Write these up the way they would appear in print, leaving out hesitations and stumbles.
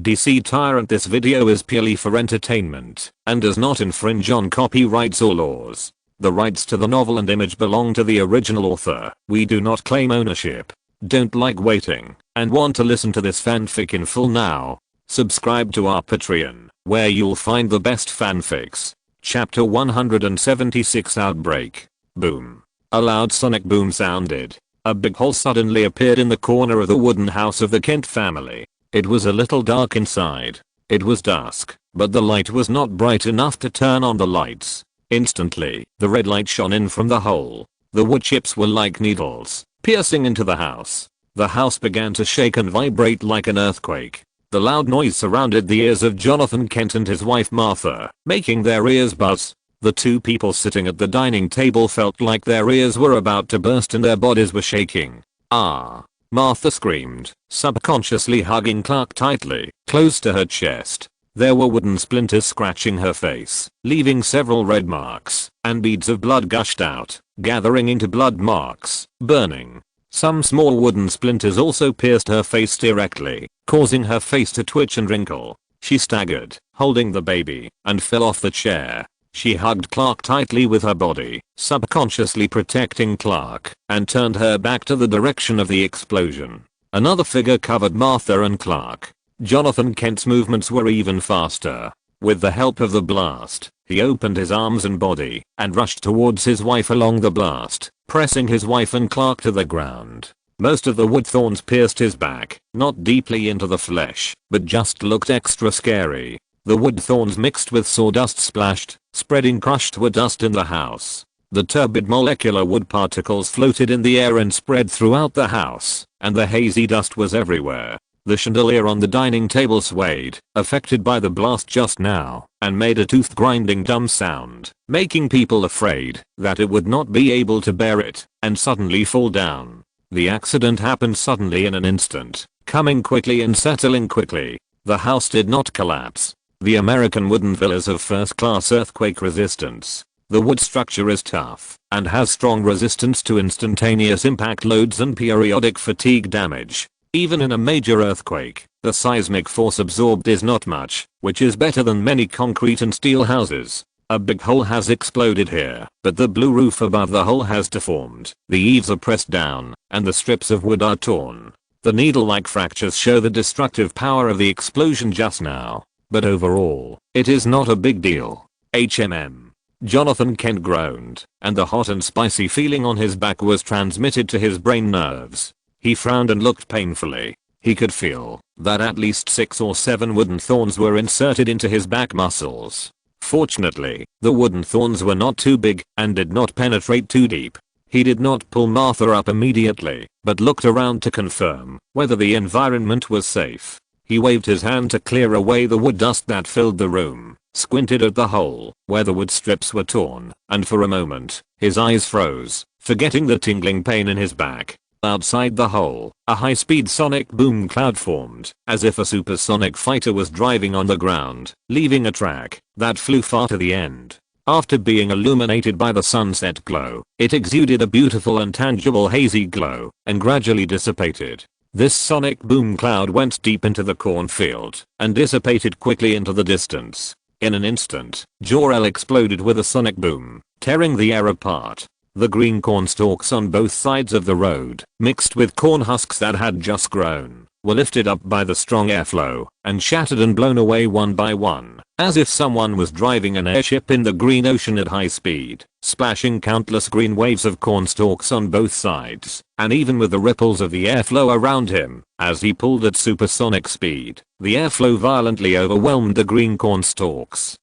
DC Tyrant. This video is purely for entertainment and does not infringe on copyrights or laws. The rights to the novel and image belong to the original author. We do not claim ownership. Don't like waiting and want to listen to this fanfic in full now? Subscribe to our Patreon, where you'll find the best fanfics. Chapter 176 Outbreak. Boom. A loud sonic boom sounded. A big hole suddenly appeared in the corner of the wooden house of the Kent family. It was a little dark inside. It was dusk, but the light was not bright enough to turn on the lights. Instantly, the red light shone in from the hole. The wood chips were like needles, piercing into the house. The house began to shake and vibrate like an earthquake. The loud noise surrounded the ears of Jonathan Kent and his wife Martha, making their ears buzz. The two people sitting at the dining table felt like their ears were about to burst and their bodies were shaking. Ah! Martha screamed, subconsciously hugging Clark tightly, close to her chest. There were wooden splinters scratching her face, leaving several red marks, and beads of blood gushed out, gathering into blood marks, burning. Some small wooden splinters also pierced her face directly, causing her face to twitch and wrinkle. She staggered, holding the baby, and fell off the chair. She hugged Clark tightly with her body, subconsciously protecting Clark, and turned her back to the direction of the explosion. Another figure covered Martha and Clark. Jonathan Kent's movements were even faster. With the help of the blast, he opened his arms and body, and rushed towards his wife along the blast, pressing his wife and Clark to the ground. Most of the wood thorns pierced his back, not deeply into the flesh, but just looked extra scary. The wood thorns mixed with sawdust splashed, spreading crushed wood dust in the house. The turbid molecular wood particles floated in the air and spread throughout the house, and the hazy dust was everywhere. The chandelier on the dining table swayed, affected by the blast just now, and made a tooth-grinding dumb sound, making people afraid that it would not be able to bear it, and suddenly fall down. The accident happened suddenly in an instant, coming quickly and settling quickly. The house did not collapse. The American wooden villas have first-class earthquake resistance. The wood structure is tough and has strong resistance to instantaneous impact loads and periodic fatigue damage. Even in a major earthquake, the seismic force absorbed is not much, which is better than many concrete and steel houses. A big hole has exploded here, but the blue roof above the hole has deformed. The eaves are pressed down, and the strips of wood are torn. The needle-like fractures show the destructive power of the explosion just now. But overall, it is not a big deal. HMM. Jonathan Kent groaned, and the hot and spicy feeling on his back was transmitted to his brain nerves. He frowned and looked painfully. He could feel that at least 6 or 7 wooden thorns were inserted into his back muscles. Fortunately, the wooden thorns were not too big and did not penetrate too deep. He did not pull Martha up immediately, but looked around to confirm whether the environment was safe. He waved his hand to clear away the wood dust that filled the room, squinted at the hole where the wood strips were torn, and for a moment, his eyes froze, forgetting the tingling pain in his back. Outside the hole, a high-speed sonic boom cloud formed, as if a supersonic fighter was driving on the ground, leaving a track that flew far to the end. After being illuminated by the sunset glow, it exuded a beautiful and tangible hazy glow, and gradually dissipated. This sonic boom cloud went deep into the cornfield and dissipated quickly into the distance. In an instant, Jor-El exploded with a sonic boom, tearing the air apart. The green corn stalks on both sides of the road, mixed with corn husks that had just grown, were lifted up by the strong airflow and shattered and blown away one by one, as if someone was driving an airship in the green ocean at high speed, splashing countless green waves of corn stalks on both sides. And even with the ripples of the airflow around him, as he pulled at supersonic speed, the airflow violently overwhelmed the green corn stalks.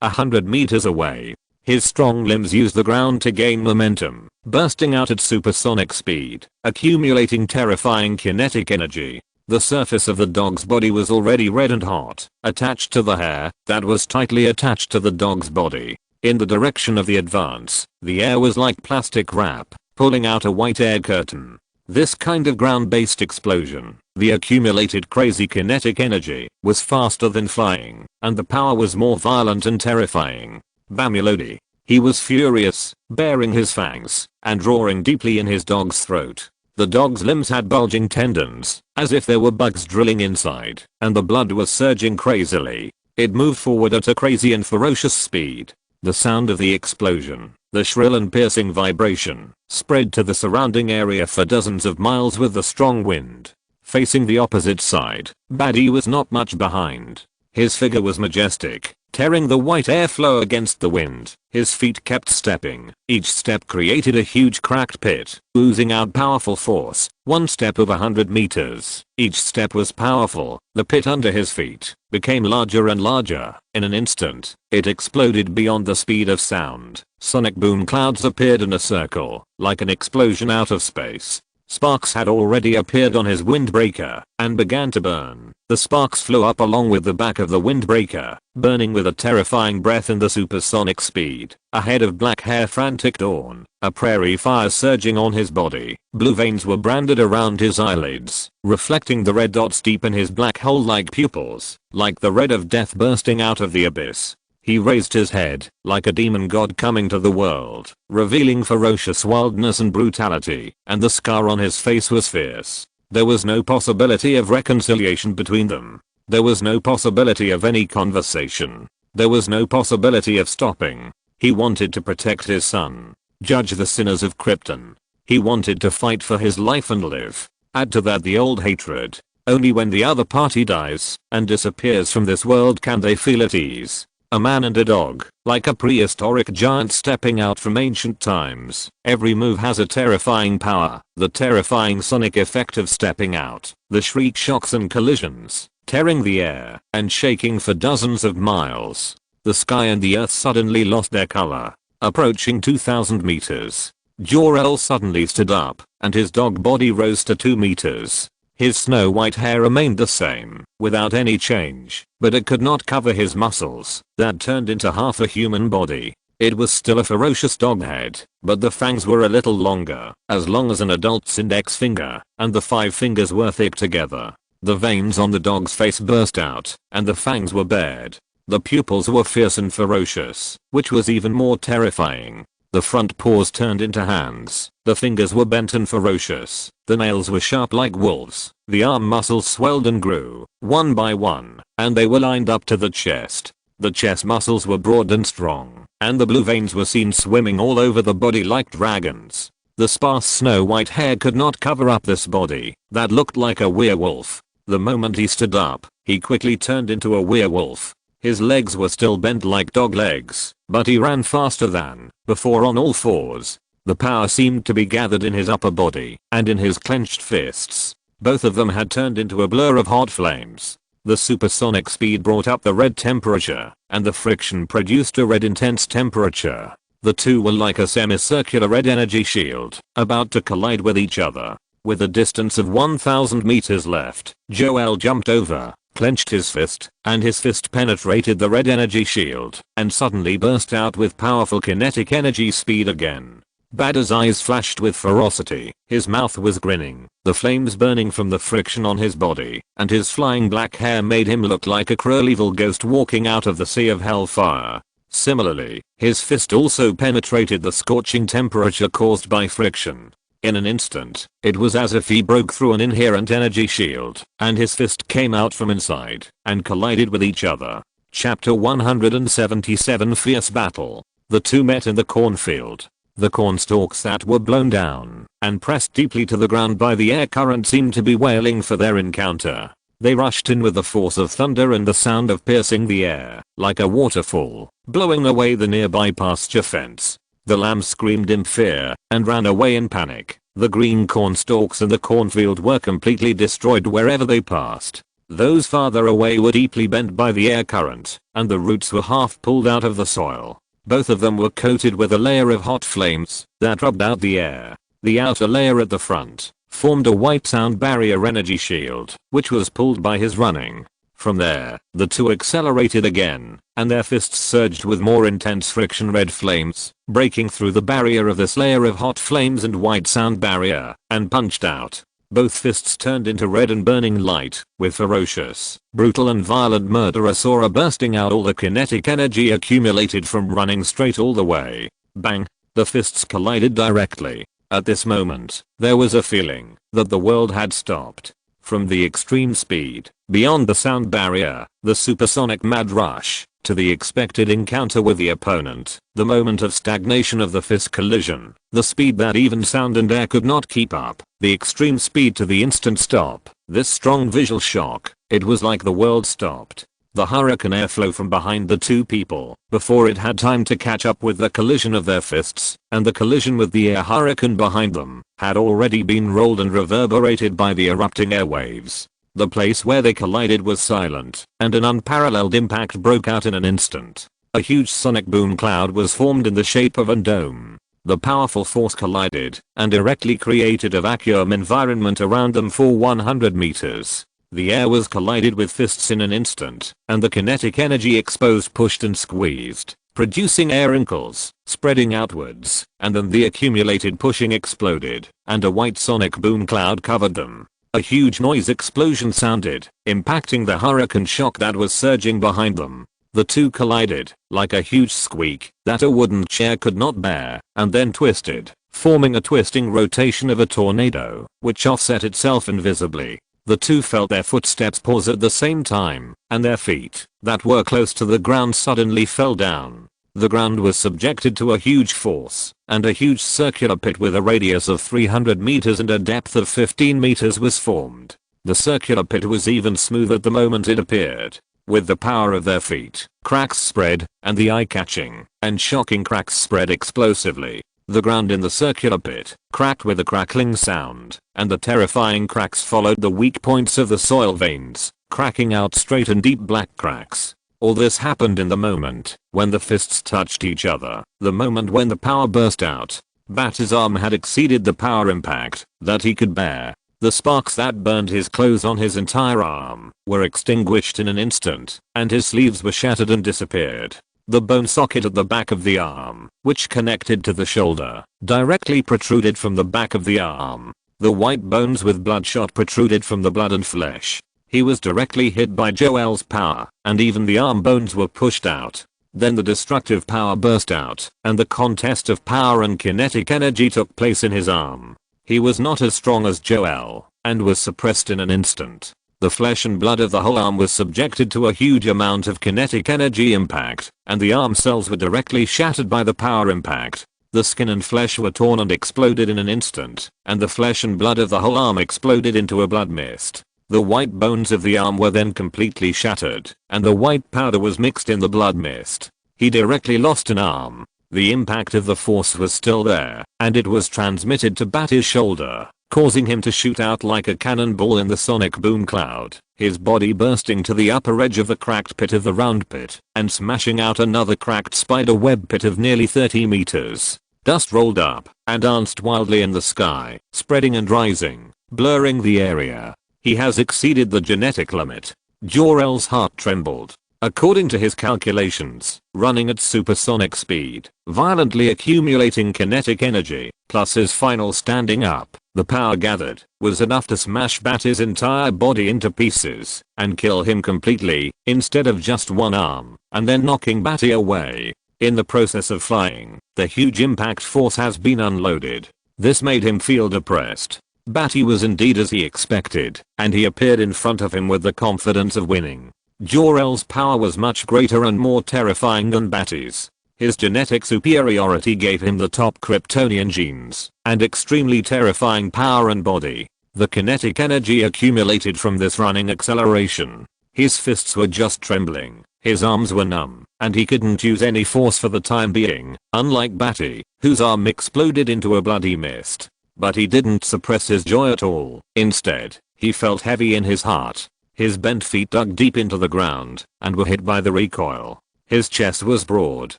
100 meters away, his strong limbs used the ground to gain momentum, bursting out at supersonic speed, accumulating terrifying kinetic energy. The surface of the dog's body was already red and hot, attached to the hair that was tightly attached to the dog's body. In the direction of the advance, the air was like plastic wrap, pulling out a white air curtain. This kind of ground-based explosion, the accumulated crazy kinetic energy, was faster than flying, and the power was more violent and terrifying. Bamulodi. He was furious, baring his fangs, and roaring deeply in his dog's throat. The dog's limbs had bulging tendons, as if there were bugs drilling inside, and the blood was surging crazily. It moved forward at a crazy and ferocious speed. The sound of the explosion, the shrill and piercing vibration, spread to the surrounding area for dozens of miles with the strong wind. Facing the opposite side, Badi was not much behind. His figure was majestic, tearing the white airflow against the wind. His feet kept stepping. Each step created a huge cracked pit, oozing out powerful force. One step of 100 meters. Each step was powerful. The pit under his feet became larger and larger. In an instant, it exploded beyond the speed of sound. Sonic boom clouds appeared in a circle, like an explosion out of space. Sparks had already appeared on his windbreaker and began to burn. The sparks flew up along with the back of the windbreaker, burning with a terrifying breath in the supersonic speed. A head of black hair frantic dawn, a prairie fire surging on his body. Blue veins were branded around his eyelids, reflecting the red dots deep in his black hole-like pupils, like the red of death bursting out of the abyss. He raised his head, like a demon god coming to the world, revealing ferocious wildness and brutality, and the scar on his face was fierce. There was no possibility of reconciliation between them. There was no possibility of any conversation. There was no possibility of stopping. He wanted to protect his son, judge the sinners of Krypton. He wanted to fight for his life and live. Add to that the old hatred. Only when the other party dies and disappears from this world can they feel at ease. A man and a dog, like a prehistoric giant stepping out from ancient times. Every move has a terrifying power, the terrifying sonic effect of stepping out, the shriek shocks and collisions, tearing the air and shaking for dozens of miles. The sky and the earth suddenly lost their color. Approaching 2,000 meters, Jor-El suddenly stood up, and his dog body rose to 2 meters. His snow white hair remained the same, without any change, but it could not cover his muscles, that turned into half a human body. It was still a ferocious dog head, but the fangs were a little longer, as long as an adult's index finger, and the 5 fingers were thick together. The veins on the dog's face burst out, and the fangs were bared. The pupils were fierce and ferocious, which was even more terrifying. The front paws turned into hands. The fingers were bent and ferocious. The nails were sharp like wolves. The arm muscles swelled and grew, one by one, and they were lined up to the chest. The chest muscles were broad and strong, and the blue veins were seen swimming all over the body like dragons. The sparse snow white hair could not cover up this body that looked like a werewolf. The moment he stood up, he quickly turned into a werewolf. His legs were still bent like dog legs, but he ran faster than before on all fours. The power seemed to be gathered in his upper body and in his clenched fists. Both of them had turned into a blur of hot flames. The supersonic speed brought up the red temperature, and the friction produced a red intense temperature. The two were like a semicircular red energy shield, about to collide with each other. With a distance of 1,000 meters left, Jor-El jumped over, clenched his fist, and his fist penetrated the red energy shield, and suddenly burst out with powerful kinetic energy speed again. Badi's eyes flashed with ferocity, his mouth was grinning, the flames burning from the friction on his body, and his flying black hair made him look like a cruel evil ghost walking out of the sea of hellfire. Similarly, his fist also penetrated the scorching temperature caused by friction. In an instant, it was as if he broke through an inherent energy shield, and his fist came out from inside, and collided with each other. Chapter 177 Fierce Battle. The two met in the cornfield. The cornstalks that were blown down and pressed deeply to the ground by the air current seemed to be wailing for their encounter. They rushed in with the force of thunder and the sound of piercing the air, like a waterfall, blowing away the nearby pasture fence. The lambs screamed in fear and ran away in panic. The green cornstalks in the cornfield were completely destroyed wherever they passed. Those farther away were deeply bent by the air current, and the roots were half pulled out of the soil. Both of them were coated with a layer of hot flames that rubbed out the air. The outer layer at the front formed a white sound barrier energy shield, which was pulled by his running. From there, the two accelerated again, and their fists surged with more intense friction red flames, breaking through the barrier of this layer of hot flames and white sound barrier, and punched out. Both fists turned into red and burning light, with ferocious, brutal and violent murderous aura bursting out all the kinetic energy accumulated from running straight all the way. Bang! The fists collided directly. At this moment, there was a feeling that the world had stopped. From the extreme speed, beyond the sound barrier, the supersonic mad rush, to the expected encounter with the opponent, the moment of stagnation of the fist collision, the speed that even sound and air could not keep up, the extreme speed to the instant stop, this strong visual shock, it was like the world stopped. The hurricane airflow from behind the two people, before it had time to catch up with the collision of their fists, and the collision with the air hurricane behind them, had already been rolled and reverberated by the erupting airwaves. The place where they collided was silent, and an unparalleled impact broke out in an instant. A huge sonic boom cloud was formed in the shape of a dome. The powerful force collided, and directly created a vacuum environment around them for 100 meters. The air was collided with fists in an instant, and the kinetic energy exposed pushed and squeezed, producing air wrinkles, spreading outwards, and then the accumulated pushing exploded, and a white sonic boom cloud covered them. A huge noise explosion sounded, impacting the hurricane shock that was surging behind them. The two collided, like a huge squeak that a wooden chair could not bear, and then twisted, forming a twisting rotation of a tornado, which offset itself invisibly. The two felt their footsteps pause at the same time, and their feet, that were close to the ground suddenly fell down. The ground was subjected to a huge force, and a huge circular pit with a radius of 300 meters and a depth of 15 meters was formed. The circular pit was even smooth at the moment it appeared. With the power of their feet, cracks spread, and the eye-catching and shocking cracks spread explosively. The ground in the circular pit cracked with a crackling sound, and the terrifying cracks followed the weak points of the soil veins, cracking out straight and deep black cracks. All this happened in the moment when the fists touched each other, the moment when the power burst out. Badi's arm had exceeded the power impact that he could bear. The sparks that burned his clothes on his entire arm were extinguished in an instant, and his sleeves were shattered and disappeared. The bone socket at the back of the arm, which connected to the shoulder, directly protruded from the back of the arm. The white bones with bloodshot protruded from the blood and flesh. He was directly hit by Joel's power, and even the arm bones were pushed out. Then the destructive power burst out, and the contest of power and kinetic energy took place in his arm. He was not as strong as Joel, and was suppressed in an instant. The flesh and blood of the whole arm was subjected to a huge amount of kinetic energy impact, and the arm cells were directly shattered by the power impact. The skin and flesh were torn and exploded in an instant, and the flesh and blood of the whole arm exploded into a blood mist. The white bones of the arm were then completely shattered, and the white powder was mixed in the blood mist. He directly lost an arm. The impact of the force was still there, and it was transmitted to Badi's shoulder, causing him to shoot out like a cannonball in the sonic boom cloud, his body bursting to the upper edge of the cracked pit of the round pit, and smashing out another cracked spider web pit of nearly 30 meters. Dust rolled up, and danced wildly in the sky, spreading and rising, blurring the area. He has exceeded the genetic limit. Jor-El's heart trembled. According to his calculations, running at supersonic speed, violently accumulating kinetic energy, plus his final standing up, the power gathered was enough to smash Badi's entire body into pieces and kill him completely, instead of just one arm, and then knocking Badi away. In the process of flying, the huge impact force has been unloaded. This made him feel depressed. Badi was indeed as he expected, and he appeared in front of him with the confidence of winning. Jor-El's power was much greater and more terrifying than Badi's. His genetic superiority gave him the top Kryptonian genes, and extremely terrifying power and body. The kinetic energy accumulated from this running acceleration. His fists were just trembling, his arms were numb, and he couldn't use any force for the time being, unlike Badi, whose arm exploded into a bloody mist. But he didn't suppress his joy at all. Instead, he felt heavy in his heart. His bent feet dug deep into the ground, and were hit by the recoil. His chest was broad,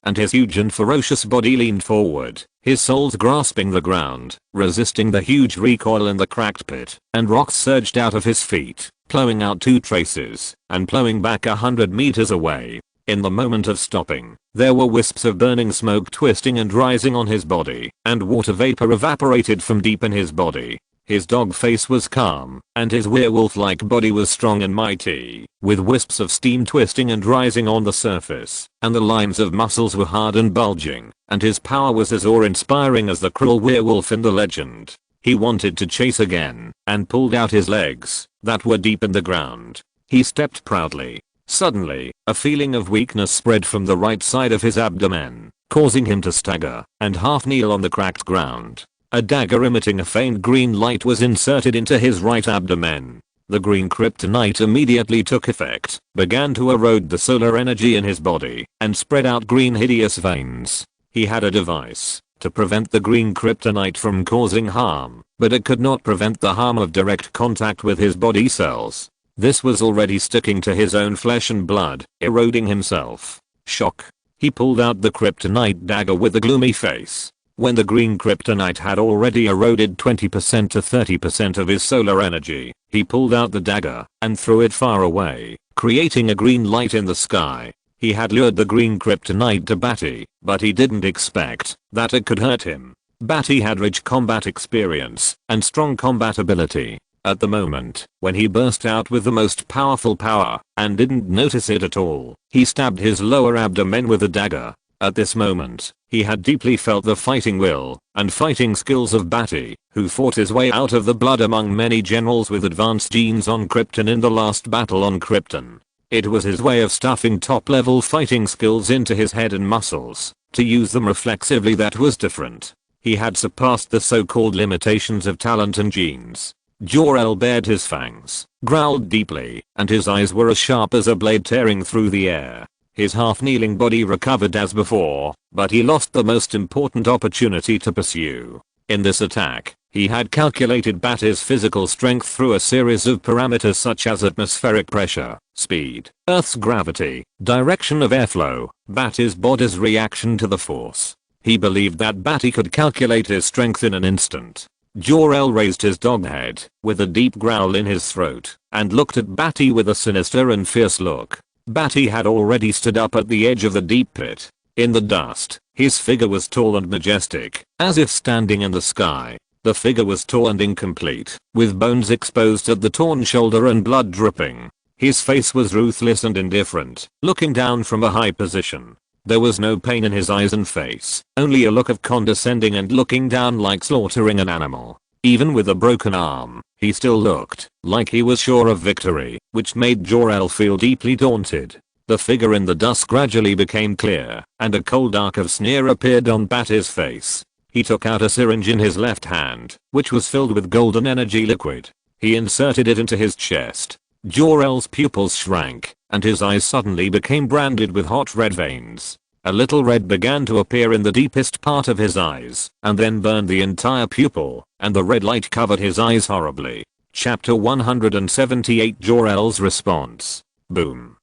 and his huge and ferocious body leaned forward, his soles grasping the ground, resisting the huge recoil in the cracked pit, and rocks surged out of his feet, plowing out 2 traces, and plowing back 100 meters away. In the moment of stopping, there were wisps of burning smoke twisting and rising on his body, and water vapor evaporated from deep in his body. His dog face was calm, and his werewolf-like body was strong and mighty, with wisps of steam twisting and rising on the surface, and the lines of muscles were hard and bulging, and his power was as awe-inspiring as the cruel werewolf in the legend. He wanted to chase again, and pulled out his legs, that were deep in the ground. He stepped proudly. Suddenly, a feeling of weakness spread from the right side of his abdomen, causing him to stagger, and half kneel on the cracked ground. A dagger emitting a faint green light was inserted into his right abdomen. The green kryptonite immediately took effect, began to erode the solar energy in his body, and spread out green hideous veins. He had a device to prevent the green kryptonite from causing harm, but it could not prevent the harm of direct contact with his body cells. This was already sticking to his own flesh and blood, eroding himself. Shock. He pulled out the kryptonite dagger with a gloomy face. When the green kryptonite had already eroded 20% to 30% of his solar energy, he pulled out the dagger and threw it far away, creating a green light in the sky. He had lured the green kryptonite to Badi, but he didn't expect that it could hurt him. Badi had rich combat experience and strong combat ability. At the moment, when he burst out with the most powerful power and didn't notice it at all, he stabbed his lower abdomen with a dagger. At this moment, he had deeply felt the fighting will and fighting skills of Badi, who fought his way out of the blood among many generals with advanced genes on Krypton in the last battle on Krypton. It was his way of stuffing top-level fighting skills into his head and muscles. To use them reflexively that was different. He had surpassed the so-called limitations of talent and genes. Jor-El bared his fangs, growled deeply, and his eyes were as sharp as a blade tearing through the air. His half-kneeling body recovered as before, but he lost the most important opportunity to pursue. In this attack, he had calculated Badi's physical strength through a series of parameters such as atmospheric pressure, speed, Earth's gravity, direction of airflow, Badi's body's reaction to the force. He believed that Badi could calculate his strength in an instant. Jor-El raised his dog head, with a deep growl in his throat, and looked at Badi with a sinister and fierce look. Badi had already stood up at the edge of the deep pit. In the dust, his figure was tall and majestic, as if standing in the sky. The figure was tall and incomplete, with bones exposed at the torn shoulder and blood dripping. His face was ruthless and indifferent, looking down from a high position. There was no pain in his eyes and face, only a look of condescending and looking down like slaughtering an animal. Even with a broken arm, he still looked like he was sure of victory, which made Jor-El feel deeply daunted. The figure in the dust gradually became clear, and a cold arc of sneer appeared on Badi's face. He took out a syringe in his left hand, which was filled with golden energy liquid. He inserted it into his chest. Jor-El's pupils shrank, and his eyes suddenly became branded with hot red veins. A little red began to appear in the deepest part of his eyes, and then burned the entire pupil, and the red light covered his eyes horribly. Chapter 178 Jor-El's response. Boom.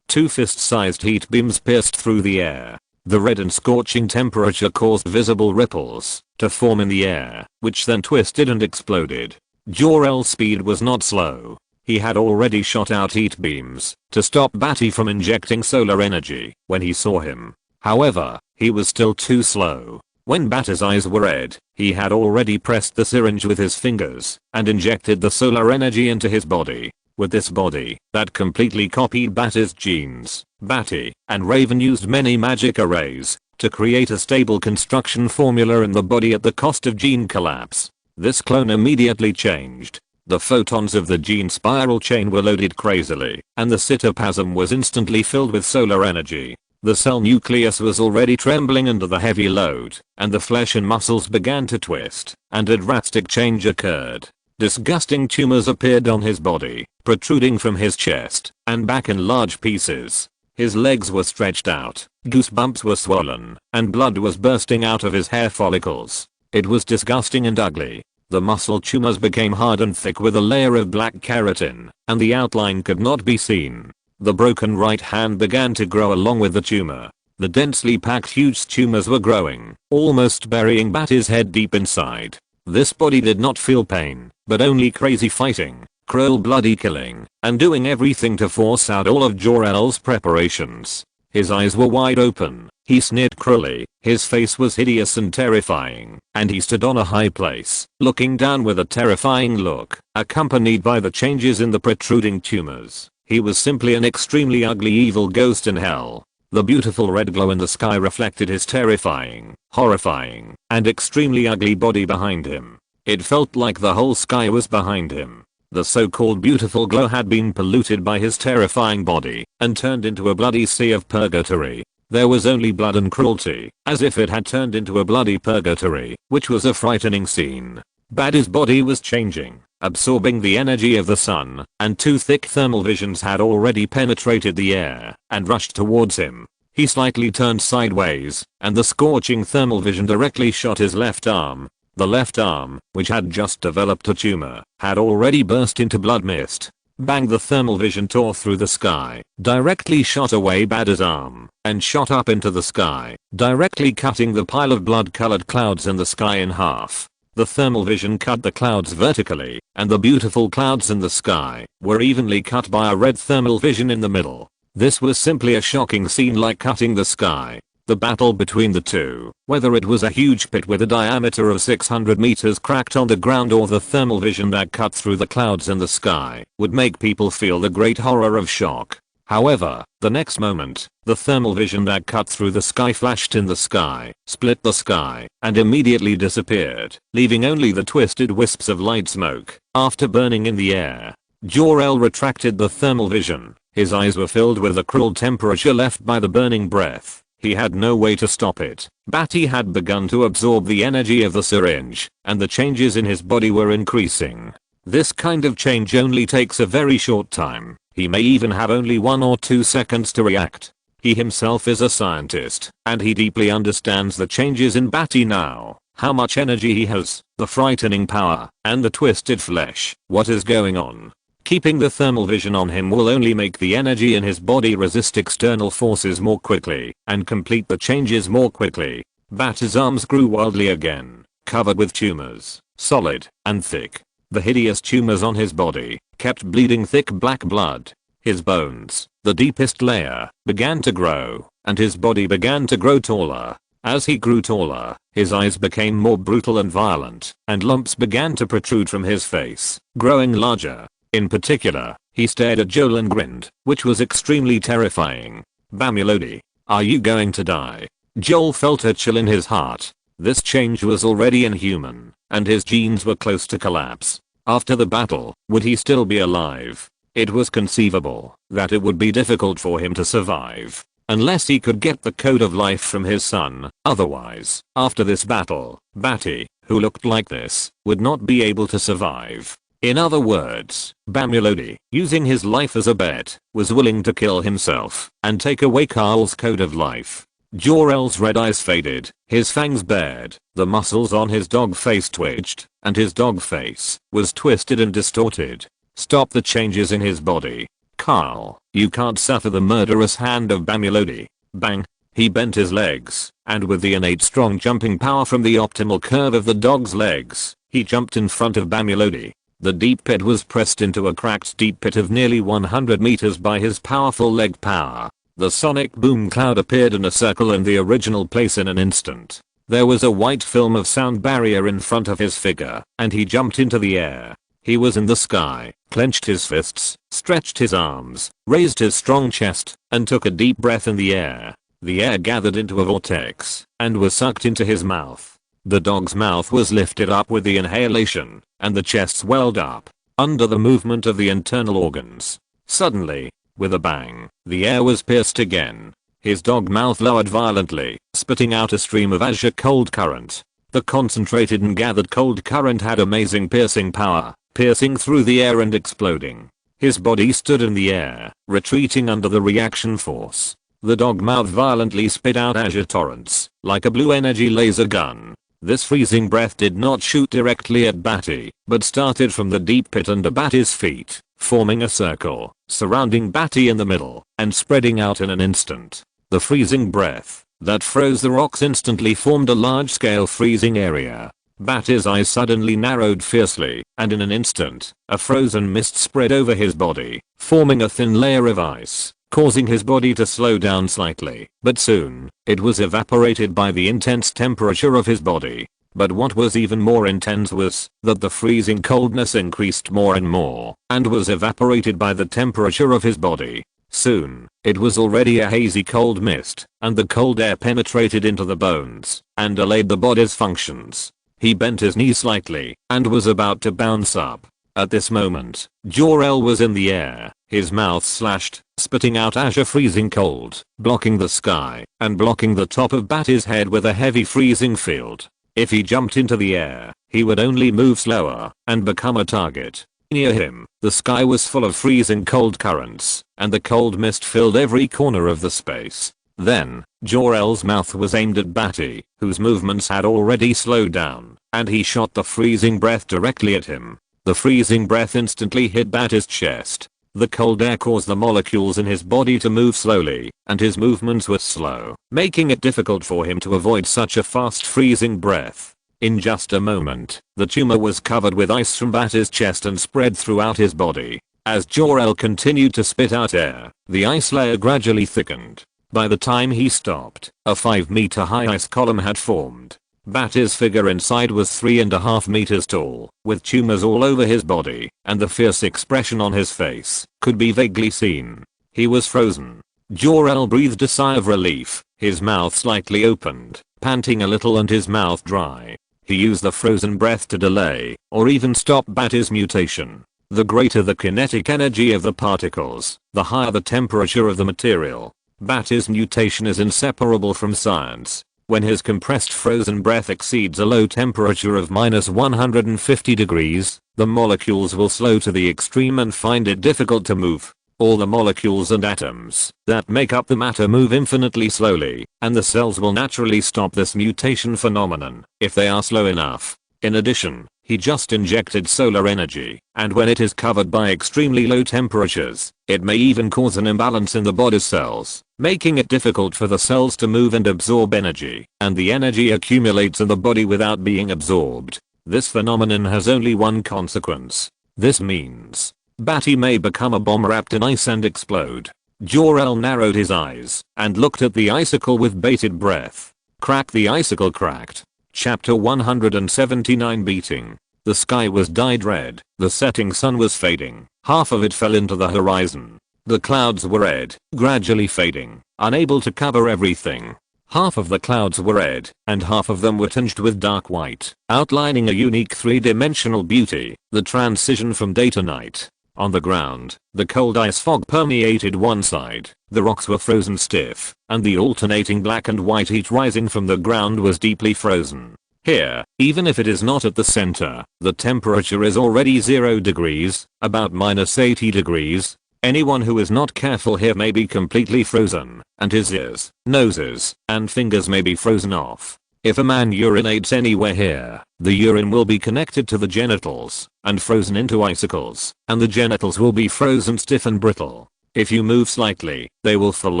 Two fist-sized heat beams pierced through the air. The red and scorching temperature caused visible ripples to form in the air, which then twisted and exploded. Jor-El's speed was not slow. He had already shot out heat beams to stop Badi from injecting solar energy when he saw him. However, he was still too slow. When Badi's eyes were red, he had already pressed the syringe with his fingers and injected the solar energy into his body. With this body that completely copied Badi's genes, Badi and Raven used many magic arrays to create a stable construction formula in the body at the cost of gene collapse. This clone immediately changed. The photons of the gene spiral chain were loaded crazily, and the cytoplasm was instantly filled with solar energy. The cell nucleus was already trembling under the heavy load, and the flesh and muscles began to twist, and a drastic change occurred. Disgusting tumors appeared on his body, protruding from his chest and back in large pieces. His legs were stretched out, goosebumps were swollen, and blood was bursting out of his hair follicles. It was disgusting and ugly. The muscle tumors became hard and thick with a layer of black keratin, and the outline could not be seen. The broken right hand began to grow along with the tumor. The densely packed huge tumors were growing, almost burying Badi's head deep inside. This body did not feel pain, but only crazy fighting, cruel bloody killing, and doing everything to force out all of Jor-El's preparations. His eyes were wide open, he sneered cruelly, his face was hideous and terrifying, and he stood on a high place, looking down with a terrifying look, accompanied by the changes in the protruding tumors. He was simply an extremely ugly evil ghost in hell. The beautiful red glow in the sky reflected his terrifying, horrifying, and extremely ugly body behind him. It felt like the whole sky was behind him. The so-called beautiful glow had been polluted by his terrifying body and turned into a bloody sea of purgatory. There was only blood and cruelty, as if it had turned into a bloody purgatory, which was a frightening scene. Badi's body was changing, absorbing the energy of the sun, and two thick thermal visions had already penetrated the air and rushed towards him. He slightly turned sideways, and the scorching thermal vision directly shot his left arm. The left arm, which had just developed a tumor, had already burst into blood mist. Bang, the thermal vision tore through the sky, directly shot away Badi's arm, and shot up into the sky, directly cutting the pile of blood-colored clouds in the sky in half. The thermal vision cut the clouds vertically, and the beautiful clouds in the sky were evenly cut by a red thermal vision in the middle. This was simply a shocking scene, like cutting the sky. The battle between the two, whether it was a huge pit with a diameter of 600 meters cracked on the ground or the thermal vision that cut through the clouds in the sky, would make people feel the great horror of shock. However, the next moment, the thermal vision that cut through the sky flashed in the sky, split the sky, and immediately disappeared, leaving only the twisted wisps of light smoke, after burning in the air. Jor-El retracted the thermal vision. His eyes were filled with the cruel temperature left by the burning breath. He had no way to stop it. Badi had begun to absorb the energy of the syringe, and the changes in his body were increasing. This kind of change only takes a very short time. He may even have only 1 or 2 seconds to react. He himself is a scientist, and he deeply understands the changes in Badi now. How much energy he has, the frightening power, and the twisted flesh. What is going on? Keeping the thermal vision on him will only make the energy in his body resist external forces more quickly and complete the changes more quickly. Badi's arms grew wildly again, covered with tumors, solid and thick. The hideous tumors on his body kept bleeding thick black blood. His bones, the deepest layer, began to grow, and his body began to grow taller. As he grew taller, his eyes became more brutal and violent, and lumps began to protrude from his face, growing larger. In particular, he stared at Joel and grinned, which was extremely terrifying. "Bamulodi, are you going to die?" Joel felt a chill in his heart. This change was already inhuman, and his genes were close to collapse. After the battle, would he still be alive? It was conceivable that it would be difficult for him to survive, unless he could get the code of life from his son. Otherwise, after this battle, Badi, who looked like this, would not be able to survive. In other words, Bamulodi, using his life as a bet, was willing to kill himself and take away Carl's code of life. Jor-El's red eyes faded, his fangs bared, the muscles on his dog face twitched, and his dog face was twisted and distorted. Stop the changes in his body. Carl, you can't suffer the murderous hand of Bamulodi. Bang. He bent his legs, and with the innate strong jumping power from the optimal curve of the dog's legs, he jumped in front of Bamulodi. The deep pit was pressed into a cracked deep pit of nearly 100 meters by his powerful leg power. The sonic boom cloud appeared in a circle in the original place in an instant. There was a white film of sound barrier in front of his figure, and he jumped into the air. He was in the sky, clenched his fists, stretched his arms, raised his strong chest, and took a deep breath in the air. The air gathered into a vortex, and was sucked into his mouth. The dog's mouth was lifted up with the inhalation, and the chest swelled up, under the movement of the internal organs. Suddenly, with a bang, the air was pierced again. His dog mouth lowered violently, spitting out a stream of azure cold current. The concentrated and gathered cold current had amazing piercing power, piercing through the air and exploding. His body stood in the air, retreating under the reaction force. The dog mouth violently spit out azure torrents, like a blue energy laser gun. This freezing breath did not shoot directly at Badi, but started from the deep pit under Badi's feet, forming a circle, surrounding Badi in the middle, and spreading out in an instant. The freezing breath that froze the rocks instantly formed a large-scale freezing area. Badi's eyes suddenly narrowed fiercely, and in an instant, a frozen mist spread over his body, forming a thin layer of ice. causing his body to slow down slightly, but soon, it was evaporated by the intense temperature of his body. But what was even more intense was that the freezing coldness increased more and more, and was evaporated by the temperature of his body. Soon, it was already a hazy cold mist, and the cold air penetrated into the bones, and delayed the body's functions. He bent his knee slightly, and was about to bounce up. At this moment, Jor-El was in the air, his mouth slashed, spitting out azure freezing cold, blocking the sky, and blocking the top of Badi's head with a heavy freezing field. If he jumped into the air, he would only move slower, and become a target. Near him, the sky was full of freezing cold currents, and the cold mist filled every corner of the space. Then, Jor-El's mouth was aimed at Badi, whose movements had already slowed down, and he shot the freezing breath directly at him. The freezing breath instantly hit Badi's chest. The cold air caused the molecules in his body to move slowly, and his movements were slow, making it difficult for him to avoid such a fast freezing breath. In just a moment, the tumor was covered with ice from Badi's chest and spread throughout his body. As Jor-El continued to spit out air, the ice layer gradually thickened. By the time he stopped, a 5-meter high ice column had formed. Badi's figure inside was 3.5 meters tall, with tumors all over his body, and the fierce expression on his face could be vaguely seen. He was frozen. Jor-El breathed a sigh of relief, his mouth slightly opened, panting a little and his mouth dry. He used the frozen breath to delay, or even stop Badi's mutation. The greater the kinetic energy of the particles, the higher the temperature of the material. Badi's mutation is inseparable from science. When his compressed frozen breath exceeds a low temperature of -150 degrees, the molecules will slow to the extreme and find it difficult to move. All the molecules and atoms that make up the matter move infinitely slowly, and the cells will naturally stop this mutation phenomenon if they are slow enough. In addition, he just injected solar energy, and when it is covered by extremely low temperatures, it may even cause an imbalance in the body's cells, making it difficult for the cells to move and absorb energy, and the energy accumulates in the body without being absorbed. This phenomenon has only one consequence. This means Badi may become a bomb wrapped in ice and explode. Jor-El narrowed his eyes and looked at the icicle with bated breath. Crack, the icicle cracked. Chapter 179 Beating. The sky was dyed red, the setting sun was fading, half of it fell into the horizon. The clouds were red, gradually fading, unable to cover everything. Half of the clouds were red, and half of them were tinged with dark white, outlining a unique three-dimensional beauty, the transition from day to night. On the ground, the cold ice fog permeated one side, the rocks were frozen stiff, and the alternating black and white heat rising from the ground was deeply frozen. Here, even if it is not at the center, the temperature is already 0 degrees, about -80 degrees. Anyone who is not careful here may be completely frozen, and his ears, noses, and fingers may be frozen off. If a man urinates anywhere here, the urine will be connected to the genitals and frozen into icicles, and the genitals will be frozen stiff and brittle. If you move slightly, they will fall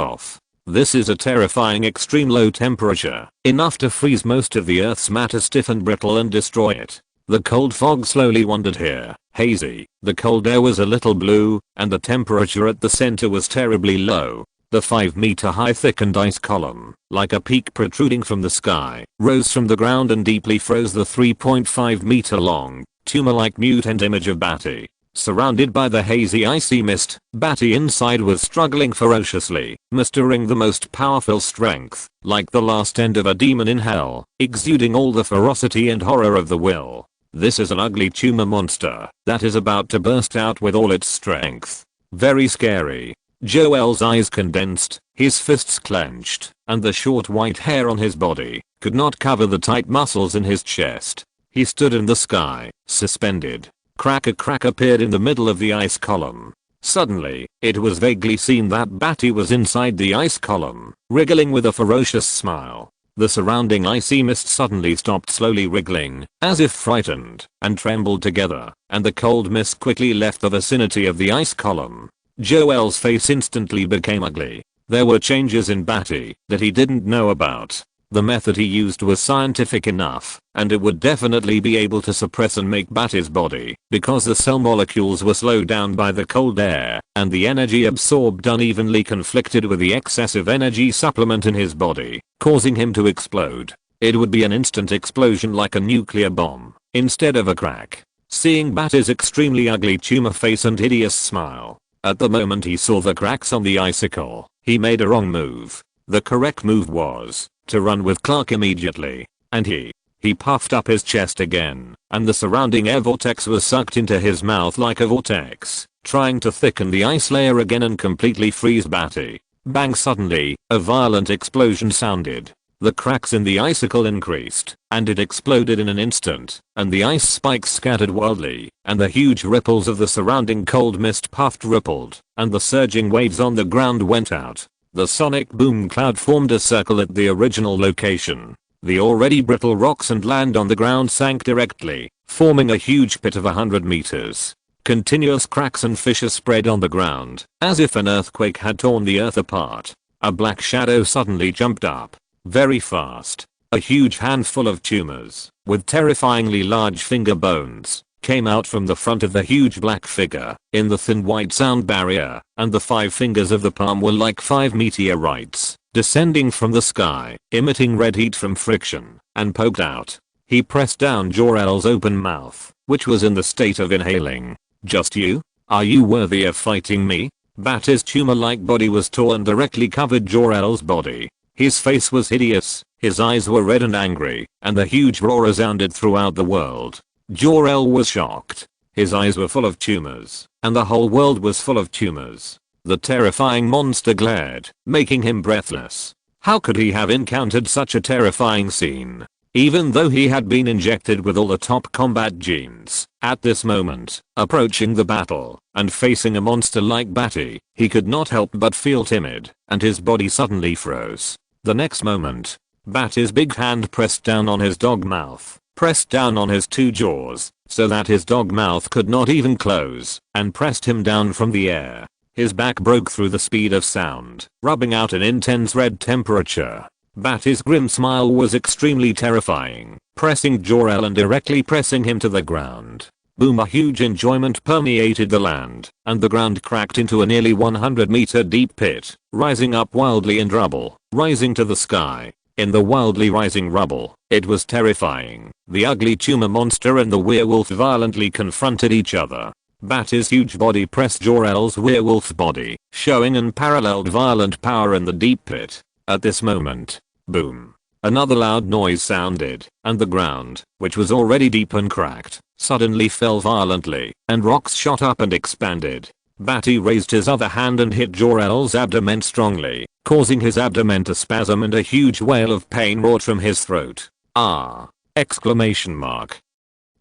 off. This is a terrifying extreme low temperature, enough to freeze most of the Earth's matter stiff and brittle and destroy it. The cold fog slowly wandered here, hazy, the cold air was a little blue, and the temperature at the center was terribly low. The 5-meter high thickened ice column, like a peak protruding from the sky, rose from the ground and deeply froze the 3.5-meter long, tumor-like mutant image of Badi. Surrounded by the hazy icy mist, Badi inside was struggling ferociously, mustering the most powerful strength, like the last end of a demon in hell, exuding all the ferocity and horror of the will. This is an ugly tumor monster that is about to burst out with all its strength. Very scary. Jor-El's eyes condensed, his fists clenched, and the short white hair on his body could not cover the tight muscles in his chest. He stood in the sky, suspended. A crack appeared in the middle of the ice column. Suddenly, it was vaguely seen that Badi was inside the ice column, wriggling with a ferocious smile. The surrounding icy mist suddenly stopped slowly wriggling, as if frightened, and trembled together, and the cold mist quickly left the vicinity of the ice column. Jor-El's face instantly became ugly. There were changes in Badi that he didn't know about. The method he used was scientific enough, and it would definitely be able to suppress and make Badi's body, because the cell molecules were slowed down by the cold air, and the energy absorbed unevenly conflicted with the excessive energy supplement in his body, causing him to explode. It would be an instant explosion like a nuclear bomb, instead of a crack. Seeing Badi's extremely ugly tumor face and hideous smile, at the moment he saw the cracks on the icicle, he made a wrong move. The correct move was to run with Clark immediately, and he puffed up his chest again, and the surrounding air vortex was sucked into his mouth like a vortex, trying to thicken the ice layer again and completely freeze Badi. Bang! Suddenly, a violent explosion sounded. The cracks in the icicle increased, and it exploded in an instant, and the ice spikes scattered wildly, and the huge ripples of the surrounding cold mist puffed rippled, and the surging waves on the ground went out. The sonic boom cloud formed a circle at the original location. The already brittle rocks and land on the ground sank directly, forming a huge pit of 100 meters. Continuous cracks and fissures spread on the ground, as if an earthquake had torn the earth apart. A black shadow suddenly jumped up. Very fast. A huge handful of tumors, with terrifyingly large finger bones, came out from the front of the huge black figure, in the thin white sound barrier, and the 5 fingers of the palm were like 5 meteorites, descending from the sky, emitting red heat from friction, and poked out. He pressed down Jor-El's open mouth, which was in the state of inhaling. Just you? Are you worthy of fighting me? Badi's tumor-like body was tall and directly covered Jor-El's body. His face was hideous, his eyes were red and angry, and the huge roar resounded throughout the world. Jor-El was shocked. His eyes were full of tumors, and the whole world was full of tumors. The terrifying monster glared, making him breathless. How could he have encountered such a terrifying scene? Even though he had been injected with all the top combat genes, at this moment, approaching the battle, and facing a monster like Badi, he could not help but feel timid, and his body suddenly froze. The next moment, Badi's big hand pressed down on his dog mouth, pressed down on his 2 jaws, so that his dog mouth could not even close, and pressed him down from the air. His back broke through the speed of sound, rubbing out an intense red temperature. Badi's grim smile was extremely terrifying, pressing Jor-El and directly pressing him to the ground. Boom! A huge enjoyment permeated the land, and the ground cracked into a nearly 100-meter deep pit, rising up wildly in rubble, rising to the sky. In the wildly rising rubble, it was terrifying. The ugly tumor monster and the werewolf violently confronted each other. Badi's huge body pressed Jor-El's werewolf body, showing unparalleled violent power in the deep pit. At this moment, boom! Another loud noise sounded, and the ground, which was already deep and cracked, suddenly fell violently, and rocks shot up and expanded. Badi raised his other hand and hit Jor-El's abdomen strongly, causing his abdomen to spasm and a huge wail of pain roared from his throat. Ah! Exclamation mark.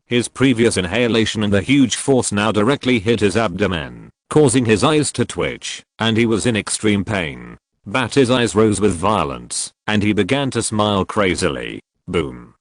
His previous inhalation and the huge force now directly hit his abdomen, causing his eyes to twitch, and he was in extreme pain. Badi's eyes rose with violence, and he began to smile crazily. Boom.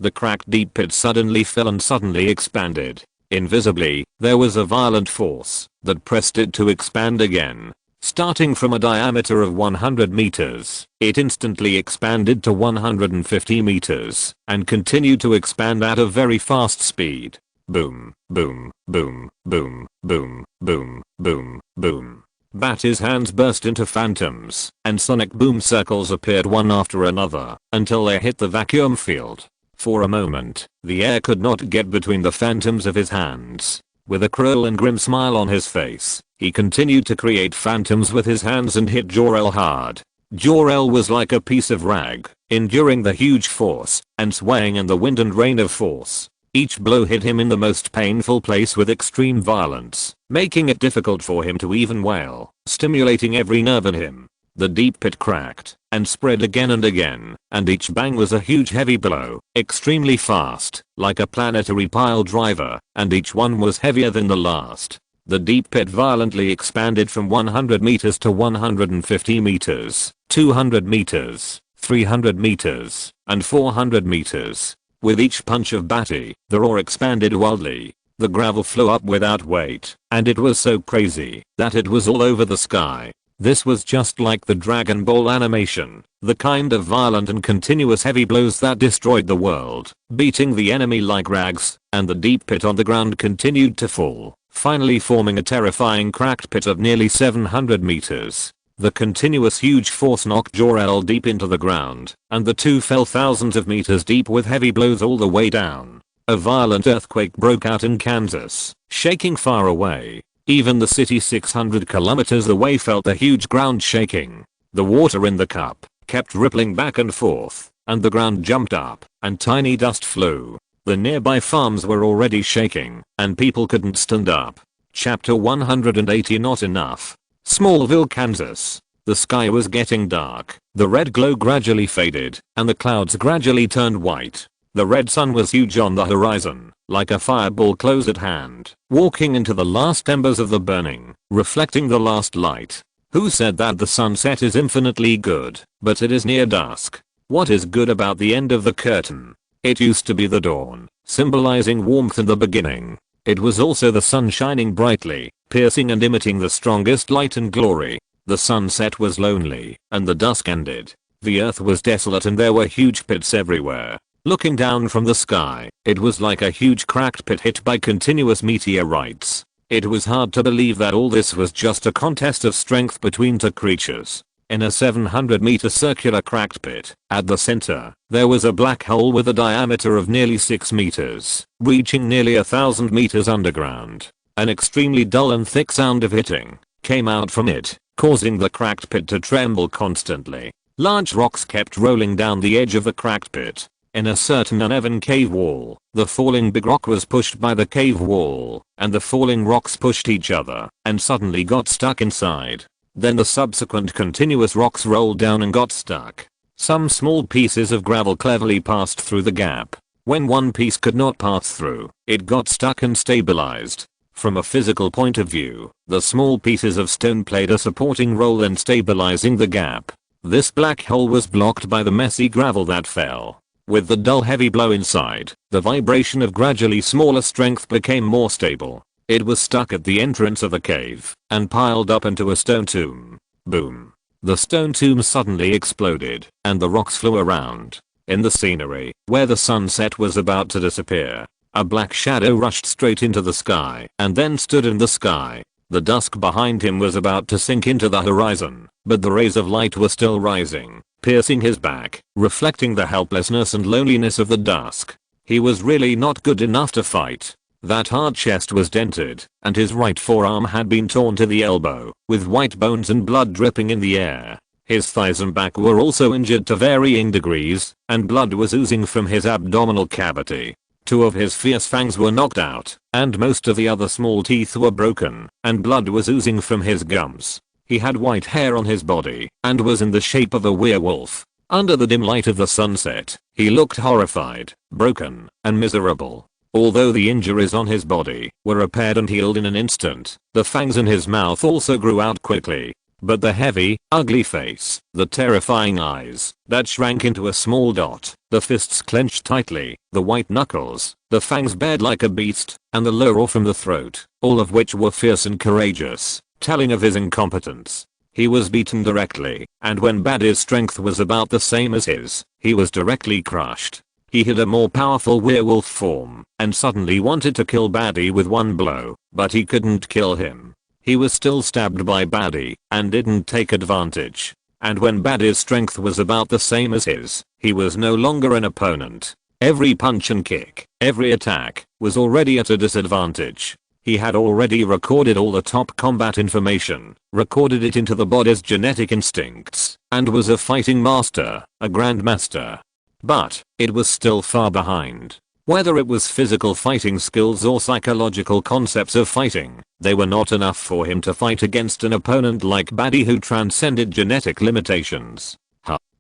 The cracked deep pit suddenly fell and suddenly expanded. Invisibly, there was a violent force that pressed it to expand again. Starting from a diameter of 100 meters, it instantly expanded to 150 meters, and continued to expand at a very fast speed. Boom, boom, boom, boom, boom, boom, boom, boom. Badi's hands burst into phantoms, and sonic boom circles appeared one after another, until they hit the vacuum field. For a moment, the air could not get between the phantoms of his hands. With a cruel and grim smile on his face, he continued to create phantoms with his hands and hit Jor-El hard. Jor-El was like a piece of rag, enduring the huge force, and swaying in the wind and rain of force. Each blow hit him in the most painful place with extreme violence, making it difficult for him to even wail, stimulating every nerve in him. The deep pit cracked, and spread again and again, and each bang was a huge heavy blow, extremely fast, like a planetary pile driver, and each one was heavier than the last. The deep pit violently expanded from 100 meters to 150 meters, 200 meters, 300 meters, and 400 meters. With each punch of Badi, the roar expanded wildly. The gravel flew up without weight, and it was so crazy that it was all over the sky. This was just like the Dragon Ball animation, the kind of violent and continuous heavy blows that destroyed the world, beating the enemy like rags, and the deep pit on the ground continued to fall, finally forming a terrifying cracked pit of nearly 700 meters. The continuous huge force knocked Jor-El deep into the ground, and the two fell thousands of meters deep with heavy blows all the way down. A violent earthquake broke out in Kansas, shaking far away. Even the city 600 kilometers away felt the huge ground shaking. The water in the cup kept rippling back and forth, and the ground jumped up, and tiny dust flew. The nearby farms were already shaking, and people couldn't stand up. Chapter 180. Not enough. Smallville, Kansas. The sky was getting dark. The red glow gradually faded, and the clouds gradually turned white. The red sun was huge on the horizon, like a fireball close at hand, walking into the last embers of the burning, reflecting the last light. Who said that the sunset is infinitely good, but it is near dusk? What is good about the end of the curtain? It used to be the dawn, symbolizing warmth in the beginning. It was also the sun shining brightly, piercing and emitting the strongest light and glory. The sunset was lonely, and the dusk ended. The earth was desolate and there were huge pits everywhere. Looking down from the sky, it was like a huge cracked pit hit by continuous meteorites. It was hard to believe that all this was just a contest of strength between two creatures. In a 700-meter circular cracked pit, at the center, there was a black hole with a diameter of nearly 6 meters, reaching nearly 1,000 meters underground. An extremely dull and thick sound of hitting came out from it, causing the cracked pit to tremble constantly. Large rocks kept rolling down the edge of the cracked pit. In a certain uneven cave wall, the falling big rock was pushed by the cave wall, and the falling rocks pushed each other, and suddenly got stuck inside. Then the subsequent continuous rocks rolled down and got stuck. Some small pieces of gravel cleverly passed through the gap. When one piece could not pass through, it got stuck and stabilized. From a physical point of view, the small pieces of stone played a supporting role in stabilizing the gap. This black hole was blocked by the messy gravel that fell. With the dull heavy blow inside, the vibration of gradually smaller strength became more stable. It was stuck at the entrance of a cave, and piled up into a stone tomb. Boom. The stone tomb suddenly exploded, and the rocks flew around. In the scenery, where the sunset was about to disappear, a black shadow rushed straight into the sky, and then stood in the sky. The dusk behind him was about to sink into the horizon, but the rays of light were still rising, piercing his back, reflecting the helplessness and loneliness of the dusk. He was really not good enough to fight. That hard chest was dented, and his right forearm had been torn to the elbow, with white bones and blood dripping in the air. His thighs and back were also injured to varying degrees, and blood was oozing from his abdominal cavity. 2 of his fierce fangs were knocked out, and most of the other small teeth were broken, and blood was oozing from his gums. He had white hair on his body, and was in the shape of a werewolf. Under the dim light of the sunset, he looked horrified, broken, and miserable. Although the injuries on his body were repaired and healed in an instant, the fangs in his mouth also grew out quickly. But the heavy, ugly face, the terrifying eyes that shrank into a small dot, the fists clenched tightly, the white knuckles, the fangs bared like a beast, and the low roar from the throat, all of which were fierce and courageous, telling of his incompetence. He was beaten directly, and when Badi's strength was about the same as his, he was directly crushed. He had a more powerful werewolf form, and suddenly wanted to kill Badi with one blow, but he couldn't kill him. He was still stabbed by Badi, and didn't take advantage. And when Badi's strength was about the same as his, he was no longer an opponent. Every punch and kick, every attack, was already at a disadvantage. He had already recorded all the top combat information, recorded it into the body's genetic instincts, and was a fighting master, a grandmaster. But, it was still far behind. Whether it was physical fighting skills or psychological concepts of fighting, they were not enough for him to fight against an opponent like Badi who transcended genetic limitations.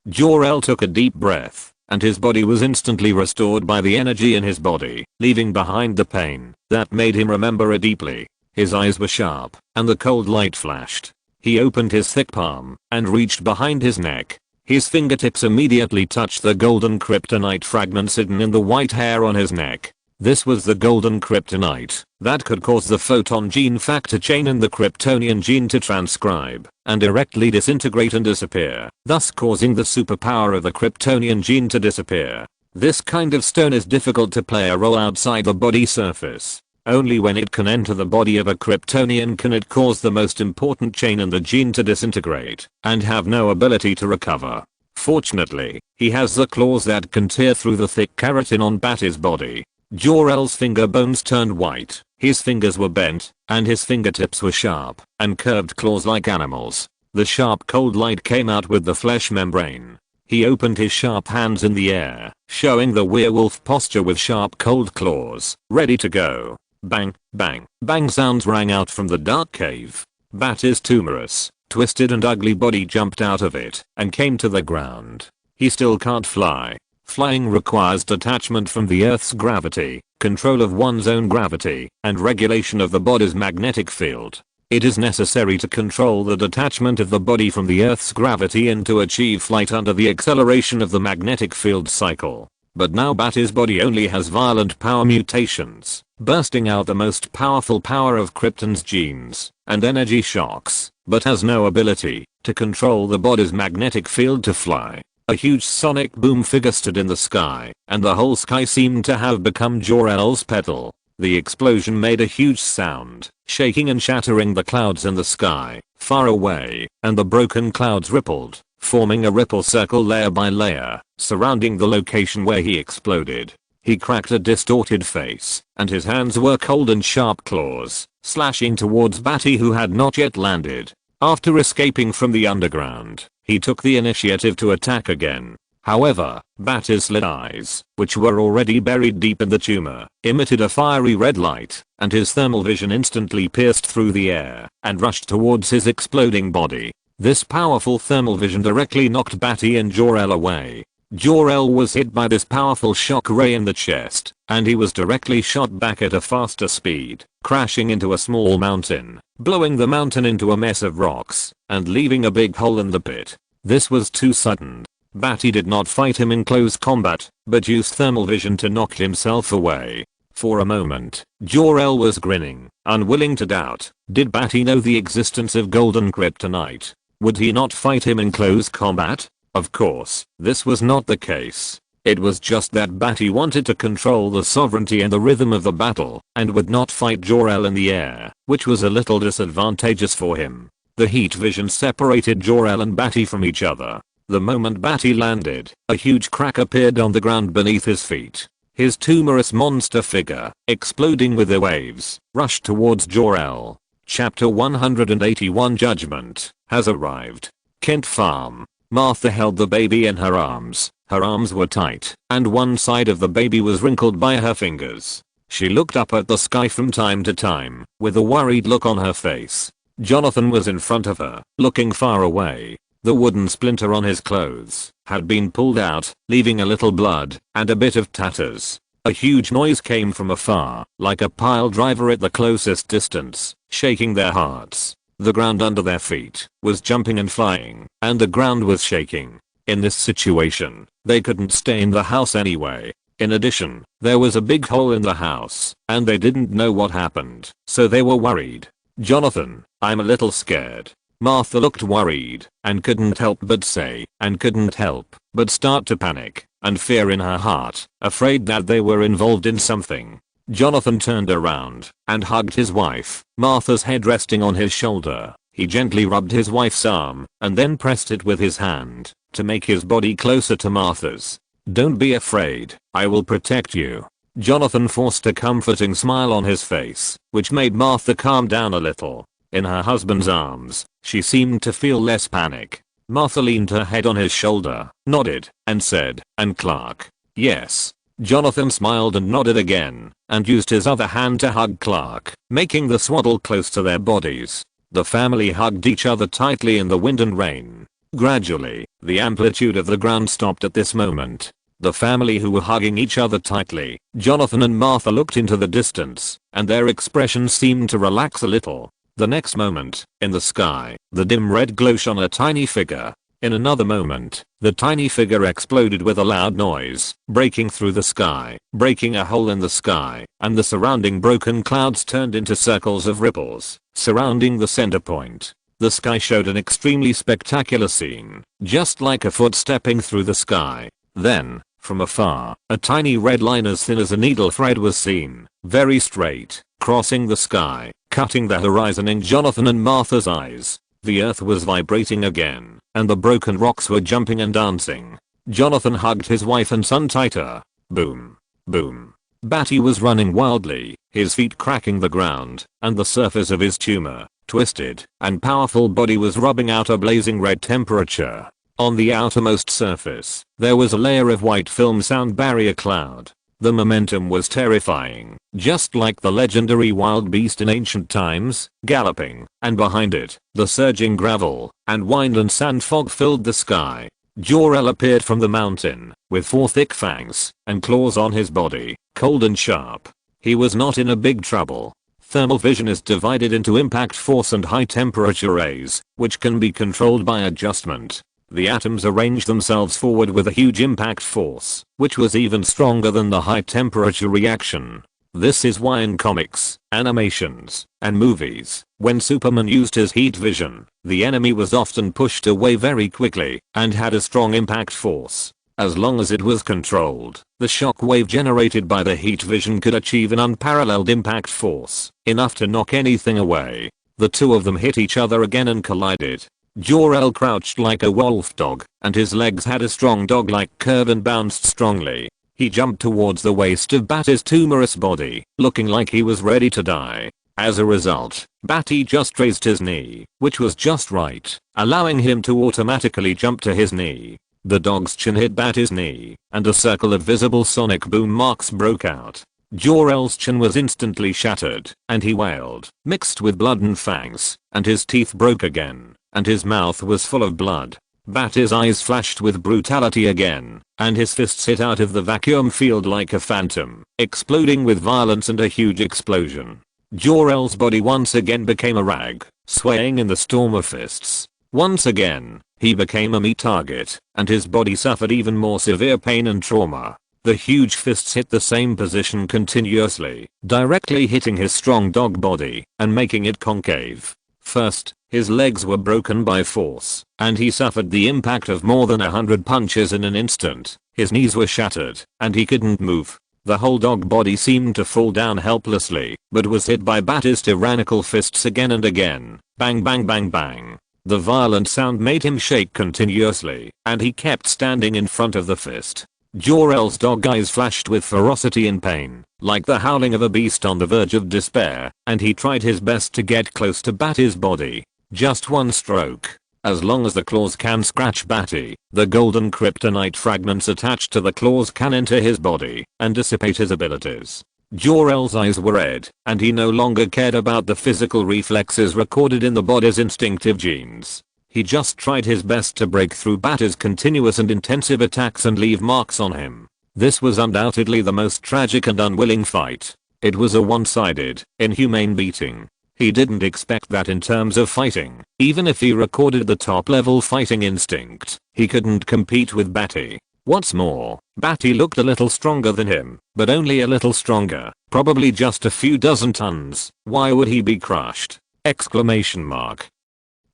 Jor-El took a deep breath, and his body was instantly restored by the energy in his body, leaving behind the pain that made him remember it deeply. His eyes were sharp, and the cold light flashed. He opened his thick palm, and reached behind his neck. His fingertips immediately touched the golden kryptonite fragments hidden in the white hair on his neck. This was the golden kryptonite that could cause the photon gene factor chain in the Kryptonian gene to transcribe and directly disintegrate and disappear, thus causing the superpower of the Kryptonian gene to disappear. This kind of stone is difficult to play a role outside the body surface. Only when it can enter the body of a Kryptonian can it cause the most important chain in the gene to disintegrate and have no ability to recover. Fortunately, he has the claws that can tear through the thick keratin on Badi's body. Jor-El's finger bones turned white, his fingers were bent, and his fingertips were sharp and curved claws like animals. The sharp cold light came out with the flesh membrane. He opened his sharp hands in the air, showing the werewolf posture with sharp cold claws, ready to go. Bang, bang, bang sounds rang out from the dark cave. Badi's tumorous, twisted and ugly body jumped out of it and came to the ground. He still can't fly. Flying requires detachment from the Earth's gravity, control of one's own gravity, and regulation of the body's magnetic field. It is necessary to control the detachment of the body from the Earth's gravity and to achieve flight under the acceleration of the magnetic field cycle. But now Badi's body only has violent power mutations, bursting out the most powerful power of Krypton's genes, and energy shocks, but has no ability to control the body's magnetic field to fly. A huge sonic boom figure stood in the sky, and the whole sky seemed to have become Jor-El's petal. The explosion made a huge sound, shaking and shattering the clouds in the sky, far away, and the broken clouds rippled, forming a ripple circle layer by layer, surrounding the location where he exploded. He cracked a distorted face, and his hands were cold and sharp claws, slashing towards Badi who had not yet landed. After escaping from the underground, he took the initiative to attack again. However, Badi's slit eyes, which were already buried deep in the tumor, emitted a fiery red light, and his thermal vision instantly pierced through the air and rushed towards his exploding body. This powerful thermal vision directly knocked Badi and Jor-El away. Jor-El was hit by this powerful shock ray in the chest, and he was directly shot back at a faster speed, crashing into a small mountain, blowing the mountain into a mess of rocks, and leaving a big hole in the pit. This was too sudden. Badi did not fight him in close combat, but used thermal vision to knock himself away. For a moment, Jor-El was grinning, unwilling to doubt. Did Badi know the existence of golden kryptonite? Would he not fight him in close combat? Of course, this was not the case. It was just that Badi wanted to control the sovereignty and the rhythm of the battle, and would not fight Jor-El in the air, which was a little disadvantageous for him. The heat vision separated Jor-El and Badi from each other. The moment Badi landed, a huge crack appeared on the ground beneath his feet. His tumorous monster figure, exploding with the waves, rushed towards Jor-El. Chapter 181 Judgment has arrived. Kent Farm. Martha held the baby in her arms. Her arms were tight, and one side of the baby was wrinkled by her fingers. She looked up at the sky from time to time, with a worried look on her face. Jonathan was in front of her, looking far away. The wooden splinter on his clothes had been pulled out, leaving a little blood and a bit of tatters. A huge noise came from afar, like a pile driver at the closest distance, shaking their hearts. The ground under their feet was jumping and flying, and the ground was shaking. In this situation, they couldn't stay in the house anyway. In addition, there was a big hole in the house, and they didn't know what happened, so they were worried. Jonathan, I'm a little scared. Martha looked worried, and couldn't help but say, and couldn't help but start to panic, and fear in her heart, afraid that they were involved in something. Jonathan turned around and hugged his wife, Martha's head resting on his shoulder. He gently rubbed his wife's arm and then pressed it with his hand to make his body closer to Martha's. Don't be afraid, I will protect you. Jonathan forced a comforting smile on his face, which made Martha calm down a little. In her husband's arms, she seemed to feel less panic. Martha leaned her head on his shoulder, nodded, and said, "And Clark?" "Yes." Jonathan smiled and nodded again, and used his other hand to hug Clark, making the swaddle close to their bodies. The family hugged each other tightly in the wind and rain. Gradually, the amplitude of the ground stopped at this moment. The family who were hugging each other tightly, Jonathan and Martha looked into the distance, and their expressions seemed to relax a little. The next moment, in the sky, the dim red glow shone a tiny figure. In another moment, the tiny figure exploded with a loud noise, breaking through the sky, breaking a hole in the sky, and the surrounding broken clouds turned into circles of ripples, surrounding the center point. The sky showed an extremely spectacular scene, just like a foot stepping through the sky. Then, from afar, a tiny red line as thin as a needle thread was seen, very straight, crossing the sky, cutting the horizon in Jonathan and Martha's eyes. The earth was vibrating again, and the broken rocks were jumping and dancing. Jonathan hugged his wife and son tighter. Boom. Boom. Badi was running wildly, his feet cracking the ground, and the surface of his tumor, twisted, and powerful body was rubbing out a blazing red temperature. On the outermost surface, there was a layer of white film sound barrier cloud. The momentum was terrifying, just like the legendary wild beast in ancient times, galloping, and behind it, the surging gravel and wind and sand fog filled the sky. Jor-El appeared from the mountain, with 4 thick fangs and claws on his body, cold and sharp. He was not in a big trouble. Thermal vision is divided into impact force and high temperature rays, which can be controlled by adjustment. The atoms arranged themselves forward with a huge impact force, which was even stronger than the high temperature reaction. This is why in comics, animations, and movies, when Superman used his heat vision, the enemy was often pushed away very quickly and had a strong impact force. As long as it was controlled, the shock wave generated by the heat vision could achieve an unparalleled impact force, enough to knock anything away. The two of them hit each other again and collided. Jor-El crouched like a wolf dog, and his legs had a strong dog-like curve and bounced strongly. He jumped towards the waist of Badi's tumorous body, looking like he was ready to die. As a result, Badi just raised his knee, which was just right, allowing him to automatically jump to his knee. The dog's chin hit Badi's knee, and a circle of visible sonic boom marks broke out. Jor-El's chin was instantly shattered, and he wailed, mixed with blood and fangs, and his teeth broke again, and his mouth was full of blood. Badi's eyes flashed with brutality again, and his fists hit out of the vacuum field like a phantom, exploding with violence and a huge explosion. Jor-El's body once again became a rag, swaying in the storm of fists. Once again, he became a meat target, and his body suffered even more severe pain and trauma. The huge fists hit the same position continuously, directly hitting his strong dog body and making it concave. First, his legs were broken by force, and he suffered the impact of more than 100 punches in an instant. His knees were shattered, and he couldn't move. The whole dog body seemed to fall down helplessly, but was hit by Badi's tyrannical fists again and again. Bang bang bang bang. The violent sound made him shake continuously, and he kept standing in front of the fist. Jor-El's dog eyes flashed with ferocity and pain, like the howling of a beast on the verge of despair, and he tried his best to get close to Badi's body. Just one stroke. As long as the claws can scratch Badi, the golden kryptonite fragments attached to the claws can enter his body and dissipate his abilities. Jor-El's eyes were red, and he no longer cared about the physical reflexes recorded in the body's instinctive genes. He just tried his best to break through Badi's continuous and intensive attacks and leave marks on him. This was undoubtedly the most tragic and unwilling fight. It was a one-sided, inhumane beating. He didn't expect that in terms of fighting. Even if he recorded the top-level fighting instinct, he couldn't compete with Badi. What's more, Badi looked a little stronger than him, but only a little stronger, probably just a few dozen tons. Why would he be crushed? Exclamation mark.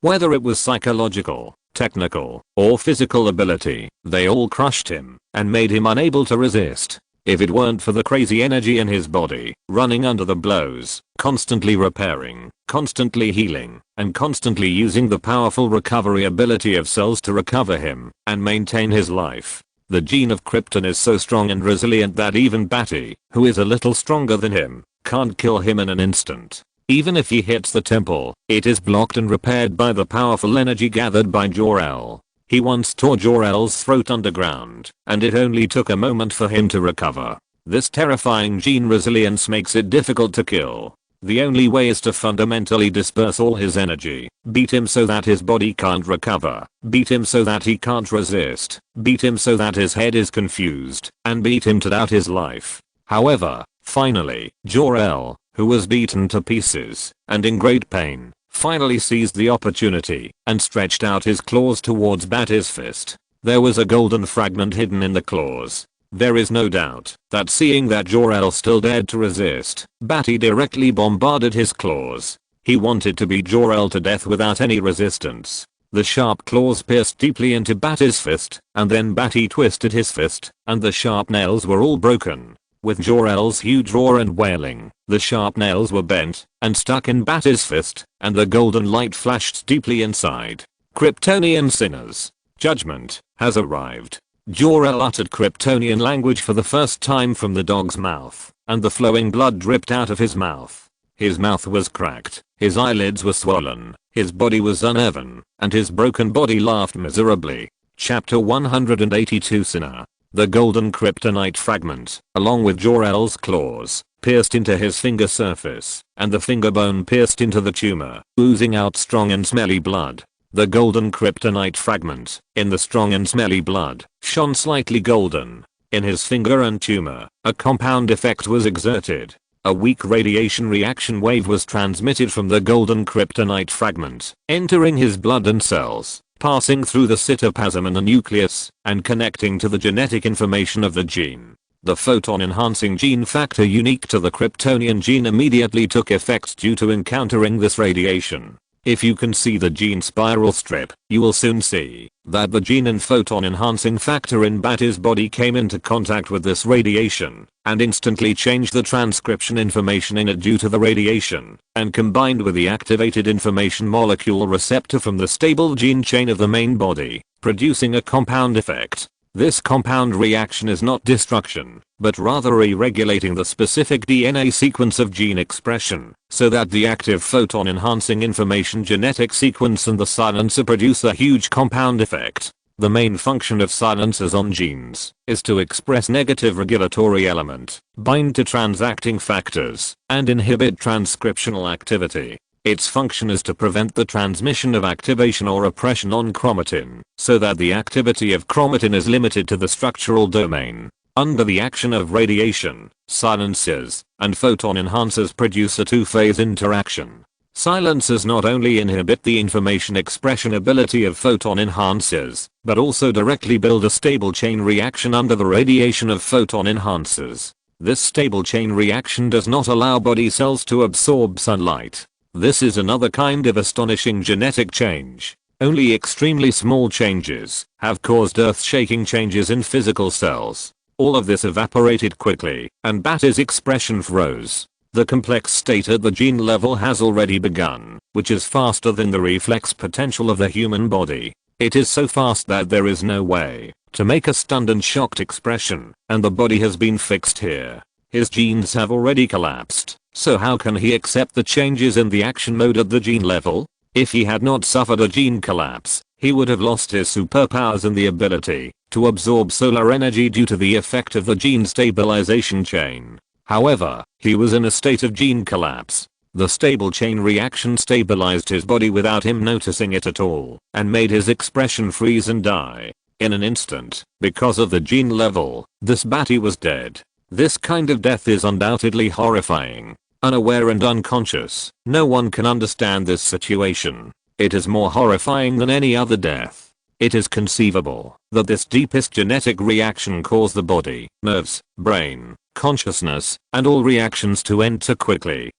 Whether it was psychological, technical, or physical ability, they all crushed him and made him unable to resist. If it weren't for the crazy energy in his body, running under the blows, constantly repairing, constantly healing, and constantly using the powerful recovery ability of cells to recover him and maintain his life. The gene of Krypton is so strong and resilient that even Badi, who is a little stronger than him, can't kill him in an instant. Even if he hits the temple, it is blocked and repaired by the powerful energy gathered by Jor-El. He once tore Jor-El's throat underground, and it only took a moment for him to recover. This terrifying gene resilience makes it difficult to kill. The only way is to fundamentally disperse all his energy, beat him so that his body can't recover, beat him so that he can't resist, beat him so that his head is confused, and beat him to doubt his life. However, finally, Jor-El, who was beaten to pieces and in great pain, finally seized the opportunity and stretched out his claws towards Badi's fist. There was a golden fragment hidden in the claws. There is no doubt that seeing that Jor-El still dared to resist, Badi directly bombarded his claws. He wanted to beat Jor-El to death without any resistance. The sharp claws pierced deeply into Badi's fist, and then Badi twisted his fist, and the sharp nails were all broken. With Jor-El's huge roar and wailing, the sharp nails were bent and stuck in Badi's fist, and the golden light flashed deeply inside. Kryptonian sinners. Judgment has arrived. Jor-El uttered Kryptonian language for the first time from the dog's mouth, and the flowing blood dripped out of his mouth. His mouth was cracked, his eyelids were swollen, his body was uneven, and his broken body laughed miserably. Chapter 182 Sinner. The golden kryptonite fragment, along with Jor-El's claws, pierced into his finger surface, and the finger bone pierced into the tumor, oozing out strong and smelly blood. The golden kryptonite fragment, in the strong and smelly blood, shone slightly golden. In his finger and tumor, a compound effect was exerted. A weak radiation reaction wave was transmitted from the golden kryptonite fragment, entering his blood and cells, passing through the cytoplasm and the nucleus, and connecting to the genetic information of the gene. The photon-enhancing gene factor unique to the Kryptonian gene immediately took effect due to encountering this radiation. If you can see the gene spiral strip, you will soon see that the gene and photon-enhancing factor in Badi's body came into contact with this radiation, and instantly changed the transcription information in it due to the radiation, and combined with the activated information molecule receptor from the stable gene chain of the main body, producing a compound effect. This compound reaction is not destruction, but rather re-regulating the specific DNA sequence of gene expression, so that the active photon-enhancing information genetic sequence and the silencer produce a huge compound effect. The main function of silencers on genes is to express negative regulatory element, bind to transacting factors, and inhibit transcriptional activity. Its function is to prevent the transmission of activation or oppression on chromatin, so that the activity of chromatin is limited to the structural domain. Under the action of radiation, silencers and photon enhancers produce a two-phase interaction. Silencers not only inhibit the information expression ability of photon enhancers, but also directly build a stable chain reaction under the radiation of photon enhancers. This stable chain reaction does not allow body cells to absorb sunlight. This is another kind of astonishing genetic change. Only extremely small changes have caused earth-shaking changes in physical cells. All of this evaporated quickly, and Badi's expression froze. The complex state at the gene level has already begun, which is faster than the reflex potential of the human body. It is so fast that there is no way to make a stunned and shocked expression, and the body has been fixed here. His genes have already collapsed. So how can he accept the changes in the action mode at the gene level? If he had not suffered a gene collapse, he would have lost his superpowers and the ability to absorb solar energy due to the effect of the gene stabilization chain. However, he was in a state of gene collapse. The stable chain reaction stabilized his body without him noticing it at all, and made his expression freeze and die. In an instant, because of the gene level, this Badi was dead. This kind of death is undoubtedly horrifying. Unaware and unconscious, no one can understand this situation. It is more horrifying than any other death. It is conceivable that this deepest genetic reaction caused the body, nerves, brain, consciousness, and all reactions to end too quickly.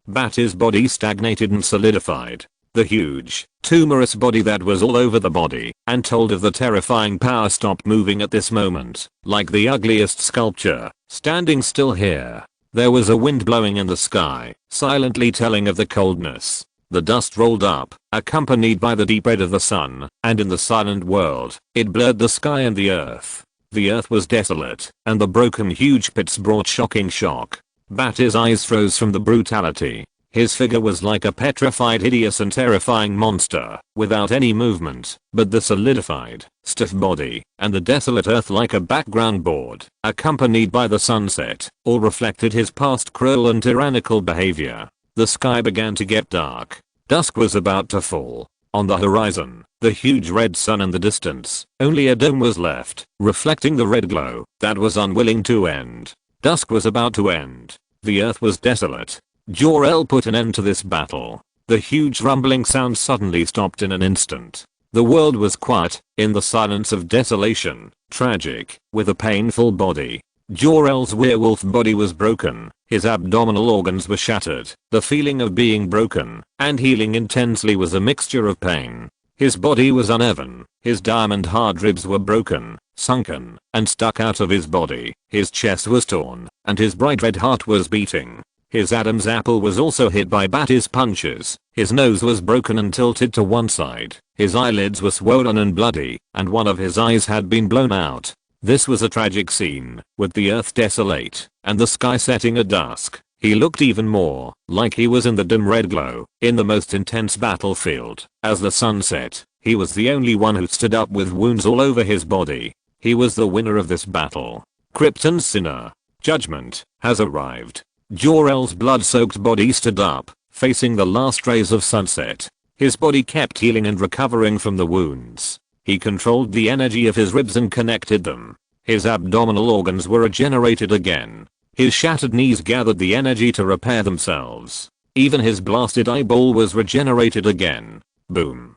Badi's body stagnated and solidified. The huge, tumorous body that was all over the body and told of the terrifying power stopped moving at this moment, like the ugliest sculpture, standing still here. There was a wind blowing in the sky, silently telling of the coldness. The dust rolled up, accompanied by the deep red of the sun, and in the silent world, it blurred the sky and the earth. The earth was desolate, and the broken huge pits brought shocking shock. Badi's eyes froze from the brutality. His figure was like a petrified, hideous and terrifying monster, without any movement, but the solidified, stiff body, and the desolate earth like a background board, accompanied by the sunset, all reflected his past cruel and tyrannical behavior. The sky began to get dark. Dusk was about to fall. On the horizon, the huge red sun in the distance, only a dome was left, reflecting the red glow that was unwilling to end. Dusk was about to end. The earth was desolate. Jor-El put an end to this battle. The huge rumbling sound suddenly stopped in an instant. The world was quiet, in the silence of desolation, tragic, with a painful body. Jor-El's werewolf body was broken, his abdominal organs were shattered. The feeling of being broken and healing intensely was a mixture of pain. His body was uneven, his diamond hard ribs were broken, sunken, and stuck out of his body. His chest was torn, and his bright red heart was beating. His Adam's apple was also hit by Badi's punches. His nose was broken and tilted to one side. His eyelids were swollen and bloody, and one of his eyes had been blown out. This was a tragic scene, with the earth desolate, and the sky setting at dusk. He looked even more like he was in the dim red glow, in the most intense battlefield. As the sun set, he was the only one who stood up with wounds all over his body. He was the winner of this battle. Krypton's sinner. Judgment has arrived. Jor-El's blood-soaked body stood up, facing the last rays of sunset. His body kept healing and recovering from the wounds. He controlled the energy of his ribs and connected them. His abdominal organs were regenerated again. His shattered knees gathered the energy to repair themselves. Even his blasted eyeball was regenerated again. Boom.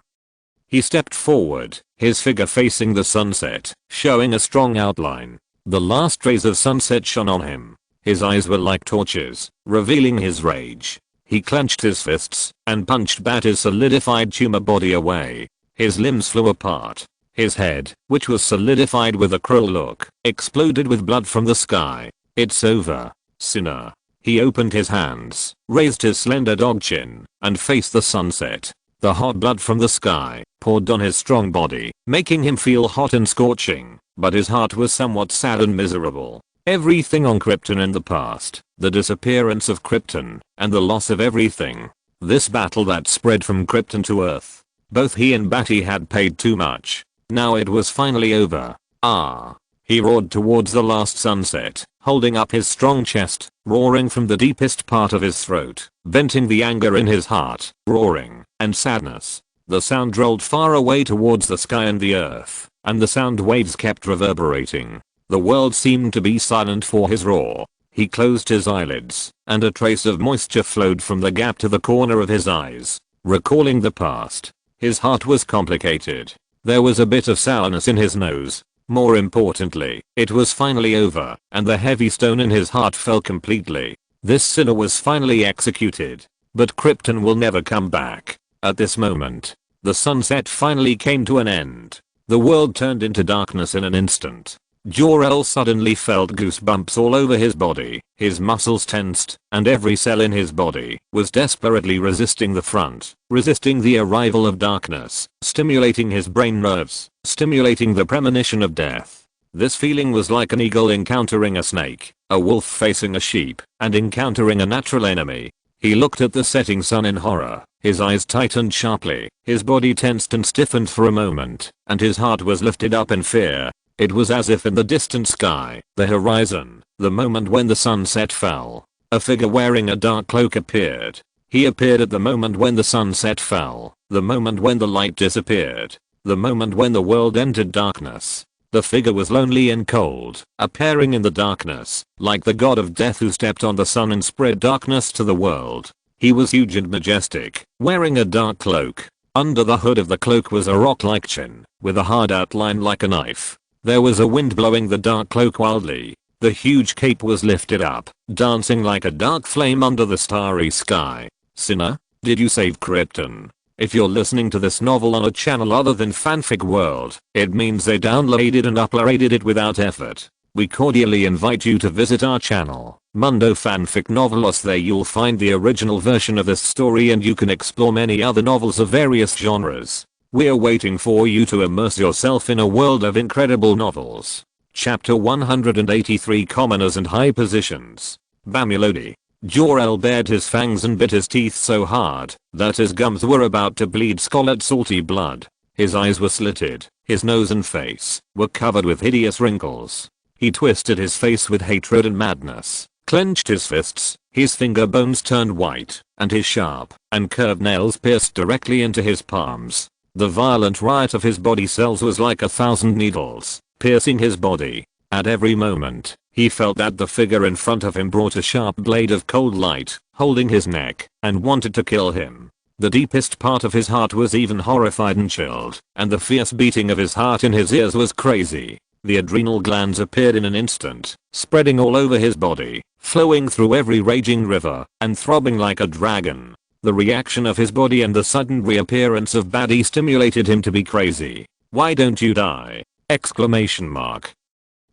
He stepped forward, his figure facing the sunset, showing a strong outline. The last rays of sunset shone on him. His eyes were like torches, revealing his rage. He clenched his fists and punched Badi's solidified tumor body away. His limbs flew apart. His head, which was solidified with a cruel look, exploded with blood from the sky. It's over, sinner. He opened his hands, raised his slender dog chin, and faced the sunset. The hot blood from the sky poured on his strong body, making him feel hot and scorching, but his heart was somewhat sad and miserable. Everything on Krypton in the past, the disappearance of Krypton, and the loss of everything. This battle that spread from Krypton to Earth. Both he and Badi had paid too much. Now it was finally over. Ah. He roared towards the last sunset, holding up his strong chest, roaring from the deepest part of his throat, venting the anger in his heart, roaring, and sadness. The sound rolled far away towards the sky and the earth, and the sound waves kept reverberating. The world seemed to be silent for his roar. He closed his eyelids, and a trace of moisture flowed from the gap to the corner of his eyes. Recalling the past, his heart was complicated. There was a bit of sourness in his nose. More importantly, it was finally over, and the heavy stone in his heart fell completely. This sinner was finally executed. But Krypton will never come back. At this moment, the sunset finally came to an end. The world turned into darkness in an instant. Jor-El suddenly felt goosebumps all over his body. His muscles tensed, and every cell in his body was desperately resisting the front, resisting the arrival of darkness, stimulating his brain nerves, stimulating the premonition of death. This feeling was like an eagle encountering a snake, a wolf facing a sheep, and encountering a natural enemy. He looked at the setting sun in horror. His eyes tightened sharply, his body tensed and stiffened for a moment, and his heart was lifted up in fear. It was as if in the distant sky, the horizon, the moment when the sunset fell, a figure wearing a dark cloak appeared. He appeared at the moment when the sunset fell, the moment when the light disappeared, the moment when the world entered darkness. The figure was lonely and cold, appearing in the darkness, like the god of death who stepped on the sun and spread darkness to the world. He was huge and majestic, wearing a dark cloak. Under the hood of the cloak was a rock-like chin, with a hard outline like a knife. There was a wind blowing the dark cloak wildly. The huge cape was lifted up, dancing like a dark flame under the starry sky. Sinner, did you save Krypton? If you're listening to this novel on a channel other than Fanfic World, it means they downloaded and uploaded it without effort. We cordially invite you to visit our channel, Mundo Fanfic Novelos. There you'll find the original version of this story and you can explore many other novels of various genres. We're waiting for you to immerse yourself in a world of incredible novels. Chapter 183 Commoners and High Positions. Bamulodi. Jor-El bared his fangs and bit his teeth so hard that his gums were about to bleed scarlet salty blood. His eyes were slitted, his nose and face were covered with hideous wrinkles. He twisted his face with hatred and madness, clenched his fists, his finger bones turned white, and his sharp and curved nails pierced directly into his palms. The violent riot of his body cells was like 1,000 needles, piercing his body. At every moment, he felt that the figure in front of him brought a sharp blade of cold light, holding his neck, and wanted to kill him. The deepest part of his heart was even horrified and chilled, and the fierce beating of his heart in his ears was crazy. The adrenal glands appeared in an instant, spreading all over his body, flowing through every raging river, and throbbing like a dragon. The reaction of his body and the sudden reappearance of Badi stimulated him to be crazy. "Why don't you die?" Exclamation mark.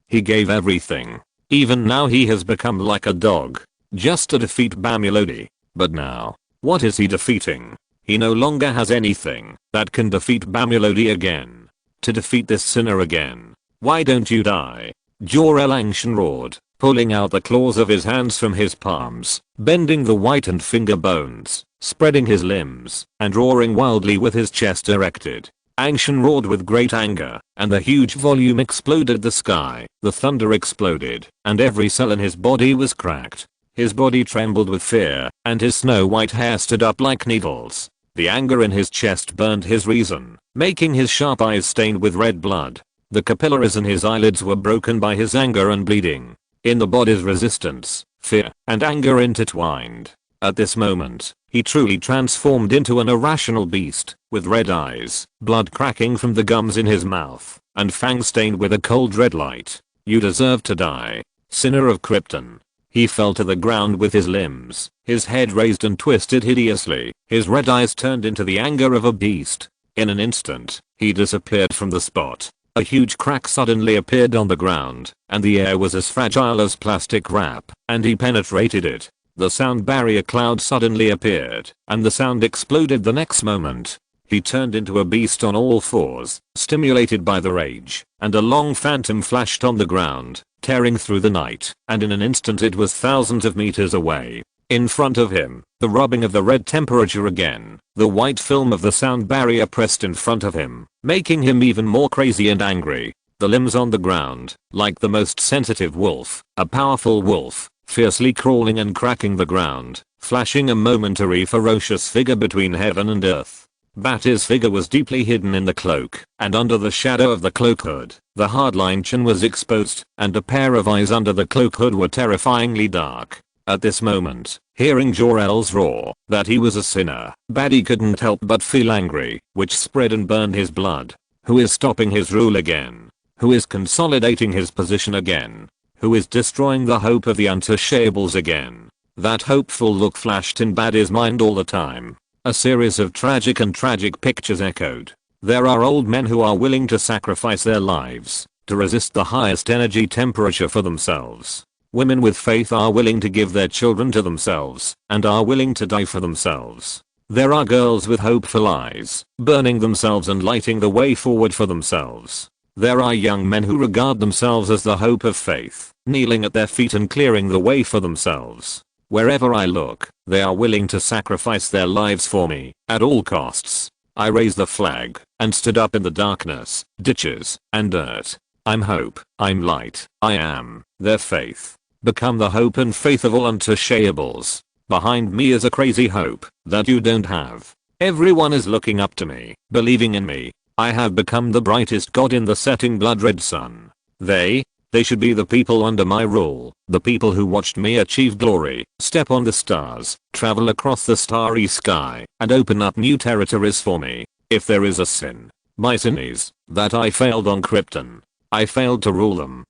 He gave everything. Even now he has become like a dog, just to defeat Bamulodi. But now, what is he defeating? He no longer has anything that can defeat Bamulodi again. To defeat this sinner again. "Why don't you die?" Jor-El Angshan roared, pulling out the claws of his hands from his palms, bending the whitened finger bones, spreading his limbs, and roaring wildly with his chest erected. Angshan roared with great anger, and the huge volume exploded the sky, the thunder exploded, and every cell in his body was cracked. His body trembled with fear, and his snow-white hair stood up like needles. The anger in his chest burned his reason, making his sharp eyes stained with red blood. The capillaries in his eyelids were broken by his anger and bleeding. In the body's resistance, fear and anger intertwined. At this moment, he truly transformed into an irrational beast, with red eyes, blood cracking from the gums in his mouth, and fangs stained with a cold red light. "You deserve to die, sinner of Krypton." He fell to the ground with his limbs, his head raised and twisted hideously, his red eyes turned into the anger of a beast. In an instant, he disappeared from the spot. A huge crack suddenly appeared on the ground, and the air was as fragile as plastic wrap, and he penetrated it. The sound barrier cloud suddenly appeared, and the sound exploded the next moment. He turned into a beast on all fours, stimulated by the rage, and a long phantom flashed on the ground, tearing through the night, and in an instant it was thousands of meters away. In front of him, the rubbing of the red temperature again, the white film of the sound barrier pressed in front of him, making him even more crazy and angry. The limbs on the ground, like the most sensitive wolf, a powerful wolf, fiercely crawling and cracking the ground, flashing a momentary ferocious figure between heaven and earth. Bati's figure was deeply hidden in the cloak, and under the shadow of the cloak hood, the hardline chin was exposed, and a pair of eyes under the cloak hood were terrifyingly dark. At this moment, hearing Jor-El's roar, that he was a sinner, Badi couldn't help but feel angry, which spread and burned his blood. Who is stopping his rule again? Who is consolidating his position again? Who is destroying the hope of the untouchables again? That hopeful look flashed in Badi's mind all the time. A series of tragic pictures echoed. There are old men who are willing to sacrifice their lives to resist the highest energy temperature for themselves. Women with faith are willing to give their children to themselves and are willing to die for themselves. There are girls with hopeful eyes, burning themselves and lighting the way forward for themselves. There are young men who regard themselves as the hope of faith, kneeling at their feet and clearing the way for themselves. Wherever I look, they are willing to sacrifice their lives for me, at all costs. I raised the flag, and stood up in the darkness, ditches, and dirt. I'm hope, I'm light, I am their faith. Become the hope and faith of all untouchables. Behind me is a crazy hope that you don't have. Everyone is looking up to me, believing in me. I have become the brightest god in the setting blood red sun. They should be the people under my rule, the people who watched me achieve glory, step on the stars, travel across the starry sky, and open up new territories for me. If there is a sin, my sin is that I failed on Krypton. I failed to rule them.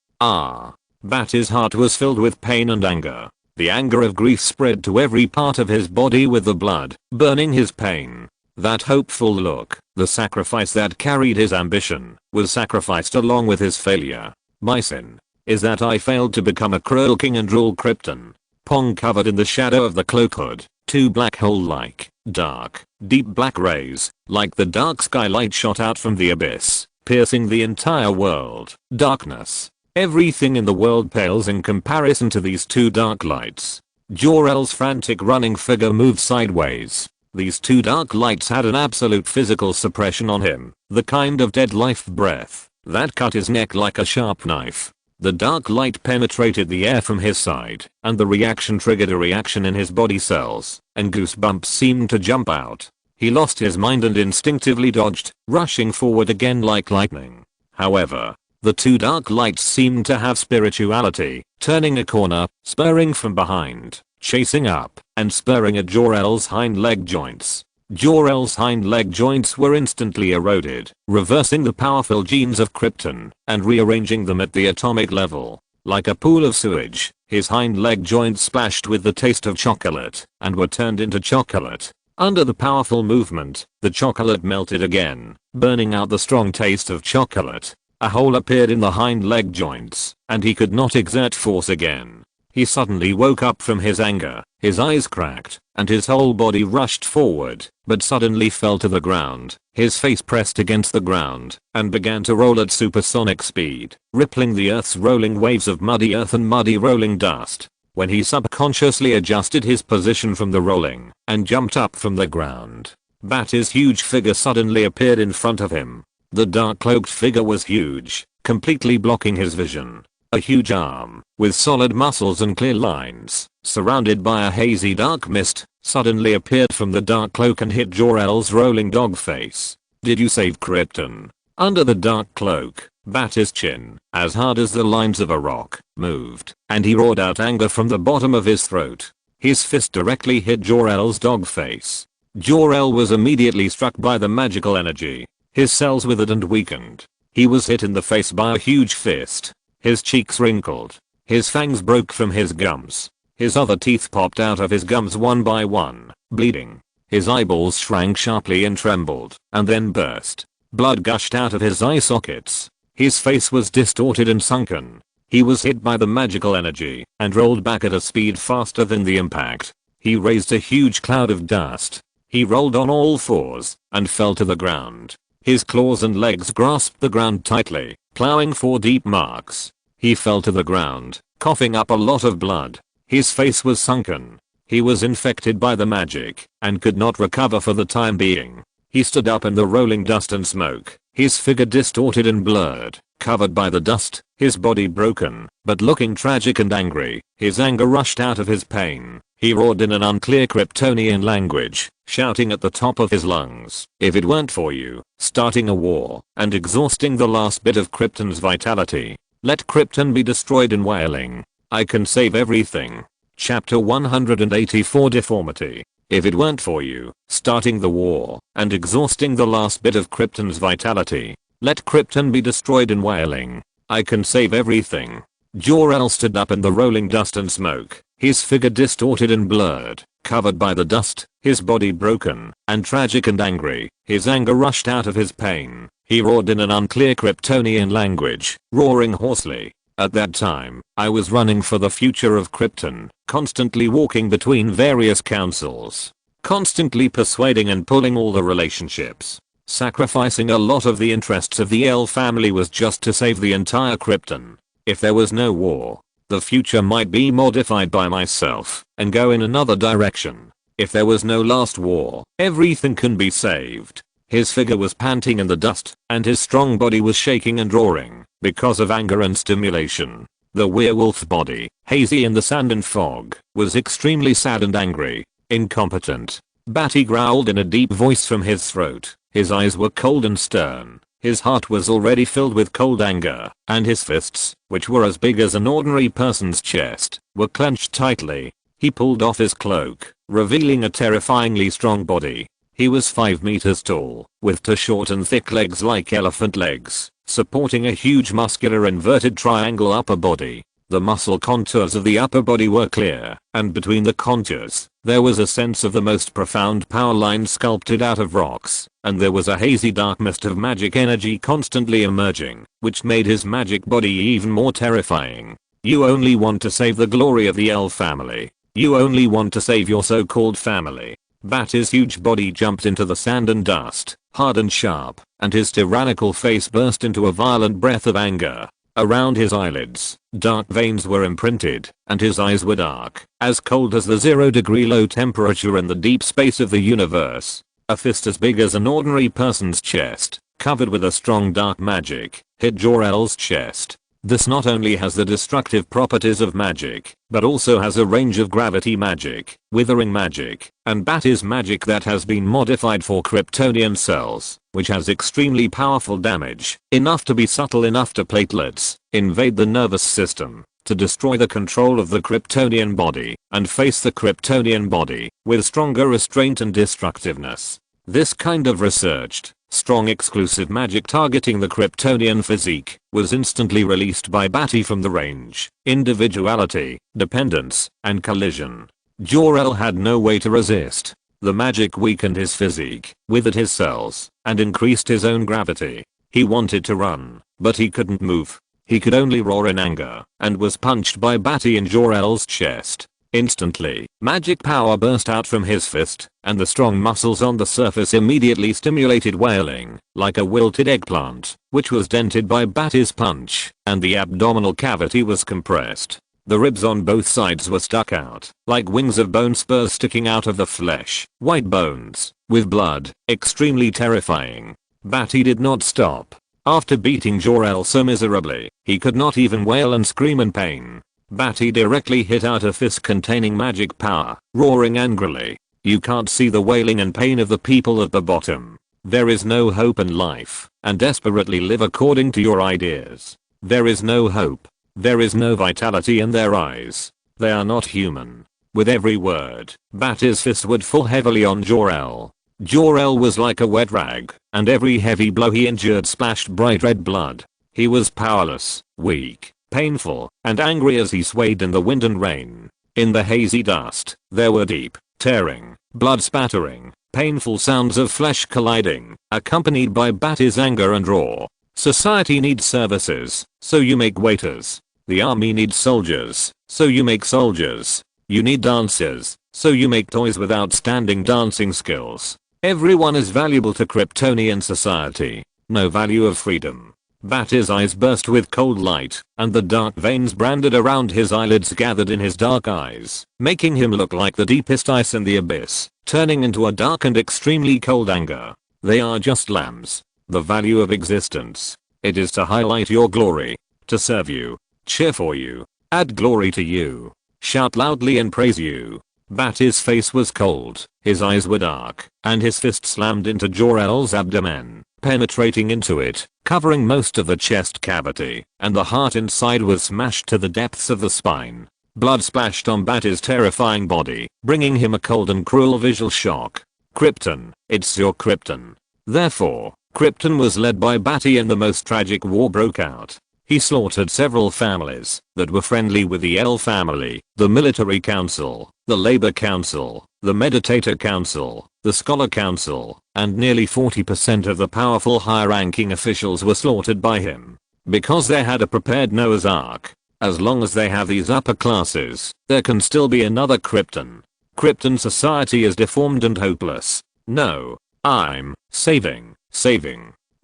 Bati's heart was filled with pain and anger. The anger of grief spread to every part of his body with the blood burning his pain. That hopeful look, the sacrifice that carried his ambition, was sacrificed along with his failure. My sin is that I failed to become a cruel king and rule Krypton. Pong covered in the shadow of the cloak hood, two black hole-like, dark, deep black rays, like the dark skylight shot out from the abyss, piercing the entire world. Darkness. Everything in the world pales in comparison to these two dark lights. Jor-El's frantic running figure moved sideways. These two dark lights had an absolute physical suppression on him, the kind of dead life breath that cut his neck like a sharp knife. The dark light penetrated the air from his side, and the reaction triggered a reaction in his body cells, and goosebumps seemed to jump out. He lost his mind and instinctively dodged, rushing forward again like lightning. However, the two dark lights seemed to have spirituality, turning a corner, spurring from behind, chasing up, and spurring at Jor-El's hind leg joints. Jor-El's hind leg joints were instantly eroded, reversing the powerful genes of Krypton and rearranging them at the atomic level. Like a pool of sewage, his hind leg joints splashed with the taste of chocolate and were turned into chocolate. Under the powerful movement, the chocolate melted again, burning out the strong taste of chocolate. A hole appeared in the hind leg joints, and he could not exert force again. He suddenly woke up from his anger, his eyes cracked, and his whole body rushed forward, but suddenly fell to the ground. His face pressed against the ground, and began to roll at supersonic speed, rippling the earth's rolling waves of muddy earth and muddy rolling dust. When he subconsciously adjusted his position from the rolling, and jumped up from the ground, Badi's huge figure suddenly appeared in front of him. The dark cloaked figure was huge, completely blocking his vision. A huge arm, with solid muscles and clear lines, surrounded by a hazy dark mist, suddenly appeared from the dark cloak and hit Jor-El's rolling dog face. Did you save Krypton? Under the dark cloak, Badi's chin, as hard as the lines of a rock, moved, and he roared out anger from the bottom of his throat. His fist directly hit Jor-El's dog face. Jor-El was immediately struck by the magical energy. His cells withered and weakened. He was hit in the face by a huge fist. His cheeks wrinkled. His fangs broke from his gums. His other teeth popped out of his gums one by one, bleeding. His eyeballs shrank sharply and trembled, and then burst. Blood gushed out of his eye sockets. His face was distorted and sunken. He was hit by the magical energy, and rolled back at a speed faster than the impact. He raised a huge cloud of dust. He rolled on all fours, and fell to the ground. His claws and legs grasped the ground tightly, plowing 4 deep marks. He fell to the ground, coughing up a lot of blood. His face was sunken. He was infected by the magic, and could not recover for the time being. He stood up in the rolling dust and smoke, his figure distorted and blurred, covered by the dust, his body broken, but looking tragic and angry. His anger rushed out of his pain. He roared in an unclear Kryptonian language, shouting at the top of his lungs, "If it weren't for you, starting a war, and exhausting the last bit of Krypton's vitality, let Krypton be destroyed in wailing. I can save everything." Chapter 184 Deformity. If it weren't for you, starting the war, and exhausting the last bit of Krypton's vitality, let Krypton be destroyed in wailing. I can save everything. Jor-El stood up in the rolling dust and smoke, his figure distorted and blurred, covered by the dust, his body broken, and tragic and angry. His anger rushed out of his pain. He roared in an unclear Kryptonian language, roaring hoarsely. At that time, I was running for the future of Krypton, constantly walking between various councils, constantly persuading and pulling all the relationships. Sacrificing a lot of the interests of the L family was just to save the entire Krypton. If there was no war, the future might be modified by myself and go in another direction. If there was no last war, everything can be saved. His figure was panting in the dust, and his strong body was shaking and roaring because of anger and stimulation. The werewolf body, hazy in the sand and fog, was extremely sad and angry. Incompetent. Badi growled in a deep voice from his throat. His eyes were cold and stern. His heart was already filled with cold anger, and his fists, which were as big as an ordinary person's chest, were clenched tightly. He pulled off his cloak, revealing a terrifyingly strong body. He was 5 meters tall, with 2 short and thick legs like elephant legs, supporting a huge muscular inverted triangle upper body. The muscle contours of the upper body were clear, and between the contours, there was a sense of the most profound power line sculpted out of rocks, and there was a hazy dark mist of magic energy constantly emerging, which made his magic body even more terrifying. You only want to save the glory of the L family. You only want to save your so-called family. Badi's huge body jumped into the sand and dust, hard and sharp, and his tyrannical face burst into a violent breath of anger. Around his eyelids, dark veins were imprinted, and his eyes were dark, as cold as the 0-degree low temperature in the deep space of the universe. A fist as big as an ordinary person's chest, covered with a strong dark magic, hit Jor-El's chest. This not only has the destructive properties of magic, but also has a range of gravity magic, withering magic, and Badi's magic that has been modified for Kryptonian cells, which has extremely powerful damage, enough to be subtle enough to platelets, invade the nervous system, to destroy the control of the Kryptonian body, and face the Kryptonian body, with stronger restraint and destructiveness. This kind of researched, strong exclusive magic targeting the Kryptonian physique was instantly released by Badi from the range, individuality, dependence, and collision. Jor-El had no way to resist. The magic weakened his physique, withered his cells, and increased his own gravity. He wanted to run, but he couldn't move. He could only roar in anger, and was punched by Badi in Jor-El's chest. Instantly, magic power burst out from his fist, and the strong muscles on the surface immediately stimulated wailing, like a wilted eggplant, which was dented by Badi's punch, and the abdominal cavity was compressed. The ribs on both sides were stuck out, like wings of bone spurs sticking out of the flesh, white bones, with blood, extremely terrifying. Badi did not stop. After beating Jor-El so miserably, he could not even wail and scream in pain. Badi directly hit out a fist containing magic power, roaring angrily. You can't see the wailing and pain of the people at the bottom. There is no hope in life, and desperately live according to your ideas. There is no hope. There is no vitality in their eyes. They are not human. With every word, Badi's fist would fall heavily on Jor-El. Jor-El was like a wet rag, and every heavy blow he endured splashed bright red blood. He was powerless, weak, painful, and angry as he swayed in the wind and rain. In the hazy dust, there were deep, tearing, blood spattering, painful sounds of flesh colliding, accompanied by Badi's anger and roar. Society needs services, so you make waiters. The army needs soldiers, so you make soldiers. You need dancers, so you make toys with outstanding dancing skills. Everyone is valuable to Kryptonian society. No value of freedom. Badi's eyes burst with cold light, and the dark veins branded around his eyelids gathered in his dark eyes, making him look like the deepest ice in the abyss, turning into a dark and extremely cold anger. They are just lambs. The value of existence. It is to highlight your glory, to serve you, cheer for you, add glory to you, shout loudly and praise you. Badi's face was cold, his eyes were dark, and his fist slammed into Jor-El's abdomen, penetrating into it, covering most of the chest cavity, and the heart inside was smashed to the depths of the spine. Blood splashed on Badi's terrifying body, bringing him a cold and cruel visual shock. Krypton, it's your Krypton. Therefore, Krypton was led by Badi and the most tragic war broke out. He slaughtered several families that were friendly with the L family, the military council, the labor council, the meditator council, the scholar council, and nearly 40% of the powerful high-ranking officials were slaughtered by him. Because they had a prepared Noah's Ark. As long as they have these upper classes, there can still be another Krypton. Krypton society is deformed and hopeless. No. I'm saving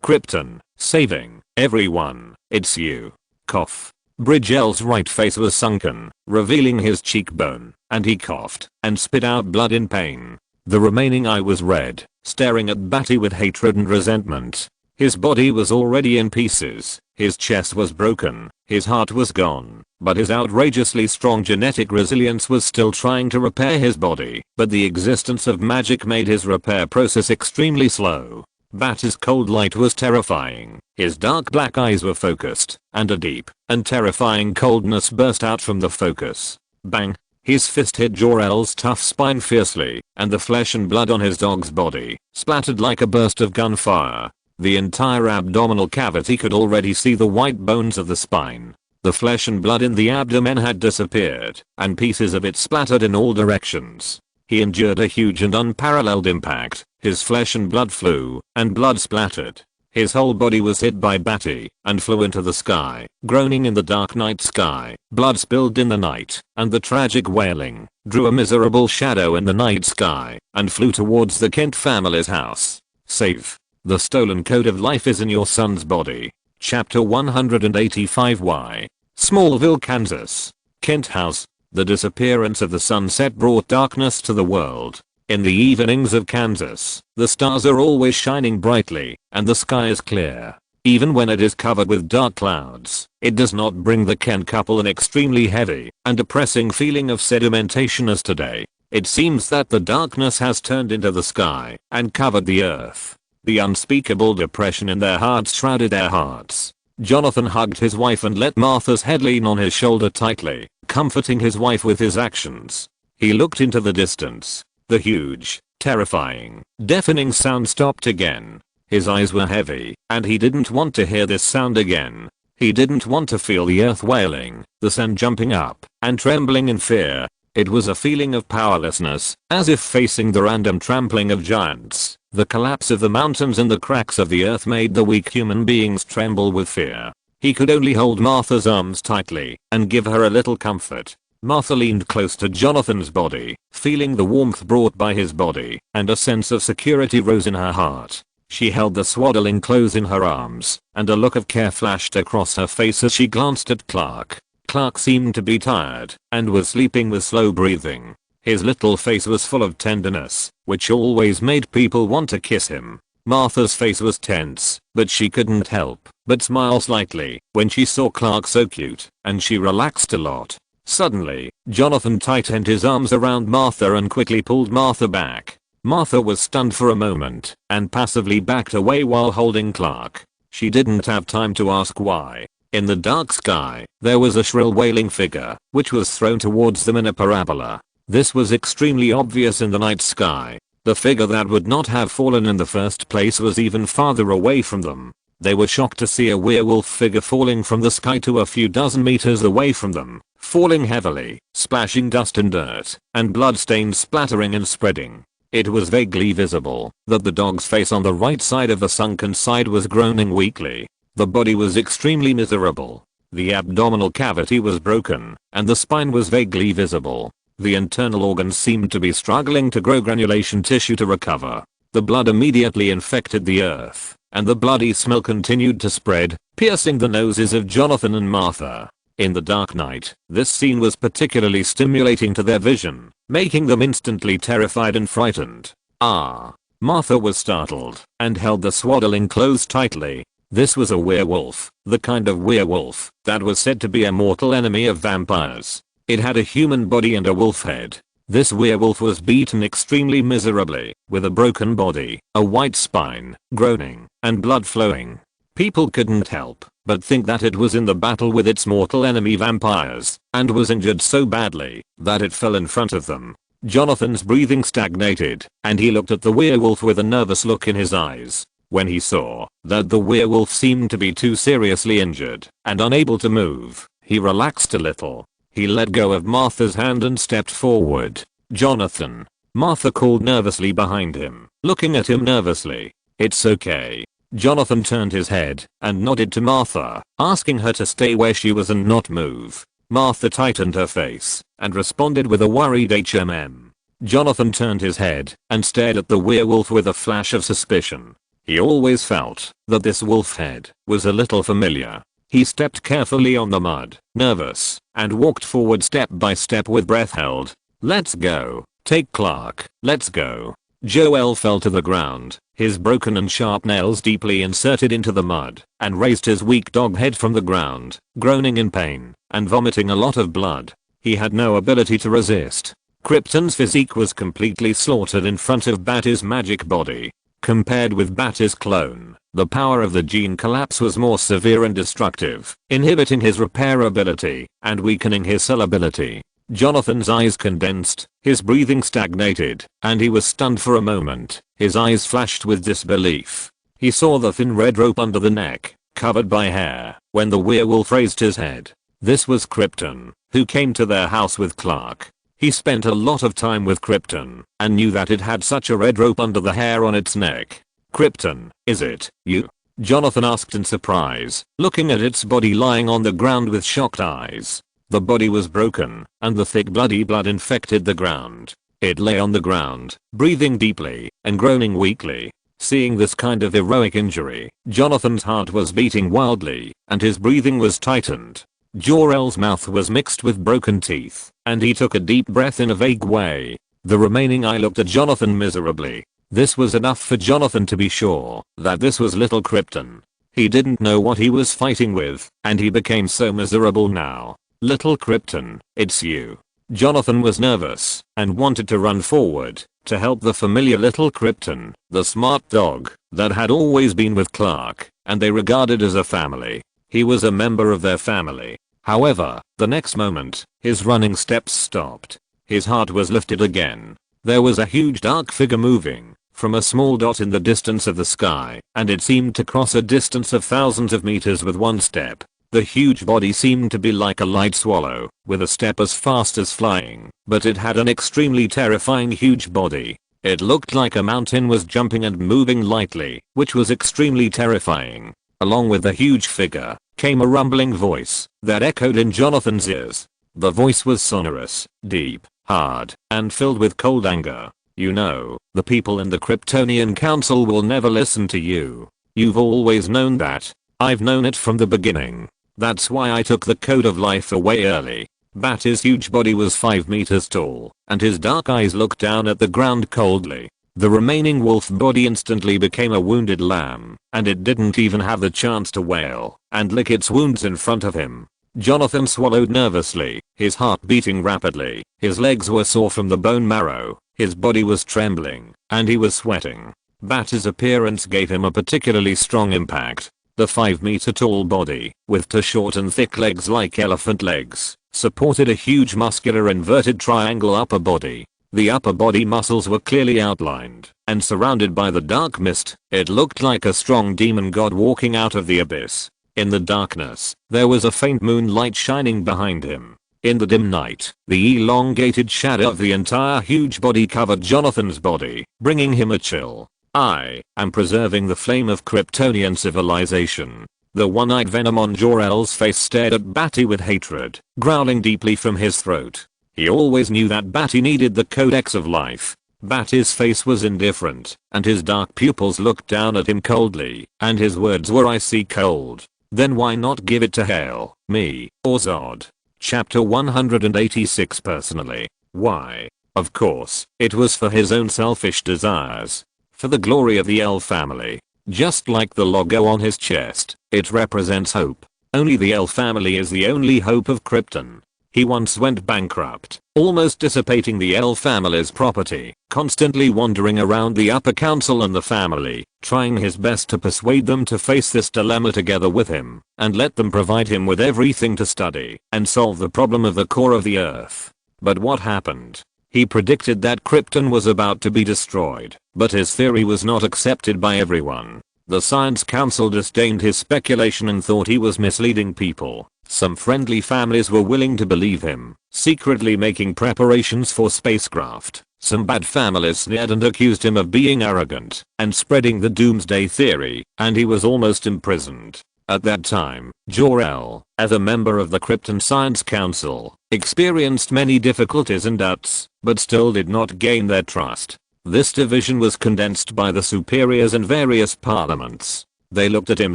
Krypton, saving everyone. It's you. Cough. Bridgel's right face was sunken, revealing his cheekbone, and he coughed and spit out blood in pain. The remaining eye was red, staring at Badi with hatred and resentment. His body was already in pieces, his chest was broken, his heart was gone, but his outrageously strong genetic resilience was still trying to repair his body, but the existence of magic made his repair process extremely slow. Badi's cold light was terrifying, his dark black eyes were focused, and a deep and terrifying coldness burst out from the focus. Bang! His fist hit Jor-El's tough spine fiercely, and the flesh and blood on his dog's body splattered like a burst of gunfire. The entire abdominal cavity could already see the white bones of the spine. The flesh and blood in the abdomen had disappeared, and pieces of it splattered in all directions. He endured a huge and unparalleled impact. His flesh and blood flew, and blood splattered. His whole body was hit by Badi, and flew into the sky, groaning in the dark night sky. Blood spilled in the night, and the tragic wailing drew a miserable shadow in the night sky, and flew towards the Kent family's house. Save. The stolen code of life is in your son's body. Chapter 185 Why? Smallville, Kansas. Kent House. The disappearance of the sunset brought darkness to the world. In the evenings of Kansas, the stars are always shining brightly, and the sky is clear. Even when it is covered with dark clouds, it does not bring the Kent couple an extremely heavy and depressing feeling of sedimentation as today. It seems that the darkness has turned into the sky and covered the earth. The unspeakable depression in their hearts shrouded their hearts. Jonathan hugged his wife and let Martha's head lean on his shoulder tightly, comforting his wife with his actions. He looked into the distance. The huge, Terrifying, deafening sound stopped again. His eyes were heavy, and he didn't want to hear this sound again. He didn't want to feel the earth wailing, the sand jumping up, and trembling in fear. It was a feeling of powerlessness, as if facing the random trampling of giants. The collapse of the mountains and the cracks of the earth made the weak human beings tremble with fear. He could only hold Martha's arms tightly and give her a little comfort. Martha leaned close to Jonathan's body, feeling the warmth brought by his body, and a sense of security rose in her heart. She held the swaddling clothes in her arms, and a look of care flashed across her face as she glanced at Clark. Clark seemed to be tired, and was sleeping with slow breathing. His little face was full of tenderness, which always made people want to kiss him. Martha's face was tense, but she couldn't help but smile slightly when she saw Clark so cute, and she relaxed a lot. Suddenly, Jonathan tightened his arms around Martha and quickly pulled Martha back. Martha was stunned for a moment and passively backed away while holding Clark. She didn't have time to ask why. In the dark sky, there was a shrill wailing figure, which was thrown towards them in a parabola. This was extremely obvious in the night sky. The figure that would not have fallen in the first place was even farther away from them. They were shocked to see a werewolf figure falling from the sky to a few dozen meters away from them, falling heavily, splashing dust and dirt, and bloodstains splattering and spreading. It was vaguely visible that the dog's face on the right side of the sunken side was groaning weakly. The body was extremely miserable. The abdominal cavity was broken, and the spine was vaguely visible. The internal organs seemed to be struggling to grow granulation tissue to recover. The blood immediately infected the earth, and the bloody smell continued to spread, piercing the noses of Jonathan and Martha. In the dark night, this scene was particularly stimulating to their vision, making them instantly terrified and frightened. Martha was startled and held the swaddling clothes tightly. This was a werewolf, the kind of werewolf that was said to be a mortal enemy of vampires. It had a human body and a wolf head. This werewolf was beaten extremely miserably, with a broken body, a white spine, groaning, and blood flowing. People couldn't help but think that it was in the battle with its mortal enemy vampires, and was injured so badly that it fell in front of them. Jonathan's breathing stagnated, and he looked at the werewolf with a nervous look in his eyes. When he saw that the werewolf seemed to be too seriously injured and unable to move, he relaxed a little. He let go of Martha's hand and stepped forward. "Jonathan." Martha called nervously behind him, looking at him nervously. "It's okay." Jonathan turned his head and nodded to Martha, asking her to stay where she was and not move. Martha tightened her face and responded with a worried HMM. Jonathan turned his head and stared at the werewolf with a flash of suspicion. He always felt that this wolf head was a little familiar. He stepped carefully on the mud, nervous, and walked forward step by step with breath held. "Let's go. Take Clark. Let's go." Joel fell to the ground, his broken and sharp nails deeply inserted into the mud, and raised his weak dog head from the ground, groaning in pain, and vomiting a lot of blood. He had no ability to resist. Krypton's physique was completely slaughtered in front of Badi's magic body. Compared with Badi's clone, the power of the gene collapse was more severe and destructive, inhibiting his repair ability and weakening his cell ability. Jonathan's eyes condensed, his breathing stagnated, and he was stunned for a moment. His eyes flashed with disbelief. He saw the thin red rope under the neck, covered by hair, when the werewolf raised his head. This was Krypton, who came to their house with Clark. He spent a lot of time with Krypton, and knew that it had such a red rope under the hair on its neck. "Krypton, is it you?" Jonathan asked in surprise, looking at its body lying on the ground with shocked eyes. The body was broken, and the thick bloody blood infected the ground. It lay on the ground, breathing deeply, and groaning weakly. Seeing this kind of heroic injury, Jonathan's heart was beating wildly, and his breathing was tightened. Jor-El's mouth was mixed with broken teeth, and he took a deep breath in a vague way. The remaining eye looked at Jonathan miserably. This was enough for Jonathan to be sure that this was little Krypton. He didn't know what he was fighting with, and he became so miserable now. "Little Krypton, it's you." Jonathan was nervous and wanted to run forward to help the familiar little Krypton, the smart dog that had always been with Clark, and they regarded as a family. He was a member of their family. However, the next moment, his running steps stopped. His heart was lifted again. There was a huge dark figure moving from a small dot in the distance of the sky, and it seemed to cross a distance of thousands of meters with one step. The huge body seemed to be like a light swallow, with a step as fast as flying, but it had an extremely terrifying huge body. It looked like a mountain was jumping and moving lightly, which was extremely terrifying. Along with the huge figure came a rumbling voice that echoed in Jonathan's ears. The voice was sonorous, deep, hard, and filled with cold anger. You know, the people in the Kryptonian Council will never listen to you. You've always known that. I've known it from the beginning. That's why I took the code of life away early. Badi's huge body was 5 meters tall, and his dark eyes looked down at the ground coldly. The remaining wolf body instantly became a wounded lamb, and it didn't even have the chance to wail and lick its wounds in front of him. Jonathan swallowed nervously, his heart beating rapidly, his legs were sore from the bone marrow, his body was trembling, and he was sweating. Badi's appearance gave him a particularly strong impact. The 5-meter tall body, with two short and thick legs like elephant legs, supported a huge muscular inverted triangle upper body. The upper body muscles were clearly outlined and surrounded by the dark mist. It looked like a strong demon god walking out of the abyss. In the darkness, there was a faint moonlight shining behind him. In the dim night, the elongated shadow of the entire huge body covered Jonathan's body, bringing him a chill. I am preserving the flame of Kryptonian civilization. The one-eyed venom on Jor-El's face stared at Badi with hatred, growling deeply from his throat. He always knew that Badi needed the codex of life. Badi's face was indifferent, and his dark pupils looked down at him coldly, and his words were icy cold. Then why not give it to Hale, me, or Zod? Chapter 186. Personally. Why? Of course, it was for his own selfish desires. For the glory of the L family. Just like the logo on his chest, it represents hope. Only the L family is the only hope of Krypton. He once went bankrupt, almost dissipating the L family's property, constantly wandering around the upper council and the family, trying his best to persuade them to face this dilemma together with him, and let them provide him with everything to study and solve the problem of the core of the earth. But what happened? He predicted that Krypton was about to be destroyed, but his theory was not accepted by everyone. The Science Council disdained his speculation and thought he was misleading people. Some friendly families were willing to believe him, secretly making preparations for spacecraft. Some bad families sneered and accused him of being arrogant and spreading the doomsday theory, and he was almost imprisoned. At that time, Jor-El, as a member of the Krypton Science Council, experienced many difficulties and doubts, but still did not gain their trust. This division was condensed by the superiors and various parliaments. They looked at him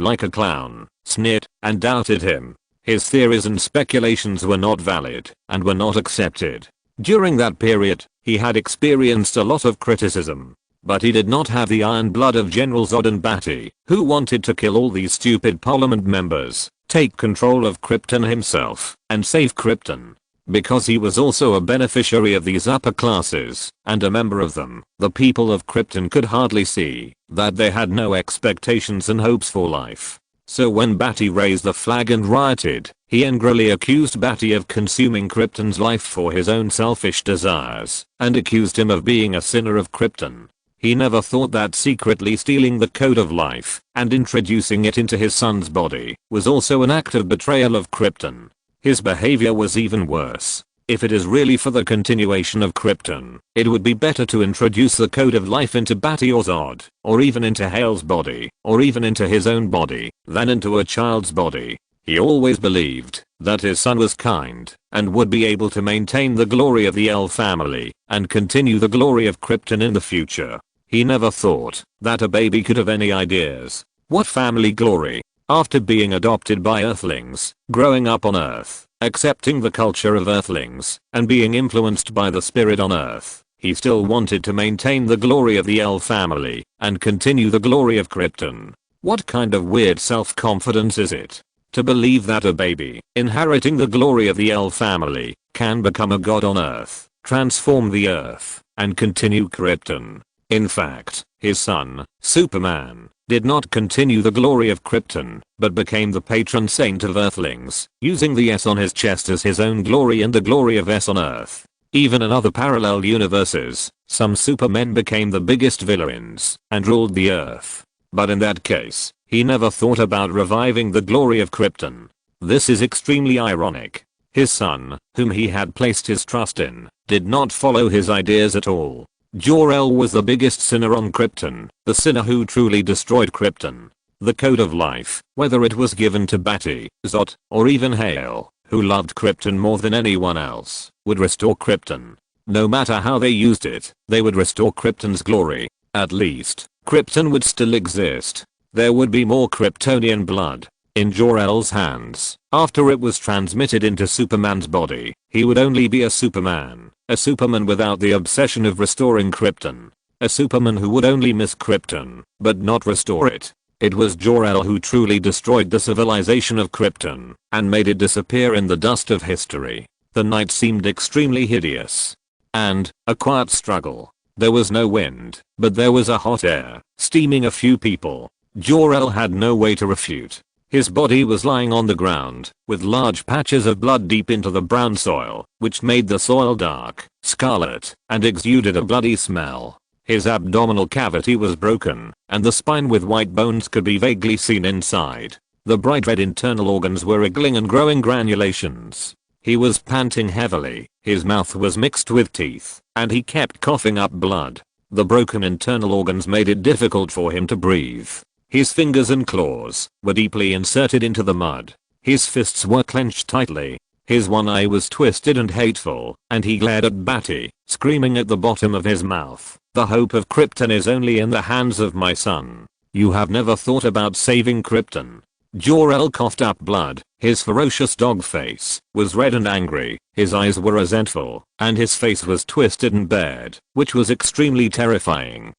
like a clown, sneered, and doubted him. His theories and speculations were not valid and were not accepted. During that period, he had experienced a lot of criticism. But he did not have the iron blood of General Zod and Badi, who wanted to kill all these stupid parliament members, take control of Krypton himself, and save Krypton. Because he was also a beneficiary of these upper classes, and a member of them, the people of Krypton could hardly see that they had no expectations and hopes for life. So when Badi raised the flag and rioted, he angrily accused Badi of consuming Krypton's life for his own selfish desires, and accused him of being a sinner of Krypton. He never thought that secretly stealing the code of life and introducing it into his son's body was also an act of betrayal of Krypton. His behavior was even worse. If it is really for the continuation of Krypton, it would be better to introduce the code of life into Badi or Zod, or even into Hale's body, or even into his own body, than into a child's body. He always believed that his son was kind and would be able to maintain the glory of the L family and continue the glory of Krypton in the future. He never thought that a baby could have any ideas. What family glory? After being adopted by Earthlings, growing up on Earth, accepting the culture of Earthlings, and being influenced by the spirit on Earth, he still wanted to maintain the glory of the L family and continue the glory of Krypton. What kind of weird self-confidence is it? To believe that a baby, inheriting the glory of the L family, can become a god on Earth, transform the Earth, and continue Krypton. In fact, his son, Superman, did not continue the glory of Krypton, but became the patron saint of Earthlings, using the S on his chest as his own glory and the glory of S on Earth. Even in other parallel universes, some supermen became the biggest villains and ruled the earth. But in that case, he never thought about reviving the glory of Krypton. This is extremely ironic. His son, whom he had placed his trust in, did not follow his ideas at all. Jor-El was the biggest sinner on Krypton, the sinner who truly destroyed Krypton. The code of life, whether it was given to Badi, Zod, or even Hale, who loved Krypton more than anyone else, would restore Krypton. No matter how they used it, they would restore Krypton's glory. At least, Krypton would still exist. There would be more Kryptonian blood in Jor-El's hands. After it was transmitted into Superman's body, he would only be a Superman without the obsession of restoring Krypton. A Superman who would only miss Krypton, but not restore it. It was Jor-El who truly destroyed the civilization of Krypton and made it disappear in the dust of history. The night seemed extremely hideous. And a quiet struggle. There was no wind, but there was a hot air, steaming a few people. Jor-El had no way to refute. His body was lying on the ground, with large patches of blood deep into the brown soil, which made the soil dark, scarlet, and exuded a bloody smell. His abdominal cavity was broken, and the spine with white bones could be vaguely seen inside. The bright red internal organs were wriggling and growing granulations. He was panting heavily, his mouth was mixed with teeth, and he kept coughing up blood. The broken internal organs made it difficult for him to breathe. His fingers and claws were deeply inserted into the mud. His fists were clenched tightly. His one eye was twisted and hateful, and he glared at Badi, screaming at the bottom of his mouth. The hope of Krypton is only in the hands of my son. You have never thought about saving Krypton. Jor-El coughed up blood. His ferocious dog face was red and angry. His eyes were resentful, and his face was twisted and bared, which was extremely terrifying.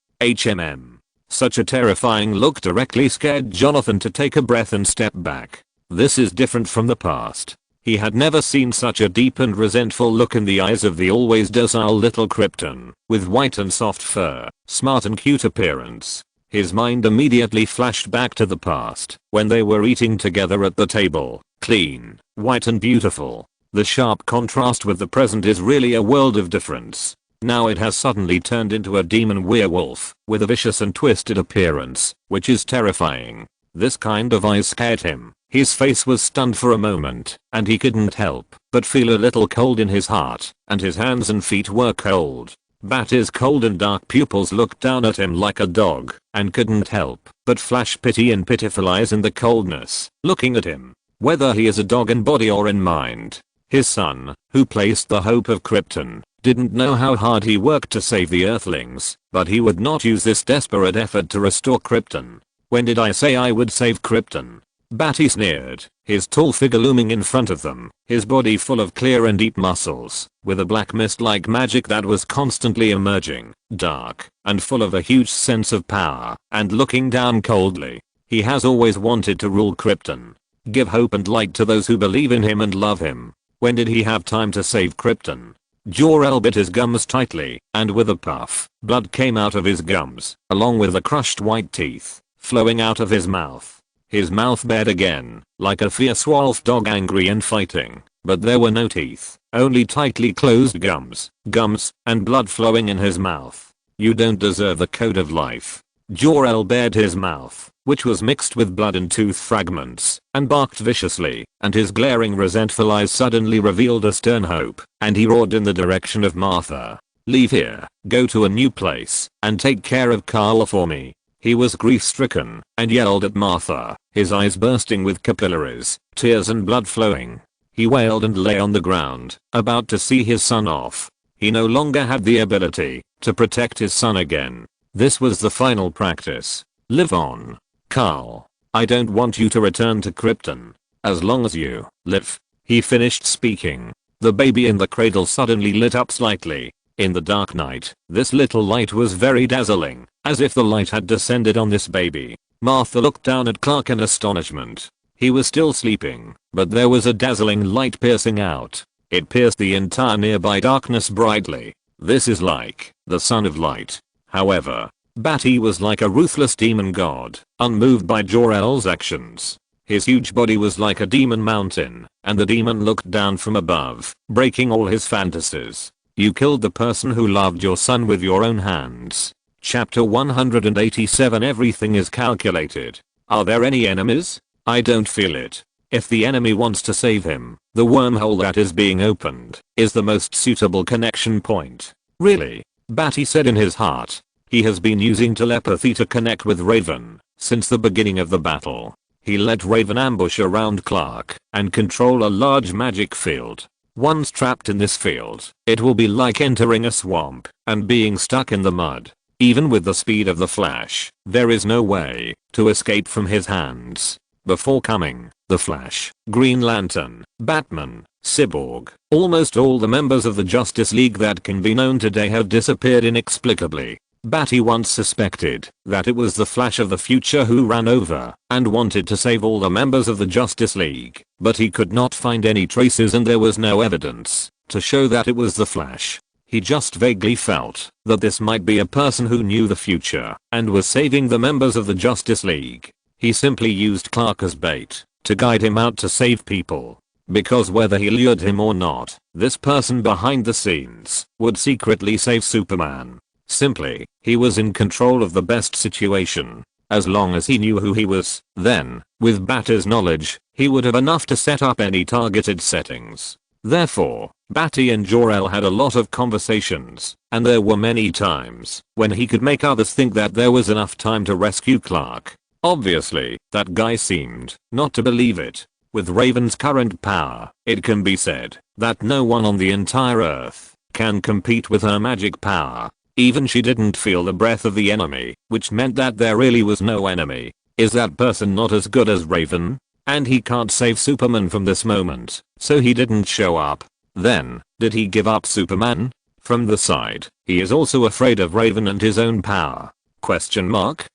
Such a terrifying look directly scared Jonathan to take a breath and step back. This is different from the past. He had never seen such a deep and resentful look in the eyes of the always docile little Krypton, with white and soft fur, smart and cute appearance. His mind immediately flashed back to the past, when they were eating together at the table, clean, white and beautiful. The sharp contrast with the present is really a world of difference. Now it has suddenly turned into a demon werewolf, with a vicious and twisted appearance, which is terrifying. This kind of eyes scared him. His face was stunned for a moment, and he couldn't help but feel a little cold in his heart, and his hands and feet were cold. Badi's cold and dark pupils looked down at him like a dog, and couldn't help but flash pity and pitiful eyes in the coldness, looking at him, whether he is a dog in body or in mind. His son, who placed the hope of Krypton, didn't know how hard he worked to save the Earthlings, but he would not use this desperate effort to restore Krypton. When did I say I would save Krypton? Badi sneered, his tall figure looming in front of them, his body full of clear and deep muscles, with a black mist like magic that was constantly emerging, dark, and full of a huge sense of power, and looking down coldly. He has always wanted to rule Krypton. Give hope and light to those who believe in him and love him. When did he have time to save Krypton? Jor-El bit his gums tightly, and with a puff, blood came out of his gums, along with the crushed white teeth, flowing out of his mouth. His mouth bared again, like a fierce wolf dog angry and fighting, but there were no teeth, only tightly closed gums, and blood flowing in his mouth. You don't deserve the code of life. Jor-El bared his mouth, which was mixed with blood and tooth fragments, and barked viciously, and his glaring resentful eyes suddenly revealed a stern hope, and he roared in the direction of Martha. Leave here, go to a new place, and take care of Carla for me. He was grief-stricken, and yelled at Martha, his eyes bursting with capillaries, tears and blood flowing. He wailed and lay on the ground, about to see his son off. He no longer had the ability to protect his son again. This was the final practice. Live on, Carl. I don't want you to return to Krypton. As long as you live. He finished speaking. The baby in the cradle suddenly lit up slightly. In the dark night, this little light was very dazzling, as if the light had descended on this baby. Martha looked down at Clark in astonishment. He was still sleeping, but there was a dazzling light piercing out. It pierced the entire nearby darkness brightly. This is like the Son of Light. However, Badi was like a ruthless demon god, unmoved by Jor-El's actions. His huge body was like a demon mountain, and the demon looked down from above, breaking all his fantasies. You killed the person who loved your son with your own hands. Chapter 187. Everything is calculated. Are there any enemies? I don't feel it. If the enemy wants to save him, the wormhole that is being opened is the most suitable connection point. Really? Badi said in his heart. He has been using telepathy to connect with Raven since the beginning of the battle. He let Raven ambush around Clark and control a large magic field. Once trapped in this field, it will be like entering a swamp and being stuck in the mud. Even with the speed of the Flash, there is no way to escape from his hands. Before coming, the Flash, Green Lantern, Batman, Cyborg, almost all the members of the Justice League that can be known today have disappeared inexplicably. Badi once suspected that it was the Flash of the future who ran over and wanted to save all the members of the Justice League, but he could not find any traces and there was no evidence to show that it was the Flash. He just vaguely felt that this might be a person who knew the future and was saving the members of the Justice League. He simply used Clark as bait to guide him out to save people. Because whether he lured him or not, this person behind the scenes would secretly save Superman. Simply, he was in control of the best situation. As long as he knew who he was, then, with Badi's knowledge, he would have enough to set up any targeted settings. Therefore, Badi and Jor-El had a lot of conversations, and there were many times when he could make others think that there was enough time to rescue Clark. Obviously, that guy seemed not to believe it. With Raven's current power, it can be said that no one on the entire Earth can compete with her magic power. Even she didn't feel the breath of the enemy, which meant that there really was no enemy. Is that person not as good as Raven? And he can't save Superman from this moment, so he didn't show up. Then, did he give up Superman? From the side, he is also afraid of Raven and his own power. Question mark?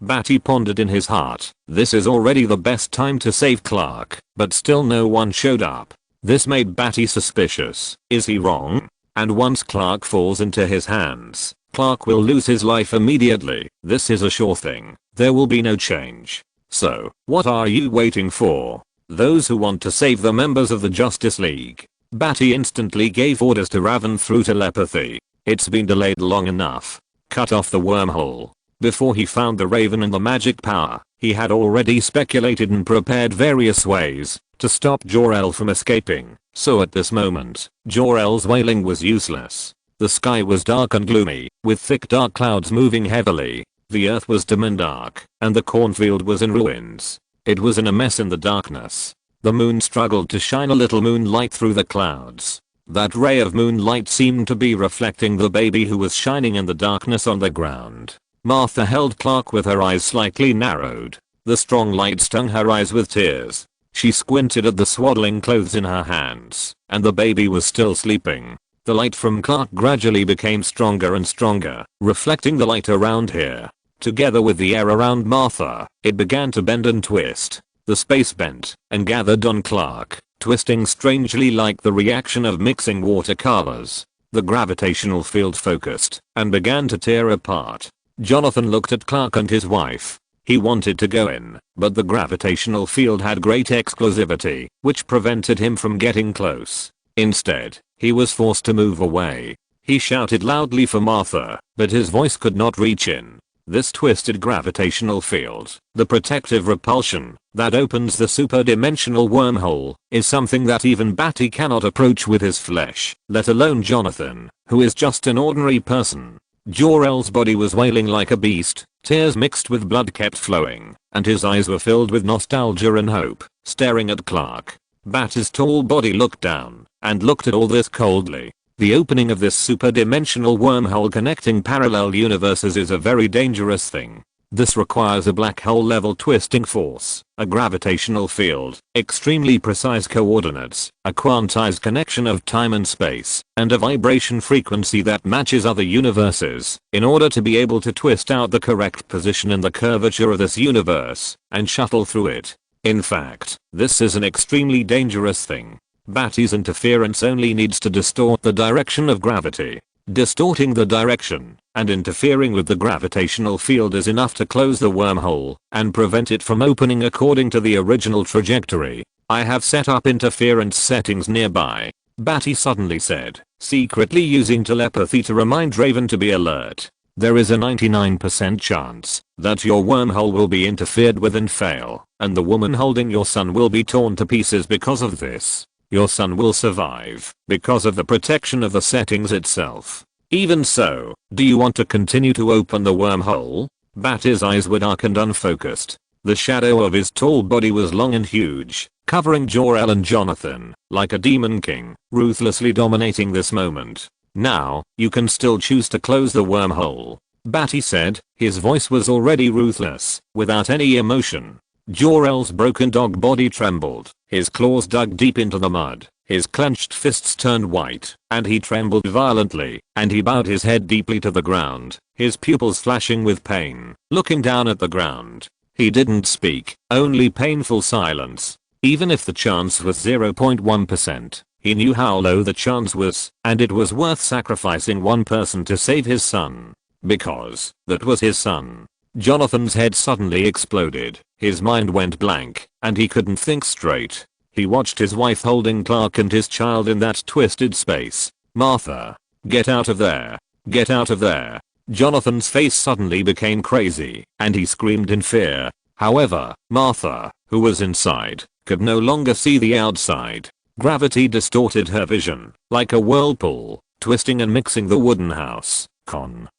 Badi pondered in his heart. This is already the best time to save Clark, but still no one showed up. This made Badi suspicious. Is he wrong? And once Clark falls into his hands, Clark will lose his life immediately. This is a sure thing. There will be no change. So, what are you waiting for? Those who want to save the members of the Justice League. Badi instantly gave orders to Raven through telepathy. It's been delayed long enough. Cut off the wormhole. Before he found the Raven and the magic power, he had already speculated and prepared various ways to stop Jor-El from escaping. So at this moment, Jor-El's wailing was useless. The sky was dark and gloomy, with thick dark clouds moving heavily. The earth was dim and dark, and the cornfield was in ruins. It was in a mess in the darkness. The moon struggled to shine a little moonlight through the clouds. That ray of moonlight seemed to be reflecting the baby who was shining in the darkness on the ground. Martha held Clark with her eyes slightly narrowed. The strong light stung her eyes with tears. She squinted at the swaddling clothes in her hands, and the baby was still sleeping. The light from Clark gradually became stronger and stronger, reflecting the light around here. Together with the air around Martha, it began to bend and twist. The space bent and gathered on Clark, twisting strangely like the reaction of mixing watercolors. The gravitational field focused and began to tear apart. Jonathan looked at Clark and his wife. He wanted to go in, but the gravitational field had great exclusivity, which prevented him from getting close. Instead, he was forced to move away. He shouted loudly for Martha, but his voice could not reach in. This twisted gravitational field, the protective repulsion that opens the super-dimensional wormhole, is something that even Badi cannot approach with his flesh, let alone Jonathan, who is just an ordinary person. Jor-El's body was wailing like a beast, tears mixed with blood kept flowing, and his eyes were filled with nostalgia and hope, staring at Clark. Badi's tall body looked down, and looked at all this coldly. The opening of this super-dimensional wormhole connecting parallel universes is a very dangerous thing. This requires a black hole level twisting force, a gravitational field, extremely precise coordinates, a quantized connection of time and space, and a vibration frequency that matches other universes in order to be able to twist out the correct position in the curvature of this universe and shuttle through it. In fact, this is an extremely dangerous thing. Badi's interference only needs to distort the direction of gravity. Distorting the direction and interfering with the gravitational field is enough to close the wormhole and prevent it from opening according to the original trajectory. I have set up interference settings nearby. Badi suddenly said, secretly using telepathy to remind Raven to be alert. There is a 99% chance that your wormhole will be interfered with and fail, and the woman holding your son will be torn to pieces because of this. Your son will survive because of the protection of the settings itself. Even so, do you want to continue to open the wormhole? Badi's eyes were dark and unfocused. The shadow of his tall body was long and huge, covering Jor-El and Jonathan, like a demon king, ruthlessly dominating this moment. Now, you can still choose to close the wormhole. Badi said, his voice was already ruthless, without any emotion. Jor-El's broken dog body trembled, his claws dug deep into the mud, his clenched fists turned white, and he trembled violently, and he bowed his head deeply to the ground, his pupils flashing with pain, looking down at the ground. He didn't speak, only painful silence. Even if the chance was 0.1%, he knew how low the chance was, and it was worth sacrificing one person to save his son. Because that was his son. Jonathan's head suddenly exploded, his mind went blank, and he couldn't think straight. He watched his wife holding Clark and his child in that twisted space. Martha, get out of there. Get out of there. Jonathan's face suddenly became crazy, and he screamed in fear. However, Martha, who was inside, could no longer see the outside. Gravity distorted her vision, like a whirlpool, twisting and mixing the wooden house,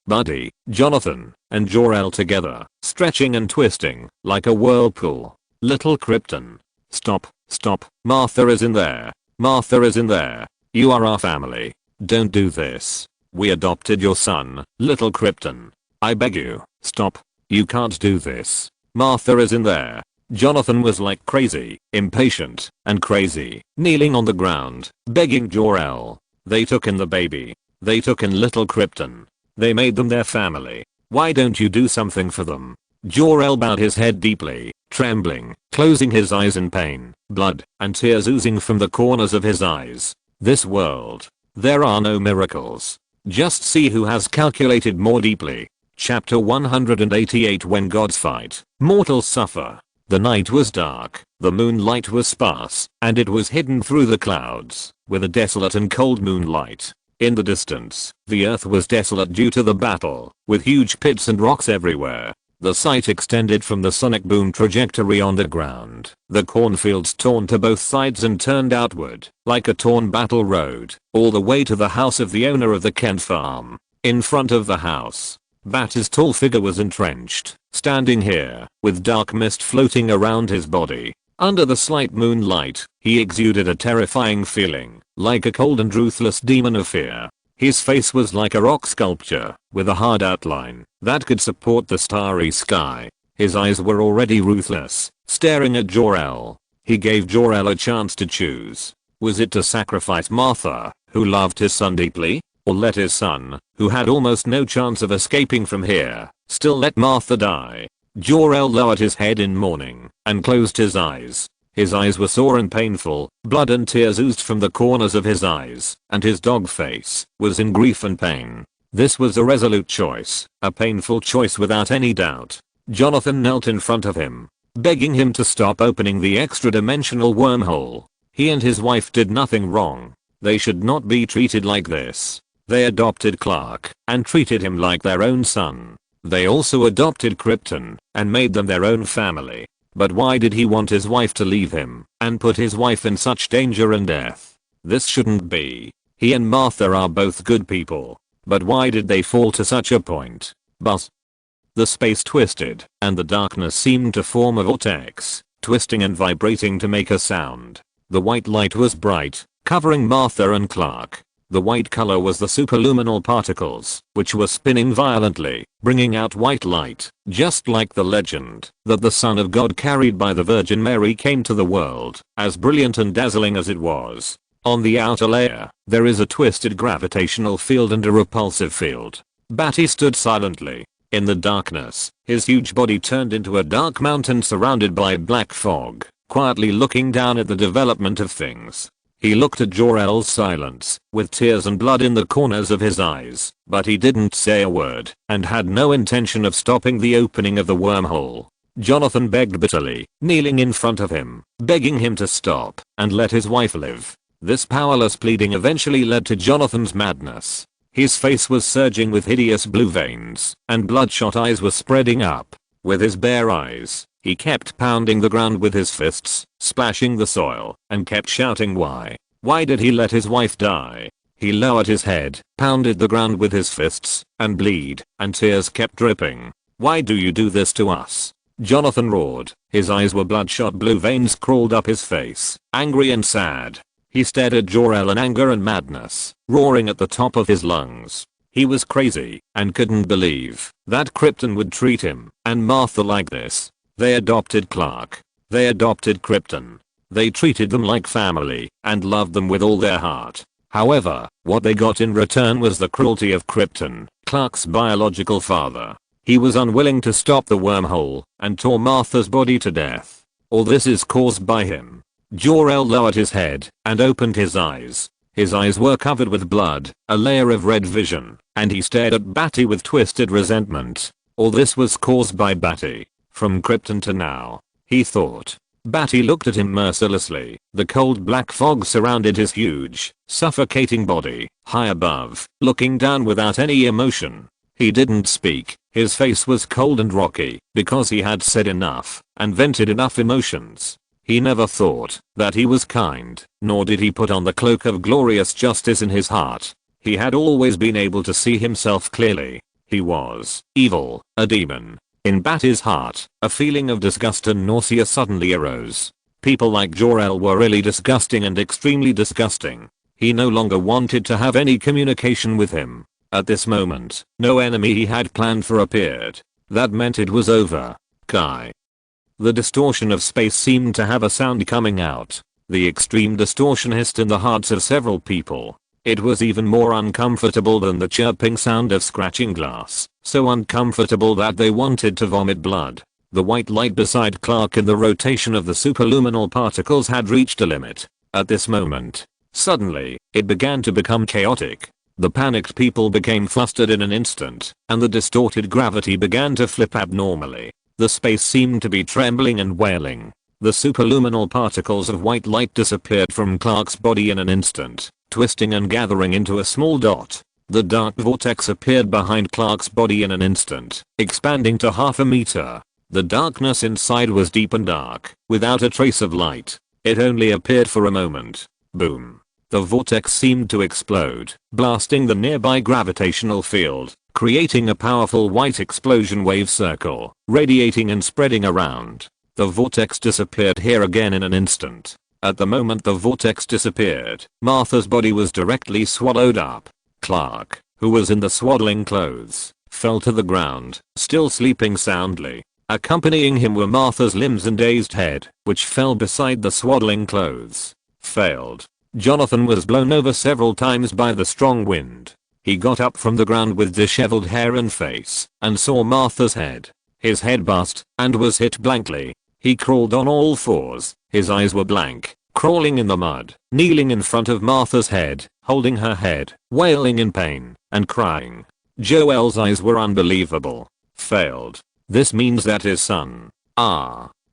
Badi, Jonathan, and Jor-El together, stretching and twisting, like a whirlpool. Little Krypton. Stop, stop, Martha is in there. Martha is in there. You are our family. Don't do this. We adopted your son, little Krypton. I beg you, stop. You can't do this. Martha is in there. Jonathan was like crazy, impatient, and crazy, kneeling on the ground, begging Jor-El. They took in the baby. They took in little Krypton. They made them their family. Why don't you do something for them? Jor-El bowed his head deeply, trembling, closing his eyes in pain, blood and tears oozing from the corners of his eyes. This world. There are no miracles. Just see who has calculated more deeply. Chapter 188. When gods fight, mortals suffer. The night was dark, the moonlight was sparse, and it was hidden through the clouds, with a desolate and cold moonlight. In the distance, the earth was desolate due to the battle, with huge pits and rocks everywhere. The sight extended from the sonic boom trajectory on the ground, the cornfields torn to both sides and turned outward, like a torn battle road, all the way to the house of the owner of the Kent farm. In front of the house, Badi's tall figure was entrenched, standing here, with dark mist floating around his body. Under the slight moonlight, he exuded a terrifying feeling, like a cold and ruthless demon of fear. His face was like a rock sculpture, with a hard outline that could support the starry sky. His eyes were already ruthless, staring at Jor-El. He gave Jor-El a chance to choose. Was it to sacrifice Martha, who loved his son deeply, or let his son, who had almost no chance of escaping from here, still let Martha die? Jor-El lowered his head in mourning and closed his eyes. His eyes were sore and painful, blood and tears oozed from the corners of his eyes, and his dog face was in grief and pain. This was a resolute choice, a painful choice without any doubt. Jonathan knelt in front of him, begging him to stop opening the extra-dimensional wormhole. He and his wife did nothing wrong. They should not be treated like this. They adopted Clark and treated him like their own son. They also adopted Krypton and made them their own family. But why did he want his wife to leave him and put his wife in such danger and death? This shouldn't be. He and Martha are both good people. But why did they fall to such a point? But the space twisted, and the darkness seemed to form a vortex, twisting and vibrating to make a sound. The white light was bright, covering Martha and Clark. The white color was the superluminal particles, which were spinning violently, bringing out white light, just like the legend that the Son of God carried by the Virgin Mary came to the world, as brilliant and dazzling as it was. On the outer layer, there is a twisted gravitational field and a repulsive field. Badi stood silently. In the darkness, his huge body turned into a dark mountain surrounded by black fog, quietly looking down at the development of things. He looked at Jor-El's silence, with tears and blood in the corners of his eyes, but he didn't say a word, and had no intention of stopping the opening of the wormhole. Jonathan begged bitterly, kneeling in front of him, begging him to stop, and let his wife live. This powerless pleading eventually led to Jonathan's madness. His face was surging with hideous blue veins, and bloodshot eyes were spreading up. With his bare eyes, he kept pounding the ground with his fists, splashing the soil, and kept shouting why. Why did he let his wife die? He lowered his head, pounded the ground with his fists, and bleed, and tears kept dripping. Why do you do this to us? Jonathan roared. His eyes were bloodshot, blue veins crawled up his face, angry and sad. He stared at Jor-El in anger and madness, roaring at the top of his lungs. He was crazy, and couldn't believe that Krypton would treat him and Martha like this. They adopted Clark. They adopted Krypton. They treated them like family, and loved them with all their heart. However, what they got in return was the cruelty of Krypton, Clark's biological father. He was unwilling to stop the wormhole, and tore Martha's body to death. All this is caused by him. Jor-El lowered his head, and opened his eyes. His eyes were covered with blood, a layer of red vision, and he stared at Badi with twisted resentment. All this was caused by Badi. From Krypton to now, he thought. Badi looked at him mercilessly. The cold black fog surrounded his huge, suffocating body, high above, looking down without any emotion. He didn't speak. His face was cold and rocky, because he had said enough, and vented enough emotions. He never thought that he was kind, nor did he put on the cloak of glorious justice in his heart. He had always been able to see himself clearly. He was evil, a demon. In Badi's heart, a feeling of disgust and nausea suddenly arose. People like Jor-El were really disgusting and extremely disgusting. He no longer wanted to have any communication with him. At this moment, no enemy he had planned for appeared. That meant it was over. Kai. The distortion of space seemed to have a sound coming out. The extreme distortion hissed in the hearts of several people. It was even more uncomfortable than the chirping sound of scratching glass, so uncomfortable that they wanted to vomit blood. The white light beside Clark in the rotation of the superluminal particles had reached a limit. At this moment, suddenly, it began to become chaotic. The panicked people became flustered in an instant, and the distorted gravity began to flip abnormally. The space seemed to be trembling and wailing. The superluminal particles of white light disappeared from Clark's body in an instant, twisting and gathering into a small dot. The dark vortex appeared behind Clark's body in an instant, expanding to half a meter. The darkness inside was deep and dark, without a trace of light. It only appeared for a moment. Boom. The vortex seemed to explode, blasting the nearby gravitational field, creating a powerful white explosion wave circle, radiating and spreading around. The vortex disappeared here again in an instant. At the moment the vortex disappeared, Martha's body was directly swallowed up. Clark, who was in the swaddling clothes, fell to the ground, still sleeping soundly. Accompanying him were Martha's limbs and dazed head, which fell beside the swaddling clothes. Failed. Jonathan was blown over several times by the strong wind. He got up from the ground with disheveled hair and face, and saw Martha's head. His head bust, and was hit blankly. He crawled on all fours, his eyes were blank, crawling in the mud, kneeling in front of Martha's head, holding her head, wailing in pain, and crying. Jor-El's eyes were unbelievable. Failed. This means that his son.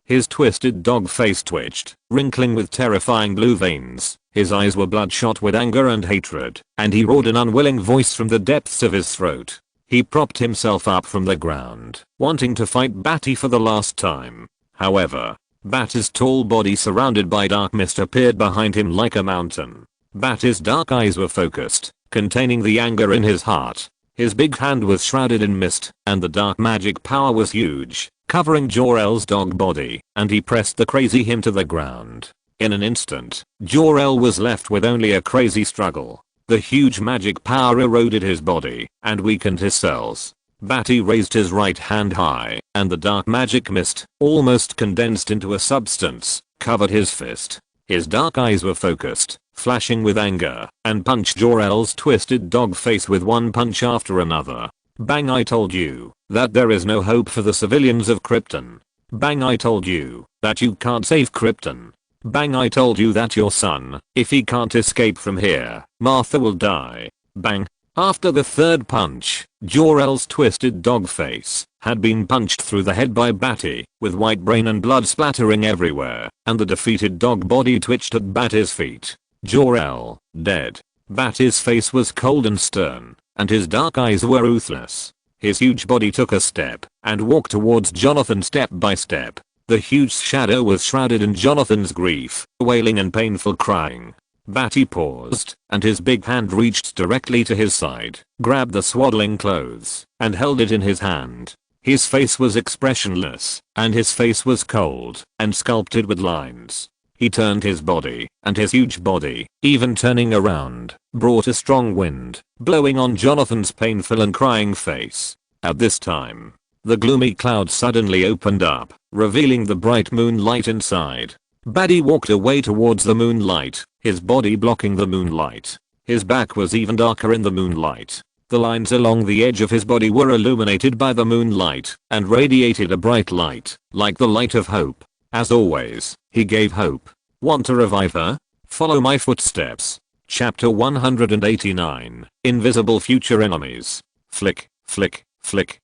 His twisted dog face twitched, wrinkling with terrifying blue veins. His eyes were bloodshot with anger and hatred, and he roared an unwilling voice from the depths of his throat. He propped himself up from the ground, wanting to fight Badi for the last time. However, Badi's tall body surrounded by dark mist appeared behind him like a mountain. Badi's dark eyes were focused, containing the anger in his heart. His big hand was shrouded in mist, and the dark magic power was huge, covering Jor-El's dog body, and he pressed the crazy him to the ground. In an instant, Jor-El was left with only a crazy struggle. The huge magic power eroded his body, and weakened his cells. Badi raised his right hand high, and the dark magic mist, almost condensed into a substance, covered his fist. His dark eyes were focused, flashing with anger, and punched Jor-El's twisted dog face with one punch after another. Bang, I told you that there is no hope for the civilians of Krypton. Bang, I told you that you can't save Krypton. Bang, I told you that your son, if he can't escape from here, Martha will die. Bang. After the third punch, Jor-El's twisted dog face had been punched through the head by Badi, with white brain and blood splattering everywhere, and the defeated dog body twitched at Badi's feet. Jor-El, dead. Badi's face was cold and stern, and his dark eyes were ruthless. His huge body took a step and walked towards Jonathan step by step. The huge shadow was shrouded in Jonathan's grief, wailing and painful crying. Badi paused, and his big hand reached directly to his side, grabbed the swaddling clothes, and held it in his hand. His face was expressionless, and his face was cold and sculpted with lines. He turned his body, and his huge body, even turning around, brought a strong wind, blowing on Jonathan's painful and crying face. At this time, the gloomy cloud suddenly opened up, revealing the bright moonlight inside. Badi walked away towards the moonlight, his body blocking the moonlight. His back was even darker in the moonlight. The lines along the edge of his body were illuminated by the moonlight and radiated a bright light, like the light of hope. As always, he gave hope. Want to revive her? Follow my footsteps. Chapter 189. Invisible Future Enemies. Flick, flick, flick.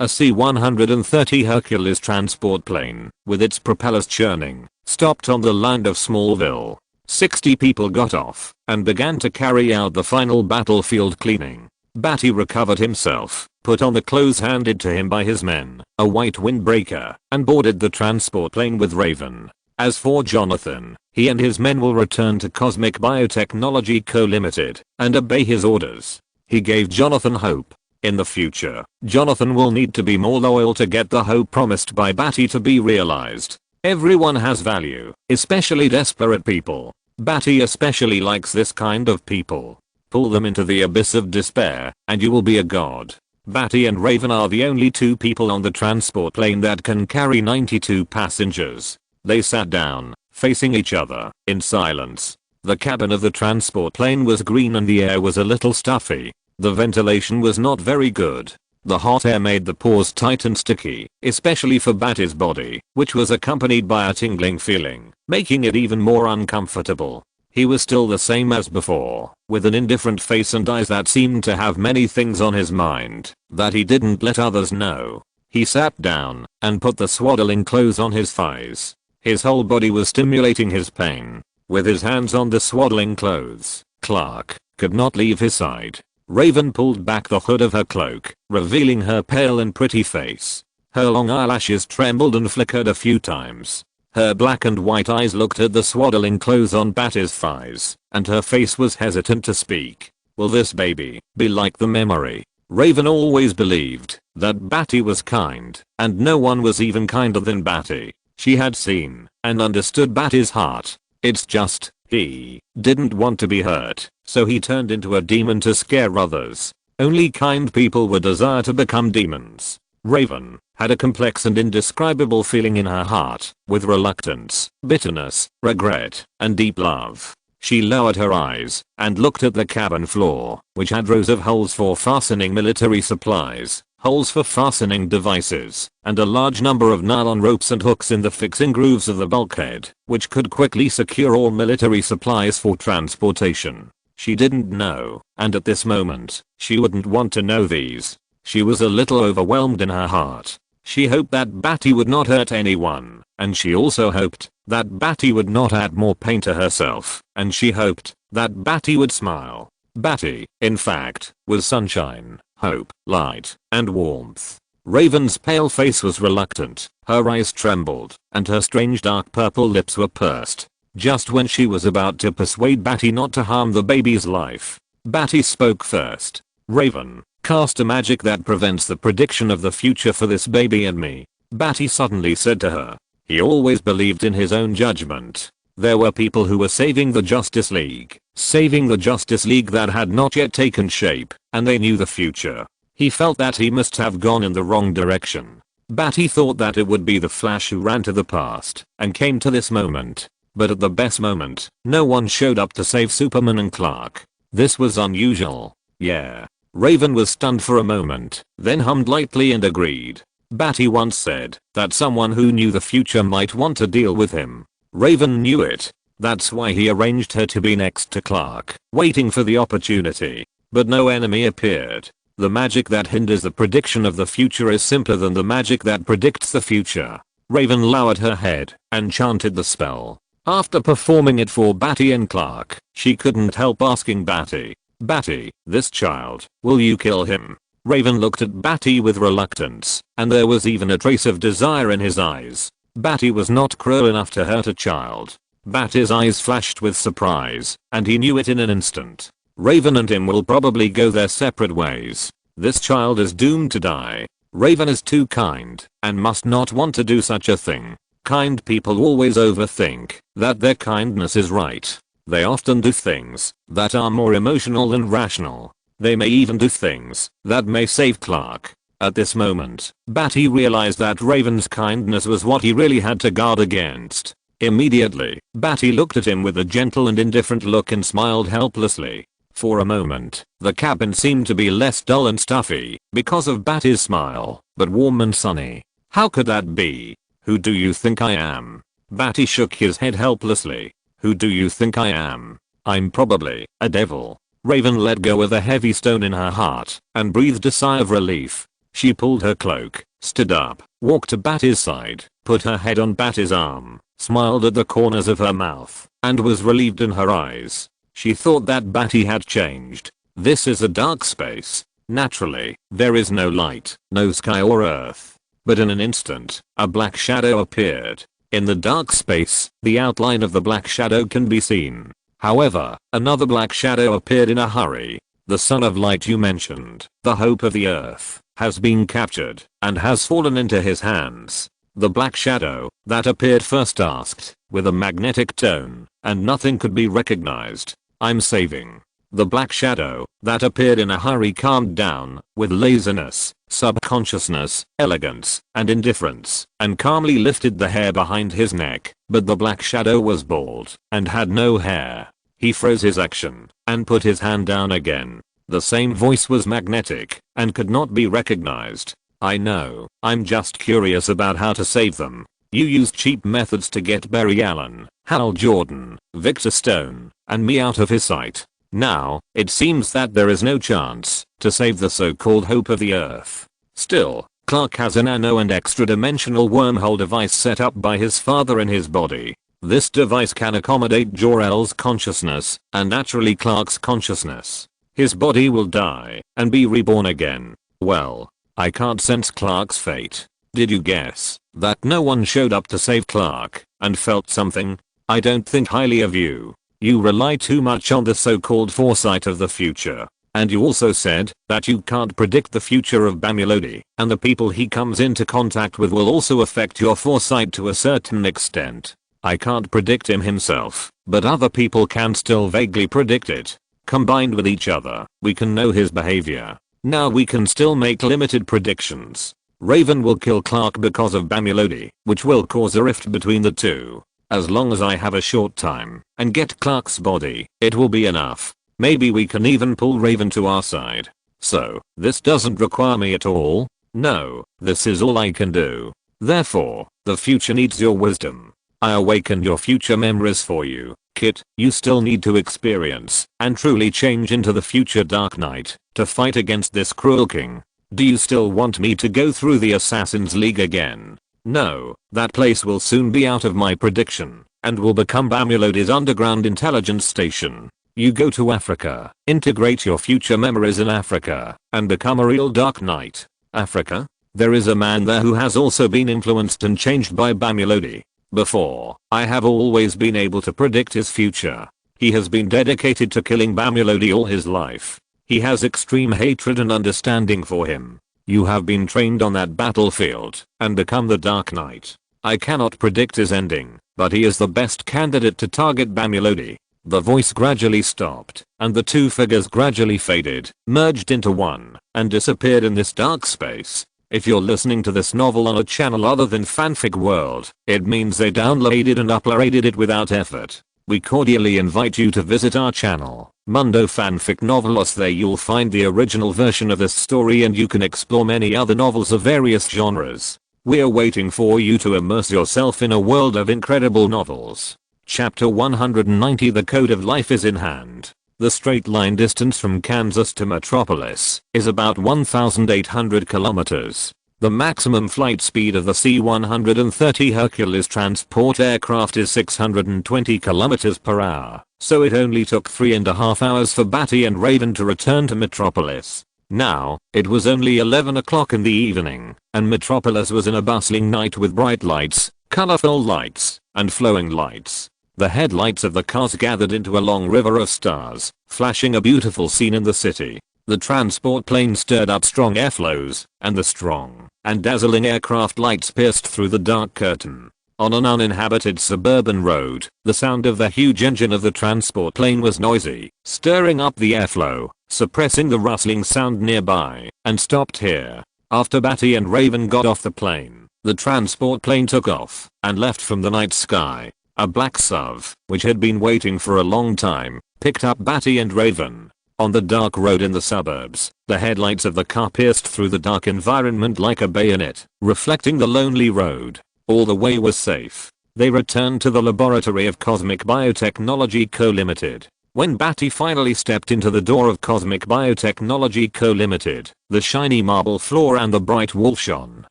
A C-130 Hercules transport plane, with its propellers churning, stopped on the land of Smallville. 60 people got off and began to carry out the final battlefield cleaning. Badi recovered himself, put on the clothes handed to him by his men, a white windbreaker, and boarded the transport plane with Raven. As for Jonathan, he and his men will return to Cosmic Biotechnology Co. Limited and obey his orders. He gave Jonathan hope. In the future, Jonathan will need to be more loyal to get the hope promised by Badi to be realized. Everyone has value, especially desperate people. Badi especially likes this kind of people. Pull them into the abyss of despair, and you will be a god. Badi and Raven are the only two people on the transport plane that can carry 92 passengers. They sat down, facing each other, in silence. The cabin of the transport plane was green and the air was a little stuffy. The ventilation was not very good. The hot air made the pores tight and sticky, especially for Badi's body, which was accompanied by a tingling feeling, making it even more uncomfortable. He was still the same as before, with an indifferent face and eyes that seemed to have many things on his mind that he didn't let others know. He sat down and put the swaddling clothes on his thighs. His whole body was stimulating his pain. With his hands on the swaddling clothes, Clark could not leave his side. Raven pulled back the hood of her cloak, revealing her pale and pretty face. Her long eyelashes trembled and flickered a few times. Her black and white eyes looked at the swaddling clothes on Badi's thighs, and her face was hesitant to speak. Will this baby be like the memory? Raven always believed that Badi was kind, and no one was even kinder than Badi. She had seen and understood Badi's heart. It's just, he didn't want to be hurt, so he turned into a demon to scare others. Only kind people would desire to become demons. Raven had a complex and indescribable feeling in her heart, with reluctance, bitterness, regret, and deep love. She lowered her eyes and looked at the cabin floor, which had rows of holes for fastening military supplies, holes for fastening devices, and a large number of nylon ropes and hooks in the fixing grooves of the bulkhead, which could quickly secure all military supplies for transportation. She didn't know, and at this moment, she wouldn't want to know these. She was a little overwhelmed in her heart. She hoped that Badi would not hurt anyone, and she also hoped that Badi would not add more pain to herself, and she hoped that Badi would smile. Badi, in fact, was sunshine, hope, light, and warmth. Raven's pale face was reluctant, her eyes trembled, and her strange dark purple lips were pursed. Just when she was about to persuade Badi not to harm the baby's life, Badi spoke first. Raven, cast a magic that prevents the prediction of the future for this baby and me. Badi suddenly said to her. He always believed in his own judgment. There were people who were saving the Justice League that had not yet taken shape, and they knew the future. He felt that he must have gone in the wrong direction. Badi thought that it would be the Flash who ran to the past and came to this moment. But at the best moment, no one showed up to save Superman and Clark. This was unusual. Yeah. Raven was stunned for a moment, then hummed lightly and agreed. Badi once said that someone who knew the future might want to deal with him. Raven knew it. That's why he arranged her to be next to Clark, waiting for the opportunity. But no enemy appeared. The magic that hinders the prediction of the future is simpler than the magic that predicts the future. Raven lowered her head and chanted the spell. After performing it for Badi and Clark, she couldn't help asking Badi, "Badi, this child, will you kill him?" Raven looked at Badi with reluctance, and there was even a trace of desire in his eyes. Badi was not cruel enough to hurt a child. Badi's eyes flashed with surprise, and he knew it in an instant. Raven and him will probably go their separate ways. This child is doomed to die. Raven is too kind, and must not want to do such a thing. Kind people always overthink that their kindness is right. They often do things that are more emotional than rational. They may even do things that may save Clark. At this moment, Badi realized that Raven's kindness was what he really had to guard against. Immediately, Badi looked at him with a gentle and indifferent look and smiled helplessly. For a moment, the cabin seemed to be less dull and stuffy because of Badi's smile, but warm and sunny. How could that be? "Who do you think I am?" Badi shook his head helplessly. "Who do you think I am? I'm probably a devil." Raven let go with a heavy stone in her heart and breathed a sigh of relief. She pulled her cloak, stood up, walked to Badi's side, put her head on Badi's arm, smiled at the corners of her mouth, and was relieved in her eyes. She thought that Badi had changed. This is a dark space. Naturally, there is no light, no sky or earth. But in an instant, a black shadow appeared. In the dark space, the outline of the black shadow can be seen. However, another black shadow appeared in a hurry. The son of light you mentioned, the hope of the earth, has been captured and has fallen into his hands. The black shadow that appeared first asked, with a magnetic tone, and nothing could be recognized, "I'm saving." The black shadow that appeared in a hurry calmed down, with laziness, subconsciousness, elegance, and indifference, and calmly lifted the hair behind his neck, but the black shadow was bald, and had no hair. He froze his action, and put his hand down again. The same voice was magnetic, and could not be recognized. "I know, I'm just curious about how to save them. You used cheap methods to get Barry Allen, Hal Jordan, Victor Stone, and me out of his sight. Now, it seems that there is no chance to save the so-called hope of the earth. Still, Clark has a nano and extra-dimensional wormhole device set up by his father in his body. This device can accommodate Jor-El's consciousness, and naturally Clark's consciousness. His body will die, and be reborn again. Well, I can't sense Clark's fate. Did you guess that no one showed up to save Clark, and felt something? I don't think highly of you. You rely too much on the so-called foresight of the future. And you also said that you can't predict the future of Bamulodi, and the people he comes into contact with will also affect your foresight to a certain extent. I can't predict him himself, but other people can still vaguely predict it. Combined with each other, we can know his behavior. Now we can still make limited predictions. Raven will kill Clark because of Bamulodi, which will cause a rift between the two. As long as I have a short time and get Clark's body, it will be enough. Maybe we can even pull Raven to our side. So, this doesn't require me at all? No, this is all I can do. Therefore, the future needs your wisdom. I awakened your future memories for you, Kit. You still need to experience and truly change into the future Dark Knight to fight against this cruel king. Do you still want me to go through the Assassin's League again? No, that place will soon be out of my prediction, and will become Bamulodi's underground intelligence station. You go to Africa, integrate your future memories in Africa, and become a real Dark Knight. Africa? There is a man there who has also been influenced and changed by Bamulodi. Before, I have always been able to predict his future. He has been dedicated to killing Bamulodi all his life. He has extreme hatred and understanding for him. You have been trained on that battlefield and become the Dark Knight. I cannot predict his ending, but he is the best candidate to target Bamulodi. The voice gradually stopped, and the two figures gradually faded, merged into one, and disappeared in this dark space. If you're listening to this novel on a channel other than Fanfic World, it means they downloaded and uploaded it without effort. We cordially invite you to visit our channel, Mundo Fanfic Novelos. There you'll find the original version of this story, and you can explore many other novels of various genres. We're waiting for you to immerse yourself in a world of incredible novels. Chapter 190. The Code of Life is in hand. The straight line distance from Kansas to Metropolis is about 1,800 kilometers. The maximum flight speed of the C-130 Hercules transport aircraft is 620 km per hour, so it only took 3.5 hours for Badi and Raven to return to Metropolis. Now, it was only 11 o'clock in the evening, and Metropolis was in a bustling night with bright lights, colorful lights, and flowing lights. The headlights of the cars gathered into a long river of stars, flashing a beautiful scene in the city. The transport plane stirred up strong airflows, and the strong and dazzling aircraft lights pierced through the dark curtain. On an uninhabited suburban road, the sound of the huge engine of the transport plane was noisy, stirring up the airflow, suppressing the rustling sound nearby, and stopped here. After Badi and Raven got off the plane, the transport plane took off and left from the night sky. A black SUV, which had been waiting for a long time, picked up Badi and Raven. On the dark road in the suburbs, the headlights of the car pierced through the dark environment like a bayonet, reflecting the lonely road. All the way was safe. They returned to the laboratory of Cosmic Biotechnology Co. Limited. When Badi finally stepped into the door of Cosmic Biotechnology Co. Limited, the shiny marble floor and the bright wall shone,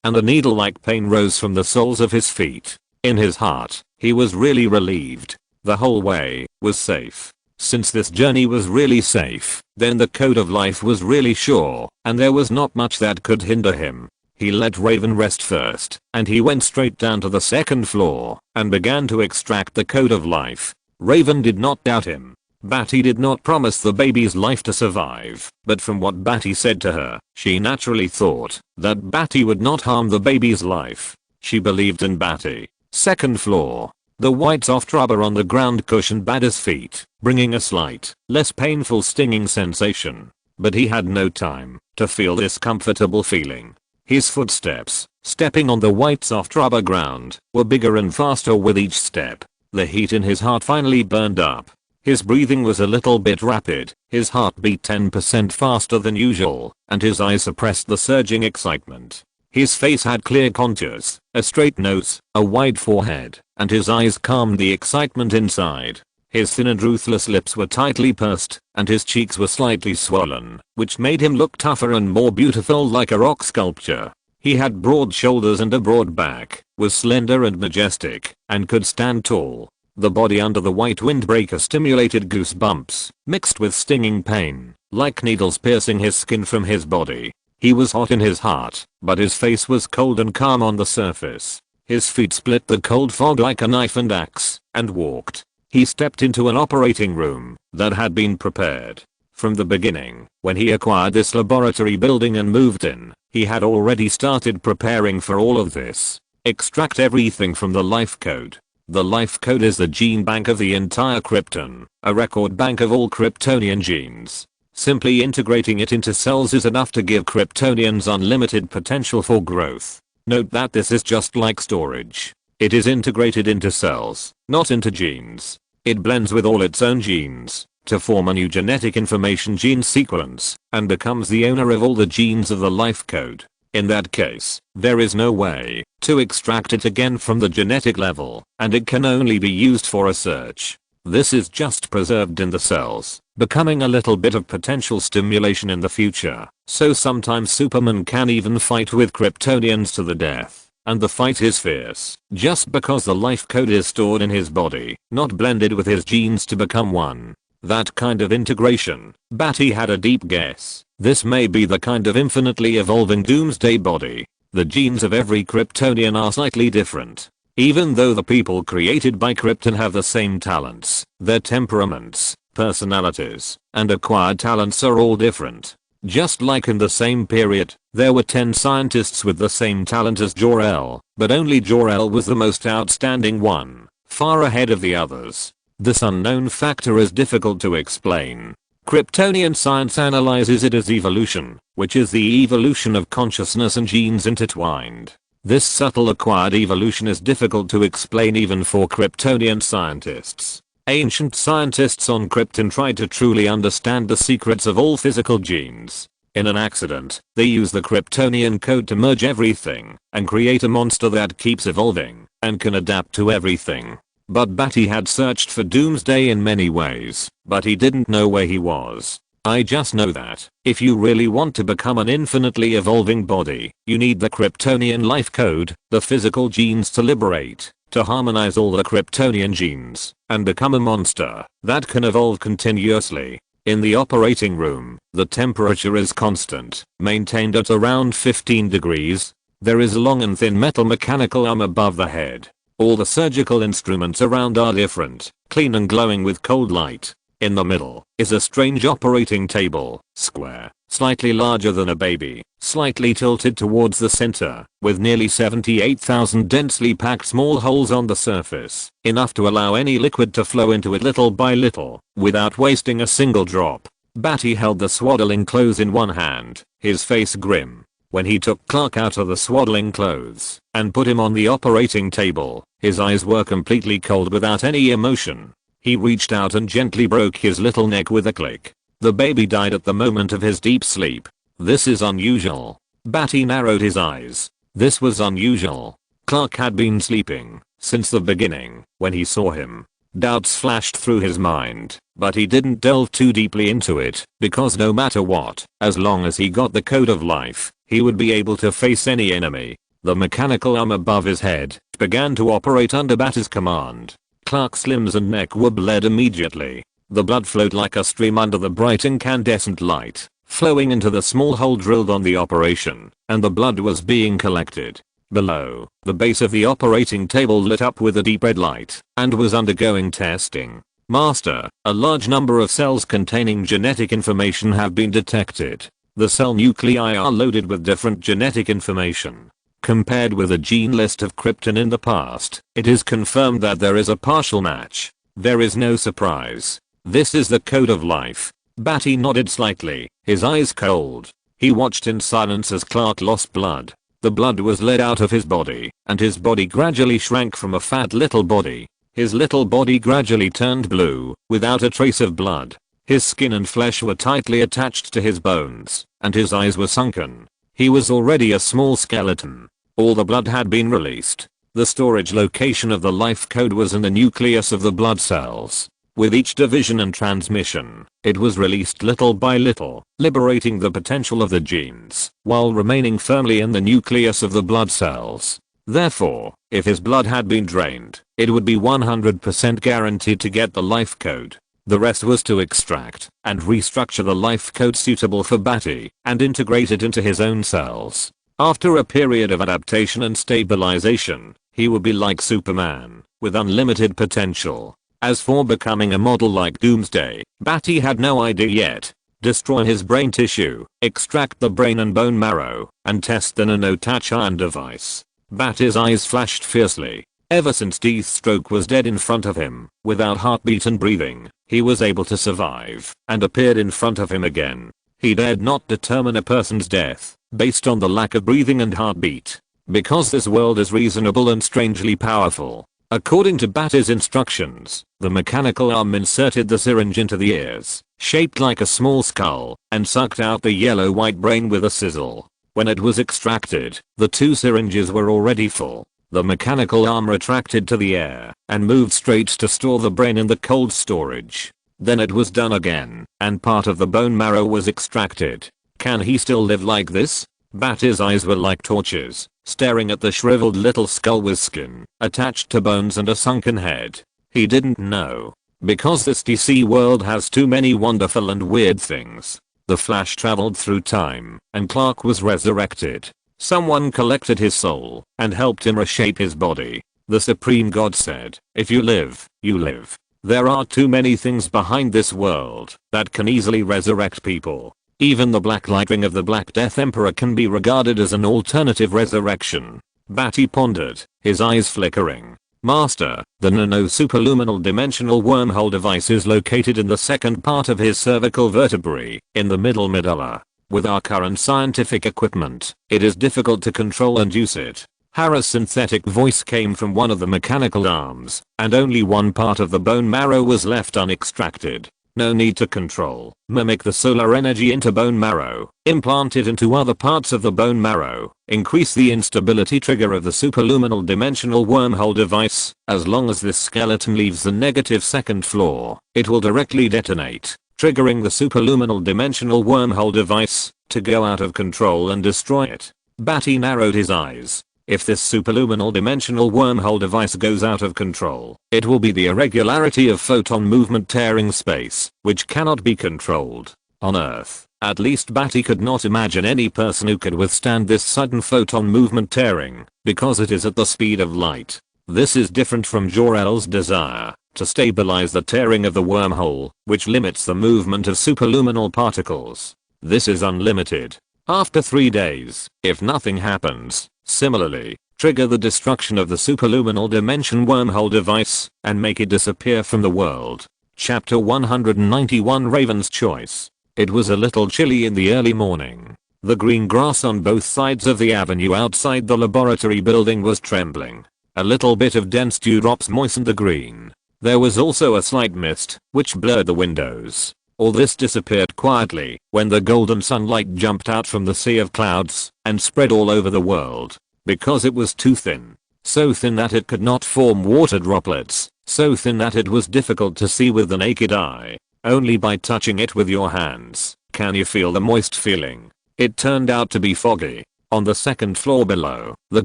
and a needle-like pain rose from the soles of his feet. In his heart, he was really relieved. The whole way was safe. Since this journey was really safe, then the code of life was really sure, and there was not much that could hinder him. He let Raven rest first, and he went straight down to the second floor, and began to extract the code of life. Raven did not doubt him. Badi did not promise the baby's life to survive, but from what Badi said to her, she naturally thought that Badi would not harm the baby's life. She believed in Badi. Second floor. The white soft rubber on the ground cushioned Badi's feet, bringing a slight, less painful stinging sensation. But he had no time to feel this comfortable feeling. His footsteps, stepping on the white soft rubber ground, were bigger and faster with each step. The heat in his heart finally burned up. His breathing was a little bit rapid, his heart beat 10% faster than usual, and his eyes suppressed the surging excitement. His face had clear contours, a straight nose, a wide forehead, and his eyes calmed the excitement inside. His thin and ruthless lips were tightly pursed, and his cheeks were slightly swollen, which made him look tougher and more beautiful like a rock sculpture. He had broad shoulders and a broad back, was slender and majestic, and could stand tall. The body under the white windbreaker stimulated goosebumps, mixed with stinging pain, like needles piercing his skin from his body. He was hot in his heart, but his face was cold and calm on the surface. His feet split the cold fog like a knife and axe, and walked. He stepped into an operating room that had been prepared. From the beginning, when he acquired this laboratory building and moved in, he had already started preparing for all of this. Extract everything from the life code. The life code is the gene bank of the entire Krypton, a record bank of all Kryptonian genes. Simply integrating it into cells is enough to give Kryptonians unlimited potential for growth. Note that this is just like storage. It is integrated into cells, not into genes. It blends with all its own genes to form a new genetic information gene sequence and becomes the owner of all the genes of the life code. In that case, there is no way to extract it again from the genetic level, and it can only be used for a search. This is just preserved in the cells, becoming a little bit of potential stimulation in the future, so sometimes Superman can even fight with Kryptonians to the death, and the fight is fierce, just because the life code is stored in his body, not blended with his genes to become one. That kind of integration, Badi had a deep guess. This may be the kind of infinitely evolving doomsday body. The genes of every Kryptonian are slightly different. Even though the people created by Krypton have the same talents, their temperaments, personalities, and acquired talents are all different. Just like in the same period, there were 10 scientists with the same talent as Jor-El, but only Jor-El was the most outstanding one, far ahead of the others. This unknown factor is difficult to explain. Kryptonian science analyzes it as evolution, which is the evolution of consciousness and genes intertwined. This subtle acquired evolution is difficult to explain even for Kryptonian scientists. Ancient scientists on Krypton tried to truly understand the secrets of all physical genes. In an accident, they use the Kryptonian code to merge everything and create a monster that keeps evolving and can adapt to everything. But Badi had searched for Doomsday in many ways, but he didn't know where he was. I just know that if you really want to become an infinitely evolving body, you need the Kryptonian life code, the physical genes to liberate, to harmonize all the Kryptonian genes, and become a monster that can evolve continuously. In the operating room, the temperature is constant, maintained at around 15 degrees. There is a long and thin metal mechanical arm above the head. All the surgical instruments around are different, clean and glowing with cold light. In the middle is a strange operating table, square, slightly larger than a baby, slightly tilted towards the center, with nearly 78,000 densely packed small holes on the surface, enough to allow any liquid to flow into it little by little, without wasting a single drop. Badi held the swaddling clothes in one hand, his face grim. When he took Clark out of the swaddling clothes and put him on the operating table, his eyes were completely cold without any emotion. He reached out and gently broke his little neck with a click. The baby died at the moment of his deep sleep. This is unusual. Badi narrowed his eyes. This was unusual. Clark had been sleeping since the beginning when he saw him. Doubts flashed through his mind, but he didn't delve too deeply into it, because no matter what, as long as he got the code of life, he would be able to face any enemy. The mechanical arm above his head began to operate under Badi's command. Clark's limbs and neck were bled immediately. The blood flowed like a stream under the bright incandescent light, flowing into the small hole drilled on the operation, and the blood was being collected. Below, the base of the operating table lit up with a deep red light and was undergoing testing. Master, a large number of cells containing genetic information have been detected. The cell nuclei are loaded with different genetic information. Compared with a gene list of Krypton in the past, it is confirmed that there is a partial match. There is no surprise. This is the code of life. Badi nodded slightly, his eyes cold. He watched in silence as Clark lost blood. The blood was led out of his body, and his body gradually shrank from a fat little body. His little body gradually turned blue, without a trace of blood. His skin and flesh were tightly attached to his bones, and his eyes were sunken. He was already a small skeleton. All the blood had been released. The storage location of the life code was in the nucleus of the blood cells. With each division and transmission, it was released little by little, liberating the potential of the genes, while remaining firmly in the nucleus of the blood cells. Therefore, if his blood had been drained, it would be 100% guaranteed to get the life code. The rest was to extract and restructure the life code suitable for Badi and integrate it into his own cells. After a period of adaptation and stabilization, he would be like Superman, with unlimited potential. As for becoming a model like Doomsday, Badi had no idea yet. Destroy his brain tissue, extract the brain and bone marrow, and test the nanotouch iron device. Badi's eyes flashed fiercely. Ever since Deathstroke was dead in front of him, without heartbeat and breathing, he was able to survive, and appeared in front of him again. He dared not determine a person's death, based on the lack of breathing and heartbeat, because this world is reasonable and strangely powerful. According to Badi's instructions, the mechanical arm inserted the syringe into the ears, shaped like a small skull, and sucked out the yellow-white brain with a sizzle. When it was extracted, the two syringes were already full. The mechanical arm retracted to the air and moved straight to store the brain in the cold storage. Then it was done again, and part of the bone marrow was extracted. Can he still live like this? Badi's eyes were like torches, staring at the shriveled little skull with skin attached to bones and a sunken head. He didn't know. Because this DC world has too many wonderful and weird things. The Flash traveled through time, and Clark was resurrected. Someone collected his soul and helped him reshape his body. The Supreme God said, if you live, you live. There are too many things behind this world that can easily resurrect people. Even the Black Lightning of the Black Death Emperor can be regarded as an alternative resurrection. Badi pondered, his eyes flickering. Master, the nano-superluminal dimensional wormhole device is located in the second part of his cervical vertebrae, in the middle medulla. With our current scientific equipment, it is difficult to control and use it. Hara's synthetic voice came from one of the mechanical arms, and only one part of the bone marrow was left unextracted. No need to control. Mimic the solar energy into bone marrow. Implant it into other parts of the bone marrow. Increase the instability trigger of the superluminal dimensional wormhole device. As long as this skeleton leaves the negative second floor, it will directly detonate, triggering the superluminal dimensional wormhole device to go out of control and destroy it. Badi narrowed his eyes. If this superluminal dimensional wormhole device goes out of control, it will be the irregularity of photon movement tearing space, which cannot be controlled. On Earth, at least Badi could not imagine any person who could withstand this sudden photon movement tearing, because it is at the speed of light. This is different from Jor-El's desire to stabilize the tearing of the wormhole, which limits the movement of superluminal particles. This is unlimited. After 3 days, if nothing happens, similarly, trigger the destruction of the superluminal dimension wormhole device and make it disappear from the world. Chapter 191 Raven's Choice. It was a little chilly in the early morning. The green grass on both sides of the avenue outside the laboratory building was trembling. A little bit of dense dewdrops moistened the green. There was also a slight mist, which blurred the windows. All this disappeared quietly when the golden sunlight jumped out from the sea of clouds and spread all over the world. Because it was too thin. So thin that it could not form water droplets. So thin that it was difficult to see with the naked eye. Only by touching it with your hands can you feel the moist feeling. It turned out to be foggy. On the second floor below, the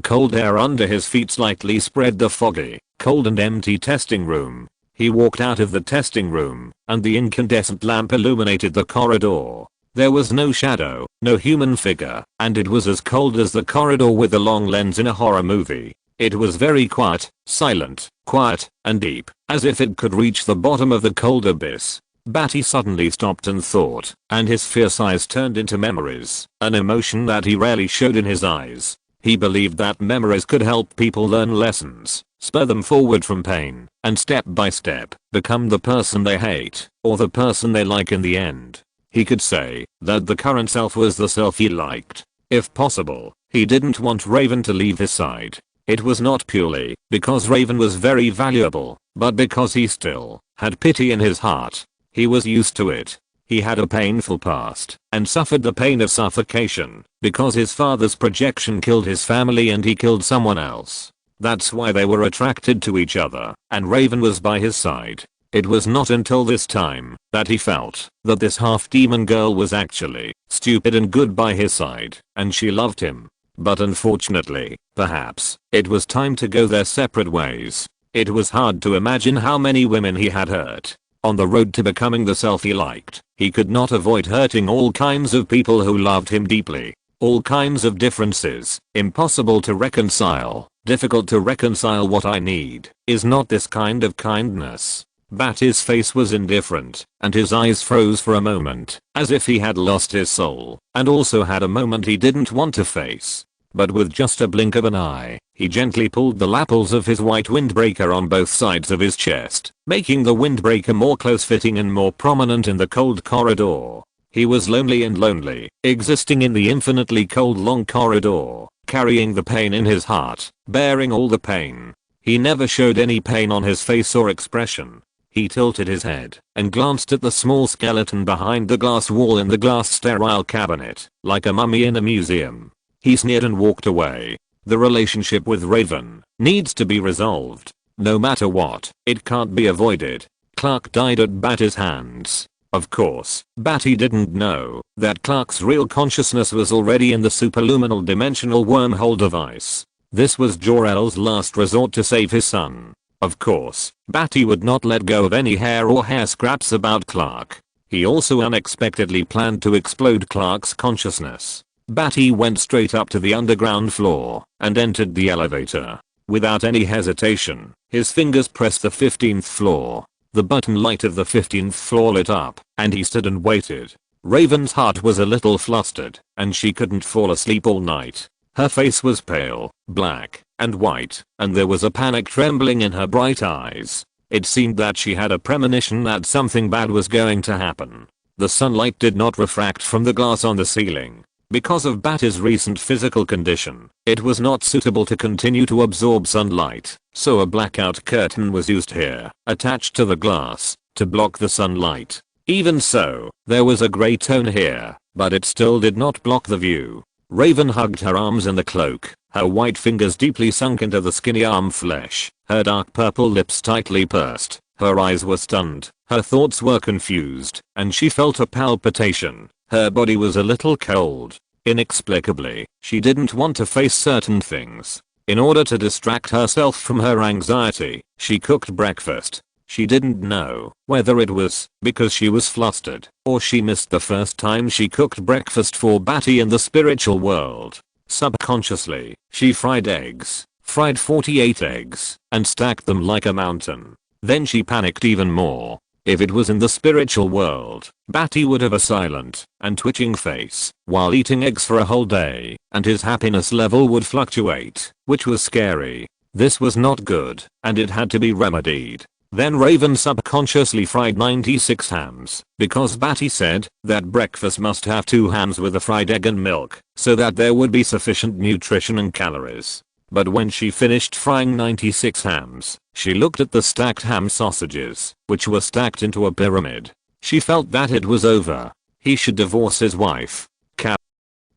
cold air under his feet slightly spread the foggy, cold and empty testing room. He walked out of the testing room, and the incandescent lamp illuminated the corridor. There was no shadow, no human figure, and it was as cold as the corridor with the long lens in a horror movie. It was very quiet, silent, quiet, and deep, as if it could reach the bottom of the cold abyss. Badi suddenly stopped and thought, and his fierce eyes turned into memories, an emotion that he rarely showed in his eyes. He believed that memories could help people learn lessons, spur them forward from pain, and step by step, become the person they hate, or the person they like in the end. He could say that the current self was the self he liked. If possible, he didn't want Raven to leave his side. It was not purely because Raven was very valuable, but because he still had pity in his heart. He was used to it. He had a painful past and suffered the pain of suffocation because his father's projection killed his family and he killed someone else. That's why they were attracted to each other, and Raven was by his side. It was not until this time that he felt that this half-demon girl was actually stupid and good by his side, and she loved him. But unfortunately, perhaps, it was time to go their separate ways. It was hard to imagine how many women he had hurt. On the road to becoming the self he liked, he could not avoid hurting all kinds of people who loved him deeply. All kinds of differences, impossible to reconcile, difficult to reconcile. What I need is not this kind of kindness. Badi's face was indifferent, and his eyes froze for a moment, as if he had lost his soul, and also had a moment he didn't want to face. But with just a blink of an eye, he gently pulled the lapels of his white windbreaker on both sides of his chest, making the windbreaker more close-fitting and more prominent in the cold corridor. He was lonely, existing in the infinitely cold long corridor, carrying the pain in his heart, bearing all the pain. He never showed any pain on his face or expression. He tilted his head and glanced at the small skeleton behind the glass wall in the glass sterile cabinet, like a mummy in a museum. He sneered and walked away. The relationship with Raven needs to be resolved. No matter what, it can't be avoided. Clark died at Badi's hands. Of course, Badi didn't know that Clark's real consciousness was already in the superluminal dimensional wormhole device. This was Jor-El's last resort to save his son. Of course, Badi would not let go of any hair or hair scraps about Clark. He also unexpectedly planned to explode Clark's consciousness. Badi went straight up to the underground floor and entered the elevator. Without any hesitation, his fingers pressed the 15th floor. The button light of the 15th floor lit up, and he stood and waited. Raven's heart was a little flustered, and she couldn't fall asleep all night. Her face was pale, black, and white, and there was a panic trembling in her bright eyes. It seemed that she had a premonition that something bad was going to happen. The sunlight did not refract from the glass on the ceiling. Because of Badi's recent physical condition, it was not suitable to continue to absorb sunlight, so a blackout curtain was used here, attached to the glass, to block the sunlight. Even so, there was a grey tone here, but it still did not block the view. Raven hugged her arms in the cloak, her white fingers deeply sunk into the skinny arm flesh, her dark purple lips tightly pursed, Her eyes were stunned, her thoughts were confused, and she felt a palpitation. Her body was a little cold. Inexplicably, she didn't want to face certain things. In order to distract herself from her anxiety, she cooked breakfast. She didn't know whether it was because she was flustered or she missed the first time she cooked breakfast for Badi in the spiritual world. Subconsciously, she fried eggs, fried 48 eggs, and stacked them like a mountain. Then she panicked even more. If it was in the spiritual world, Badi would have a silent and twitching face while eating eggs for a whole day, and his happiness level would fluctuate, which was scary. This was not good, and it had to be remedied. Then Raven subconsciously fried 96 hams, because Badi said that breakfast must have 2 hams with a fried egg and milk, so that there would be sufficient nutrition and calories. But when she finished frying 96 hams, she looked at the stacked ham sausages, which were stacked into a pyramid. She felt that it was over. He should divorce his wife.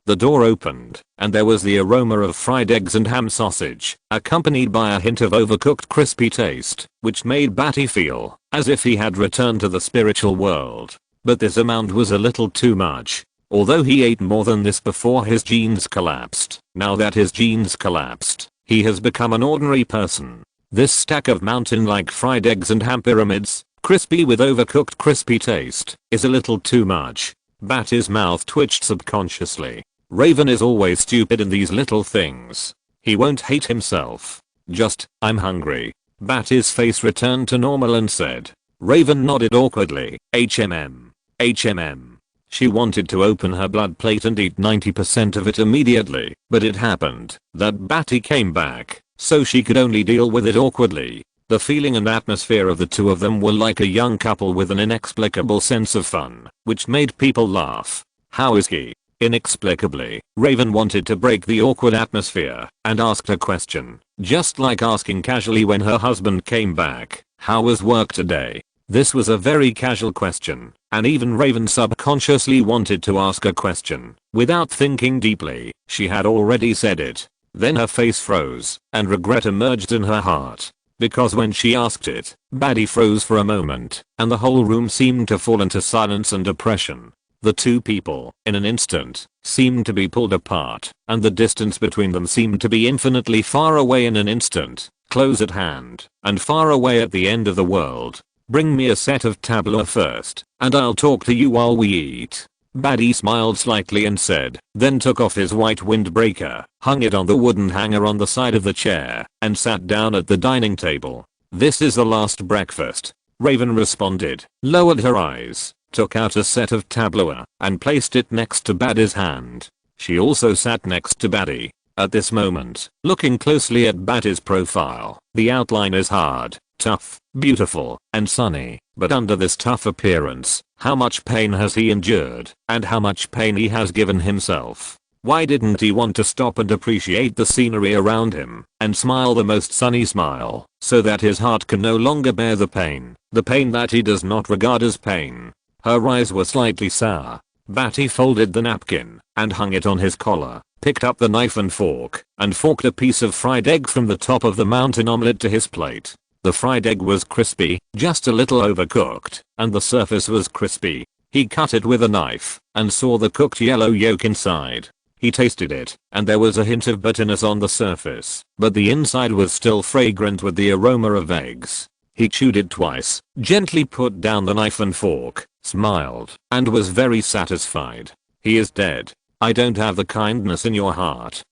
The door opened, and there was the aroma of fried eggs and ham sausage, accompanied by a hint of overcooked crispy taste, which made Badi feel as if he had returned to the spiritual world. But this amount was a little too much. Although he ate more than this before his genes collapsed, now that his genes collapsed, he has become an ordinary person. This stack of mountain-like fried eggs and ham pyramids, crispy with overcooked crispy taste, is a little too much. Badi's mouth twitched subconsciously. Raven is always stupid in these little things. He won't hate himself. Just, I'm hungry. Badi's face returned to normal and said. Raven nodded awkwardly. HMM. HMM. She wanted to open her blood plate and eat 90% of it immediately, but it happened that Badi came back, so she could only deal with it awkwardly. The feeling and atmosphere of the two of them were like a young couple with an inexplicable sense of fun, which made people laugh. How is he? Inexplicably, Raven wanted to break the awkward atmosphere and asked a question, just like asking casually when her husband came back, how was work today? This was a very casual question, and even Raven subconsciously wanted to ask a question. Without thinking deeply, she had already said it. Then her face froze, and regret emerged in her heart. Because when she asked it, Badi froze for a moment, and the whole room seemed to fall into silence and depression. The two people, in an instant, seemed to be pulled apart, and the distance between them seemed to be infinitely far away in an instant, close at hand, and far away at the end of the world. Bring me a set of tabla first, and I'll talk to you while we eat. Badi smiled slightly and said, then took off his white windbreaker, hung it on the wooden hanger on the side of the chair, and sat down at the dining table. This is the last breakfast. Raven responded, lowered her eyes, took out a set of tabla, and placed it next to Badi's hand. She also sat next to Badi. At this moment, looking closely at Badi's profile, the outline is hard, tough, beautiful, and sunny, but under this tough appearance, how much pain has he endured, and how much pain he has given himself. Why didn't he want to stop and appreciate the scenery around him, and smile the most sunny smile, so that his heart can no longer bear the pain that he does not regard as pain? Her eyes were slightly sour. Badi folded the napkin, and hung it on his collar, picked up the knife and fork, and forked a piece of fried egg from the top of the mountain omelette to his plate. The fried egg was crispy, just a little overcooked, and the surface was crispy. He cut it with a knife, and saw the cooked yellow yolk inside. He tasted it, and there was a hint of bitterness on the surface, but the inside was still fragrant with the aroma of eggs. He chewed it twice, gently put down the knife and fork, smiled, and was very satisfied. He is dead. I don't have the kindness in your heart.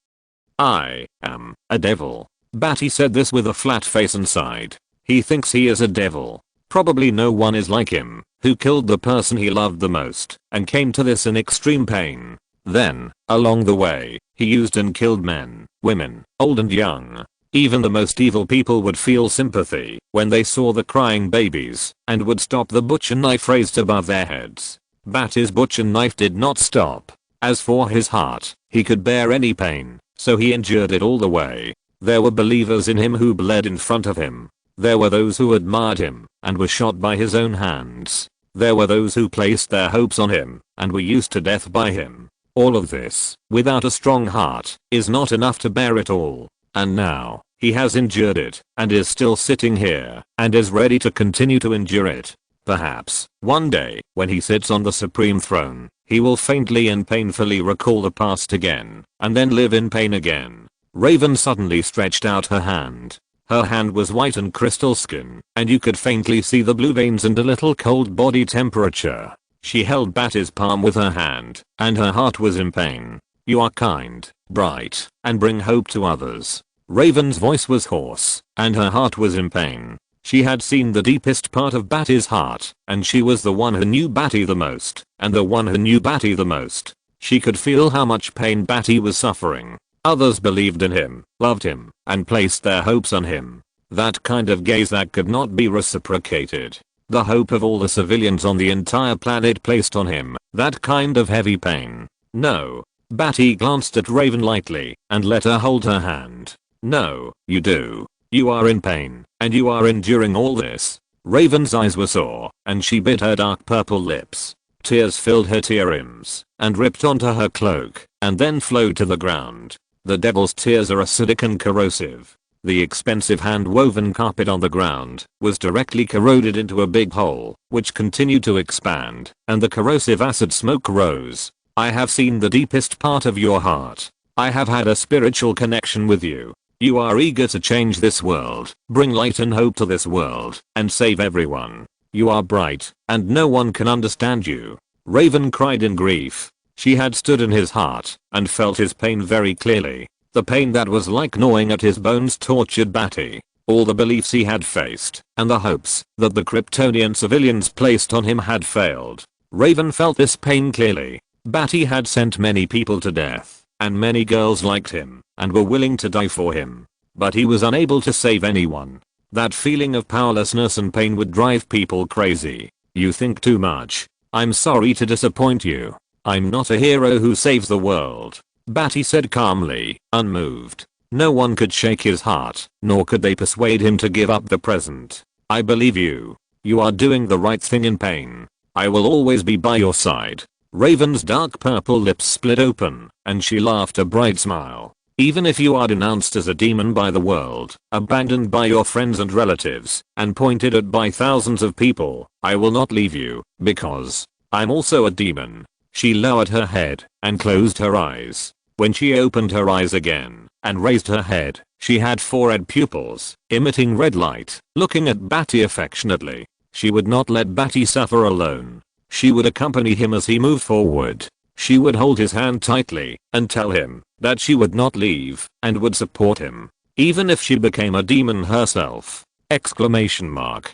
I am a devil. Badi said this with a flat face and sighed. He thinks he is a devil. Probably no one is like him, who killed the person he loved the most, and came to this in extreme pain. Then, along the way, he used and killed men, women, old and young. Even the most evil people would feel sympathy when they saw the crying babies, and would stop the butcher knife raised above their heads. Badi's butcher knife did not stop. As for his heart, he could bear any pain, so he endured it all the way. There were believers in him who bled in front of him. There were those who admired him, and were shot by his own hands. There were those who placed their hopes on him, and were used to death by him. All of this, without a strong heart, is not enough to bear it all. And now, He has endured it and is still sitting here and is ready to continue to endure it. Perhaps, one day, when he sits on the supreme throne, he will faintly and painfully recall the past again, and then live in pain again. Raven suddenly stretched out her hand. Her hand was white and crystal skin, and you could faintly see the blue veins and a little cold body temperature. She held Bati's palm with her hand, and her heart was in pain. You are kind, bright, and bring hope to others. Raven's voice was hoarse, and her heart was in pain. She had seen the deepest part of Bati's heart, and she was the one who knew Bati the most, and the one who knew Bati the most. She could feel how much pain Bati was suffering. Others believed in him, loved him, and placed their hopes on him. That kind of gaze that could not be reciprocated. The hope of all the civilians on the entire planet placed on him, that kind of heavy pain. No. Bati glanced at Raven lightly, and let her hold her hand. No, you do. You are in pain, and you are enduring all this. Raven's eyes were sore, and she bit her dark purple lips. Tears filled her tear rims, and ripped onto her cloak, and then flowed to the ground. The devil's tears are acidic and corrosive. The expensive hand-woven carpet on the ground was directly corroded into a big hole, which continued to expand, and the corrosive acid smoke rose. I have seen the deepest part of your heart. I have had a spiritual connection with you. You are eager to change this world, bring light and hope to this world, and save everyone. You are bright, and no one can understand you. Raven cried in grief. She had stood in his heart, and felt his pain very clearly. The pain that was like gnawing at his bones tortured Bati. All the beliefs he had faced, and the hopes that the Kryptonian civilians placed on him had failed. Raven felt this pain clearly. Bati had sent many people to death, and many girls liked him, and were willing to die for him. But he was unable to save anyone. That feeling of powerlessness and pain would drive people crazy. You think too much. I'm sorry to disappoint you. I'm not a hero who saves the world. Bati said calmly, unmoved. No one could shake his heart, nor could they persuade him to give up the present. I believe you. You are doing the right thing in pain. I will always be by your side. Raven's dark purple lips split open, and she laughed a bright smile. Even if you are denounced as a demon by the world, abandoned by your friends and relatives, and pointed at by thousands of people, I will not leave you, because I'm also a demon. She lowered her head and closed her eyes. When she opened her eyes again and raised her head, she had 4 red pupils, emitting red light, looking at Bati affectionately. She would not let Bati suffer alone. She would accompany him as he moved forward. She would hold his hand tightly and tell him that she would not leave and would support him, even if she became a demon herself. Exclamation mark.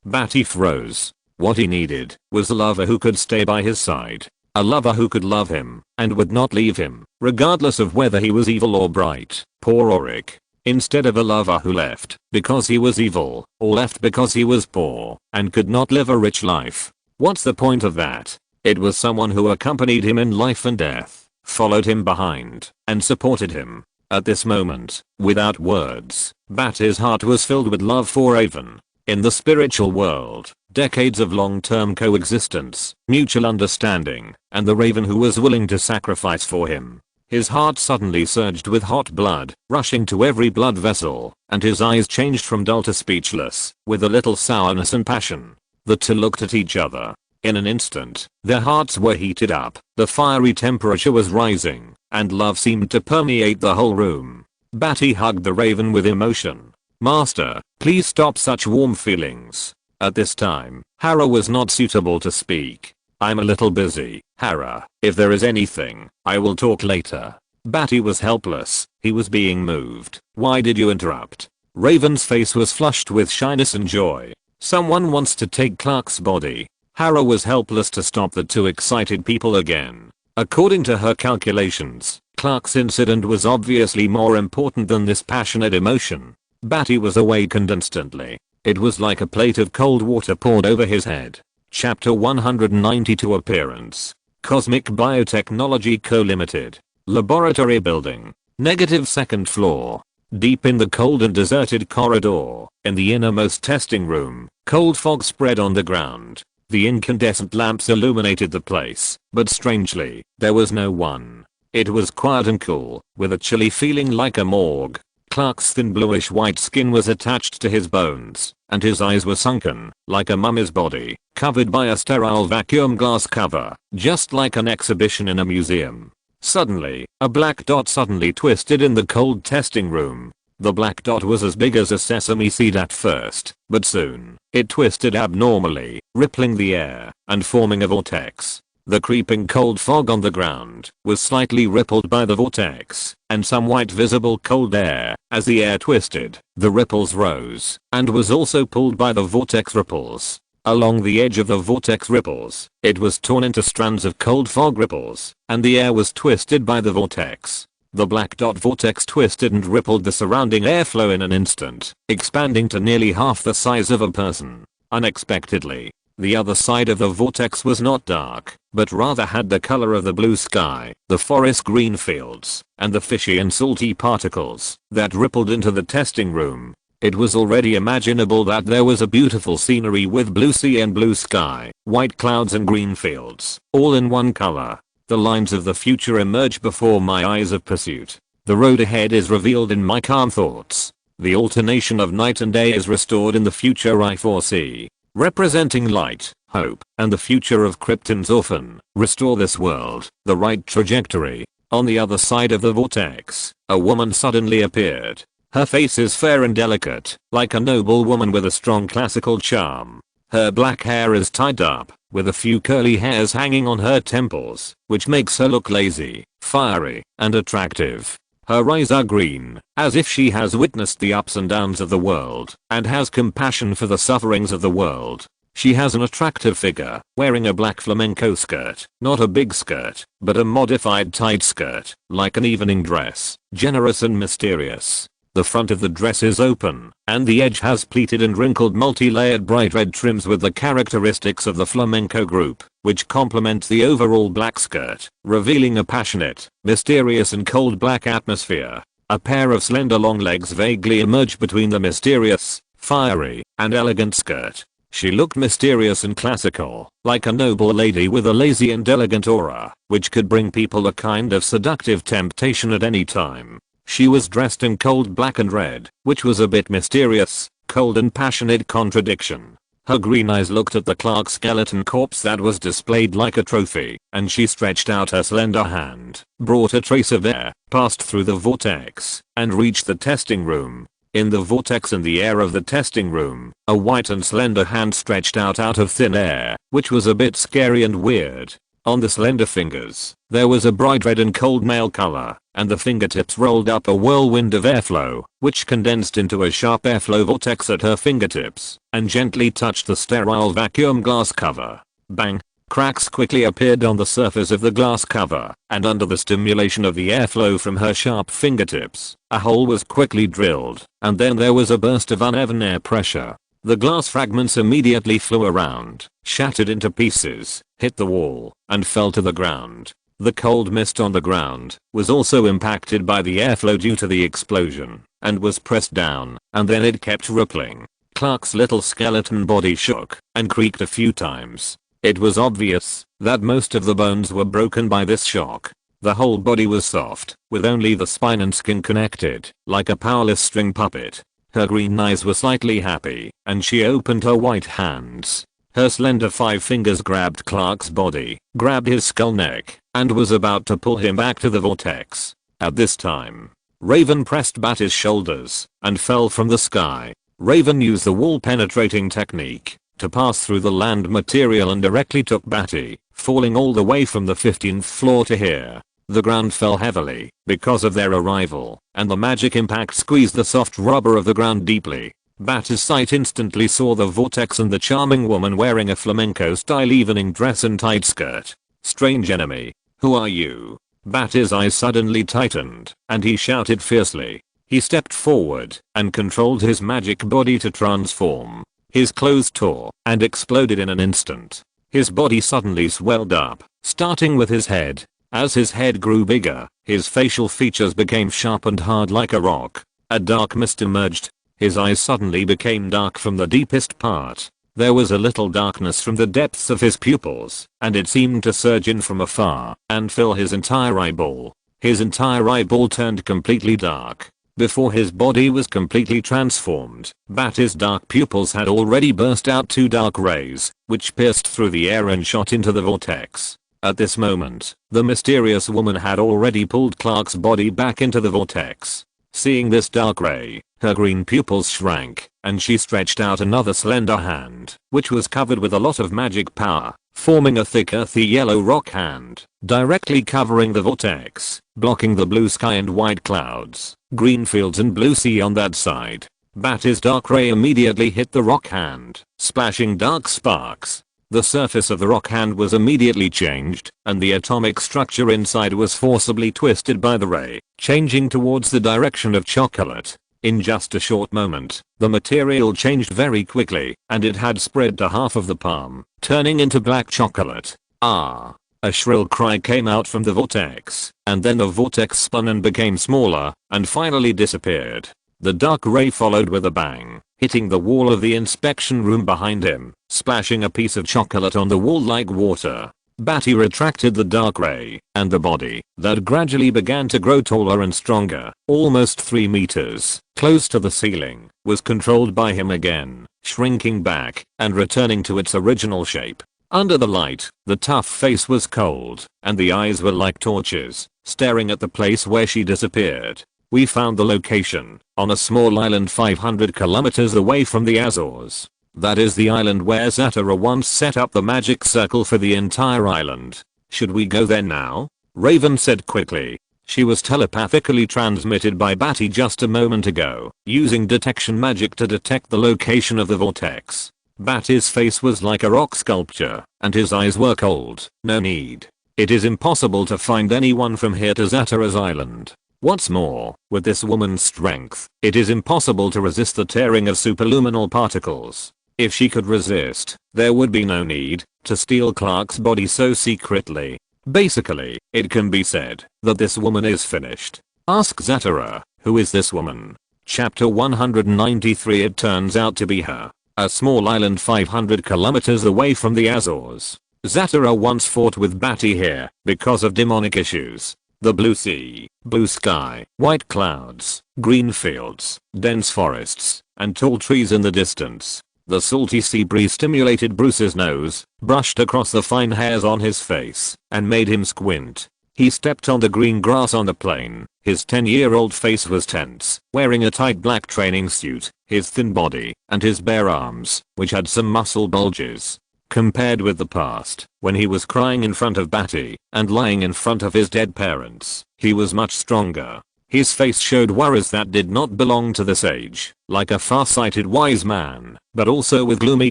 Bati froze. What he needed was a lover who could stay by his side. A lover who could love him and would not leave him, regardless of whether he was evil or bright, poor or rich. Instead of a lover who left because he was evil, or left because he was poor and could not live a rich life. What's the point of that? It was someone who accompanied him in life and death, followed him behind, and supported him. At this moment, without words, Bati's heart was filled with love for Raven. In the spiritual world, decades of long-term coexistence, mutual understanding, and the Raven who was willing to sacrifice for him. His heart suddenly surged with hot blood, rushing to every blood vessel, and his eyes changed from dull to speechless, with a little sourness and passion. The two looked at each other. In an instant, their hearts were heated up, the fiery temperature was rising, and love seemed to permeate the whole room. Bati hugged the Raven with emotion. Master, please stop such warm feelings. At this time, Hera was not suitable to speak. I'm a little busy, Hera. If there is anything, I will talk later. Bati was helpless. He was being moved. Why did you interrupt? Raven's face was flushed with shyness and joy. Someone wants to take Clark's body. Hera was helpless to stop the two excited people again. According to her calculations, Clark's incident was obviously more important than this passionate emotion. Bati was awakened instantly. It was like a plate of cold water poured over his head. Chapter 192 Appearance. Cosmic Biotechnology Co. Limited. Laboratory building. -2nd floor. Deep in the cold and deserted corridor, in the innermost testing room, cold fog spread on the ground. The incandescent lamps illuminated the place, but strangely, there was no one. It was quiet and cool, with a chilly feeling like a morgue. Clark's thin bluish white skin was attached to his bones, and his eyes were sunken, like a mummy's body, covered by a sterile vacuum glass cover, just like an exhibition in a museum. Suddenly, a black dot suddenly twisted in the cold testing room. The black dot was as big as a sesame seed at first, but soon, it twisted abnormally, rippling the air, and forming a vortex. The creeping cold fog on the ground was slightly rippled by the vortex, and some white visible cold air. As the air twisted, the ripples rose, and was also pulled by the vortex ripples. Along the edge of the vortex ripples, it was torn into strands of cold fog ripples, and the air was twisted by the vortex. The black dot vortex twisted and rippled the surrounding airflow in an instant, expanding to nearly half the size of a person. Unexpectedly, the other side of the vortex was not dark, but rather had the color of the blue sky, the forest green fields, and the fishy and salty particles that rippled into the testing room. It was already imaginable that there was a beautiful scenery with blue sea and blue sky, white clouds and green fields, all in one color. The lines of the future emerge before my eyes of pursuit. The road ahead is revealed in my calm thoughts. The alternation of night and day is restored in the future I foresee, representing light, hope, and the future of Krypton's orphan. Restore this world, the right trajectory. On the other side of the vortex, a woman suddenly appeared. Her face is fair and delicate, like a noble woman with a strong classical charm. Her black hair is tied up, with a few curly hairs hanging on her temples, which makes her look lazy, fiery, and attractive. Her eyes are green, as if she has witnessed the ups and downs of the world, and has compassion for the sufferings of the world. She has an attractive figure, wearing a black flamenco skirt, not a big skirt, but a modified tight skirt, like an evening dress, generous and mysterious. The front of the dress is open, and the edge has pleated and wrinkled multi-layered bright red trims with the characteristics of the flamenco group, which complement the overall black skirt, revealing a passionate, mysterious and cold black atmosphere. A pair of slender long legs vaguely emerge between the mysterious, fiery, and elegant skirt. She looked mysterious and classical, like a noble lady with a lazy and elegant aura, which could bring people a kind of seductive temptation at any time. She was dressed in cold black and red, which was a bit mysterious, cold and passionate contradiction. Her green eyes looked at the Clark skeleton corpse that was displayed like a trophy, and she stretched out her slender hand, brought a trace of air, passed through the vortex, and reached the testing room. In the vortex and the air of the testing room, a white and slender hand stretched out of thin air, which was a bit scary and weird. On the slender fingers, there was a bright red and cold male color, and the fingertips rolled up a whirlwind of airflow, which condensed into a sharp airflow vortex at her fingertips, and gently touched the sterile vacuum glass cover. Bang! Cracks quickly appeared on the surface of the glass cover, and under the stimulation of the airflow from her sharp fingertips, a hole was quickly drilled, and then there was a burst of uneven air pressure. The glass fragments immediately flew around, shattered into pieces, hit the wall, and fell to the ground. The cold mist on the ground was also impacted by the airflow due to the explosion, and was pressed down, and then it kept rippling. Clark's little skeleton body shook, and creaked a few times. It was obvious that most of the bones were broken by this shock. The whole body was soft, with only the spine and skin connected, like a powerless string puppet. Her green eyes were slightly happy, and she opened her white hands. Her slender 5 fingers grabbed Clark's body, grabbed his skull neck, and was about to pull him back to the vortex. At this time, Raven pressed Badi's shoulders, and fell from the sky. Raven used the wall-penetrating technique to pass through the land material and directly took Badi, falling all the way from the 15th floor to here. The ground fell heavily because of their arrival, and the magic impact squeezed the soft rubber of the ground deeply. Badi's sight instantly saw the vortex and the charming woman wearing a flamenco-style evening dress and tight skirt. Strange enemy, who are you? Badi's eyes suddenly tightened, and he shouted fiercely. He stepped forward and controlled his magic body to transform. His clothes tore and exploded in an instant. His body suddenly swelled up, starting with his head. As his head grew bigger, his facial features became sharp and hard like a rock. A dark mist emerged. His eyes suddenly became dark from the deepest part. There was a little darkness from the depths of his pupils, and it seemed to surge in from afar and fill his entire eyeball. His entire eyeball turned completely dark. Before his body was completely transformed, Badi's dark pupils had already burst out 2 dark rays, which pierced through the air and shot into the vortex. At this moment, the mysterious woman had already pulled Clark's body back into the vortex. Seeing this dark ray, her green pupils shrank, and she stretched out another slender hand, which was covered with a lot of magic power, forming a thick earthy yellow rock hand, directly covering the vortex, blocking the blue sky and white clouds, green fields and blue sea on that side. Badi's dark ray immediately hit the rock hand, splashing dark sparks. The surface of the rock hand was immediately changed, and the atomic structure inside was forcibly twisted by the ray, changing towards the direction of chocolate. In just a short moment, the material changed very quickly, and it had spread to half of the palm, turning into black chocolate. Ah! A shrill cry came out from the vortex, and then the vortex spun and became smaller, and finally disappeared. The dark ray followed with a bang, hitting the wall of the inspection room behind him, splashing a piece of chocolate on the wall like water. Badi retracted the dark ray, and the body, that gradually began to grow taller and stronger, almost 3 meters, close to the ceiling, was controlled by him again, shrinking back, and returning to its original shape. Under the light, the tough face was cold, and the eyes were like torches, staring at the place where she disappeared. We found the location, on a small island 500 kilometers away from the Azores. That is the island where Zatara once set up the magic circle for the entire island. Should we go there now? Raven said quickly. She was telepathically transmitted by Badi just a moment ago, using detection magic to detect the location of the vortex. Badi's face was like a rock sculpture, and his eyes were cold. No need. It is impossible to find anyone from here to Zatara's island. What's more, with this woman's strength, it is impossible to resist the tearing of superluminal particles. If she could resist, there would be no need to steal Clark's body so secretly. Basically, it can be said that this woman is finished. Ask Zatara, who is this woman? Chapter 193. It turns out to be her. A small island 500 kilometers away from the Azores. Zatara once fought with Badi here because of demonic issues. The blue sea, blue sky, white clouds, green fields, dense forests, and tall trees in the distance. The salty sea breeze stimulated Bruce's nose, brushed across the fine hairs on his face, and made him squint. He stepped on the green grass on the plain. His 10-year-old face was tense, wearing a tight black training suit, his thin body, and his bare arms, which had some muscle bulges. Compared with the past, when he was crying in front of Badi, and lying in front of his dead parents, he was much stronger. His face showed worries that did not belong to this age, like a far-sighted wise man, but also with gloomy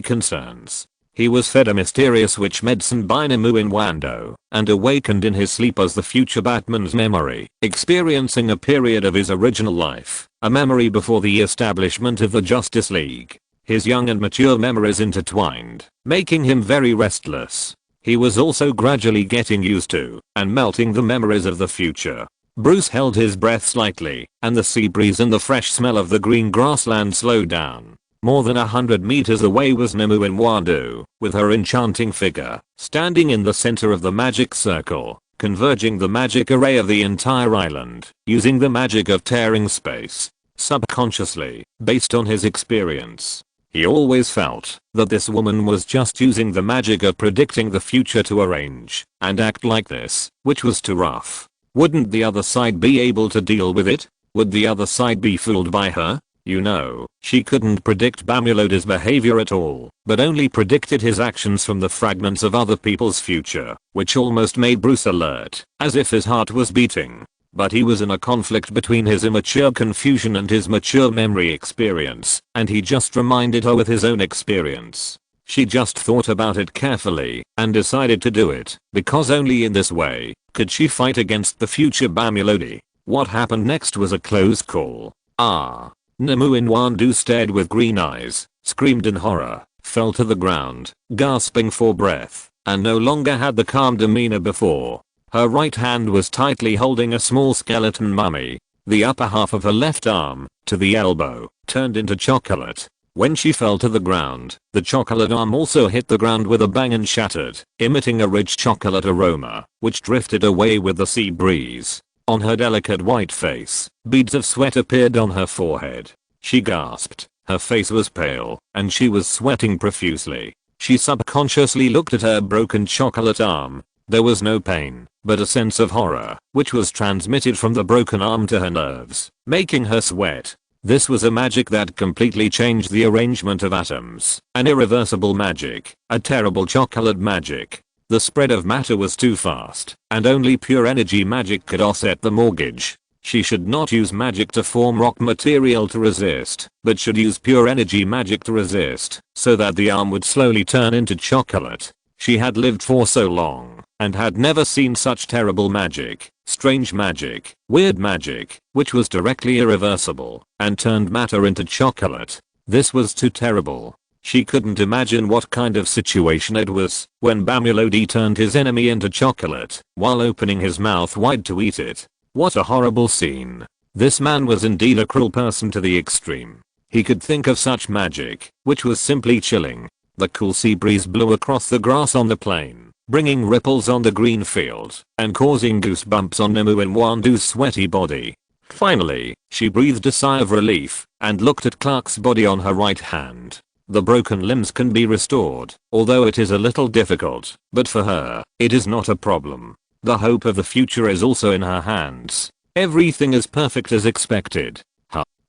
concerns. He was fed a mysterious witch medicine by Wando, and awakened in his sleep as the future Batman's memory, experiencing a period of his original life, a memory before the establishment of the Justice League. His young and mature memories intertwined, making him very restless. He was also gradually getting used to, and melting the memories of the future. Bruce held his breath slightly, and the sea breeze and the fresh smell of the green grassland slowed down. More than 100 meters away was Wando, with her enchanting figure, standing in the center of the magic circle, converging the magic array of the entire island, using the magic of tearing space. Subconsciously, based on his experience, he always felt that this woman was just using the magic of predicting the future to arrange and act like this, which was too rough. Wouldn't the other side be able to deal with it? Would the other side be fooled by her? You know, she couldn't predict Bamulodi's behavior at all, but only predicted his actions from the fragments of other people's future, which almost made Bruce alert, as if his heart was beating. But he was in a conflict between his immature confusion and his mature memory experience, and he just reminded her with his own experience. She just thought about it carefully, and decided to do it, because only in this way could she fight against the future Bamulodi. What happened next was a close call. Wando stared with green eyes, screamed in horror, fell to the ground, gasping for breath, and no longer had the calm demeanor before. Her right hand was tightly holding a small skeleton mummy. The upper half of her left arm, to the elbow, turned into chocolate. When she fell to the ground, the chocolate arm also hit the ground with a bang and shattered, emitting a rich chocolate aroma, which drifted away with the sea breeze. On her delicate white face, beads of sweat appeared on her forehead. She gasped. Her face was pale, and she was sweating profusely. She subconsciously looked at her broken chocolate arm. There was no pain, but a sense of horror, which was transmitted from the broken arm to her nerves, making her sweat. This was a magic that completely changed the arrangement of atoms. An irreversible magic. A terrible chocolate magic. The spread of matter was too fast, and only pure energy magic could offset the mortgage. She should not use magic to form rock material to resist, but should use pure energy magic to resist, so that the arm would slowly turn into chocolate. She had lived for so long, and had never seen such terrible magic, strange magic, weird magic, which was directly irreversible, and turned matter into chocolate. This was too terrible. She couldn't imagine what kind of situation it was when Bamulodi turned his enemy into chocolate while opening his mouth wide to eat it. What a horrible scene. This man was indeed a cruel person to the extreme. He could think of such magic, which was simply chilling. The cool sea breeze blew across the grass on the plain, bringing ripples on the green field and causing goosebumps on Nemu-Nwandu's sweaty body. Finally, she breathed a sigh of relief and looked at Clark's body on her right hand. The broken limbs can be restored, although it is a little difficult, but for her, it is not a problem. The hope of the future is also in her hands. Everything is perfect as expected.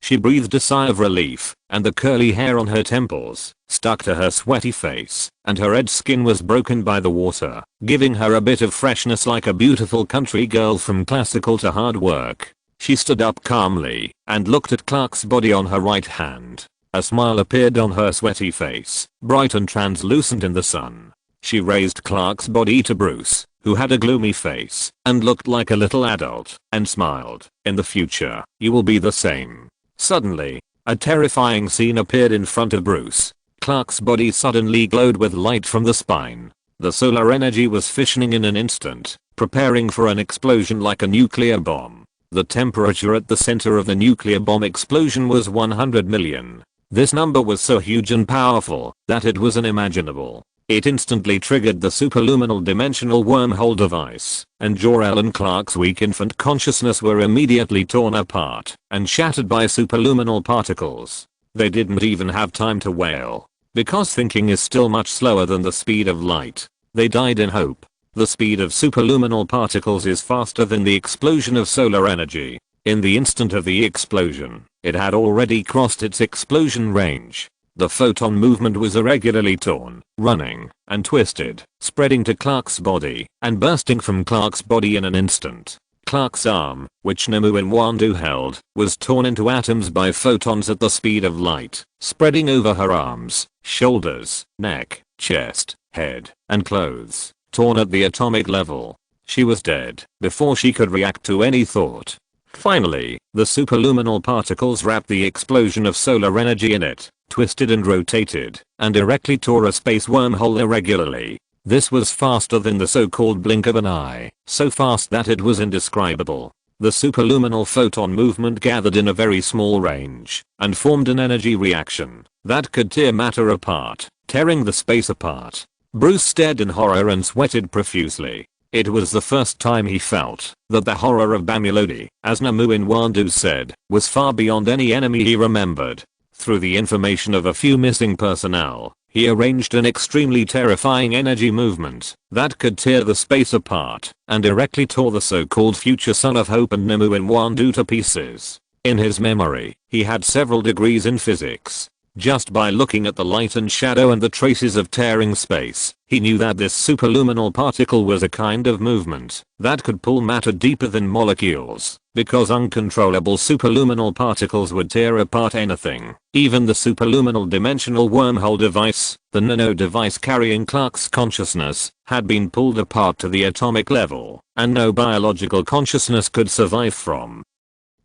She breathed a sigh of relief, and the curly hair on her temples stuck to her sweaty face, and her red skin was broken by the water, giving her a bit of freshness like a beautiful country girl from classical to hard work. She stood up calmly and looked at Clark's body on her right hand. A smile appeared on her sweaty face, bright and translucent in the sun. She raised Clark's body to Bruce, who had a gloomy face and looked like a little adult, and smiled. In the future, you will be the same. Suddenly, a terrifying scene appeared in front of Bruce. Clark's body suddenly glowed with light from the spine. The solar energy was fissioning in an instant, preparing for an explosion like a nuclear bomb. The temperature at the center of the nuclear bomb explosion was 100 million. This number was so huge and powerful that it was unimaginable. It instantly triggered the superluminal dimensional wormhole device, and Jor-El and Clark's weak infant consciousness were immediately torn apart and shattered by superluminal particles. They didn't even have time to wail, because thinking is still much slower than the speed of light. They died in hope. The speed of superluminal particles is faster than the explosion of solar energy. In the instant of the explosion, it had already crossed its explosion range. The photon movement was irregularly torn, running, and twisted, spreading to Clark's body, and bursting from Clark's body in an instant. Clark's arm, which Nemu-Nwandu held, was torn into atoms by photons at the speed of light, spreading over her arms, shoulders, neck, chest, head, and clothes, torn at the atomic level. She was dead before she could react to any thought. Finally, the superluminal particles wrapped the explosion of solar energy in it, twisted and rotated, and directly tore a space wormhole irregularly. This was faster than the so-called blink of an eye, so fast that it was indescribable. The superluminal photon movement gathered in a very small range, and formed an energy reaction that could tear matter apart, tearing the space apart. Bruce stared in horror and sweated profusely. It was the first time he felt that the horror of Bamulodi, as Nemu-Nwandu said, was far beyond any enemy he remembered. Through the information of a few missing personnel, he arranged an extremely terrifying energy movement that could tear the space apart and directly tore the so-called future son of Hope and Nemu-Nwandu to pieces. In his memory, he had several degrees in physics. Just by looking at the light and shadow and the traces of tearing space, he knew that this superluminal particle was a kind of movement that could pull matter deeper than molecules, because uncontrollable superluminal particles would tear apart anything. Even the superluminal dimensional wormhole device, the nano device carrying Clark's consciousness, had been pulled apart to the atomic level, and no biological consciousness could survive from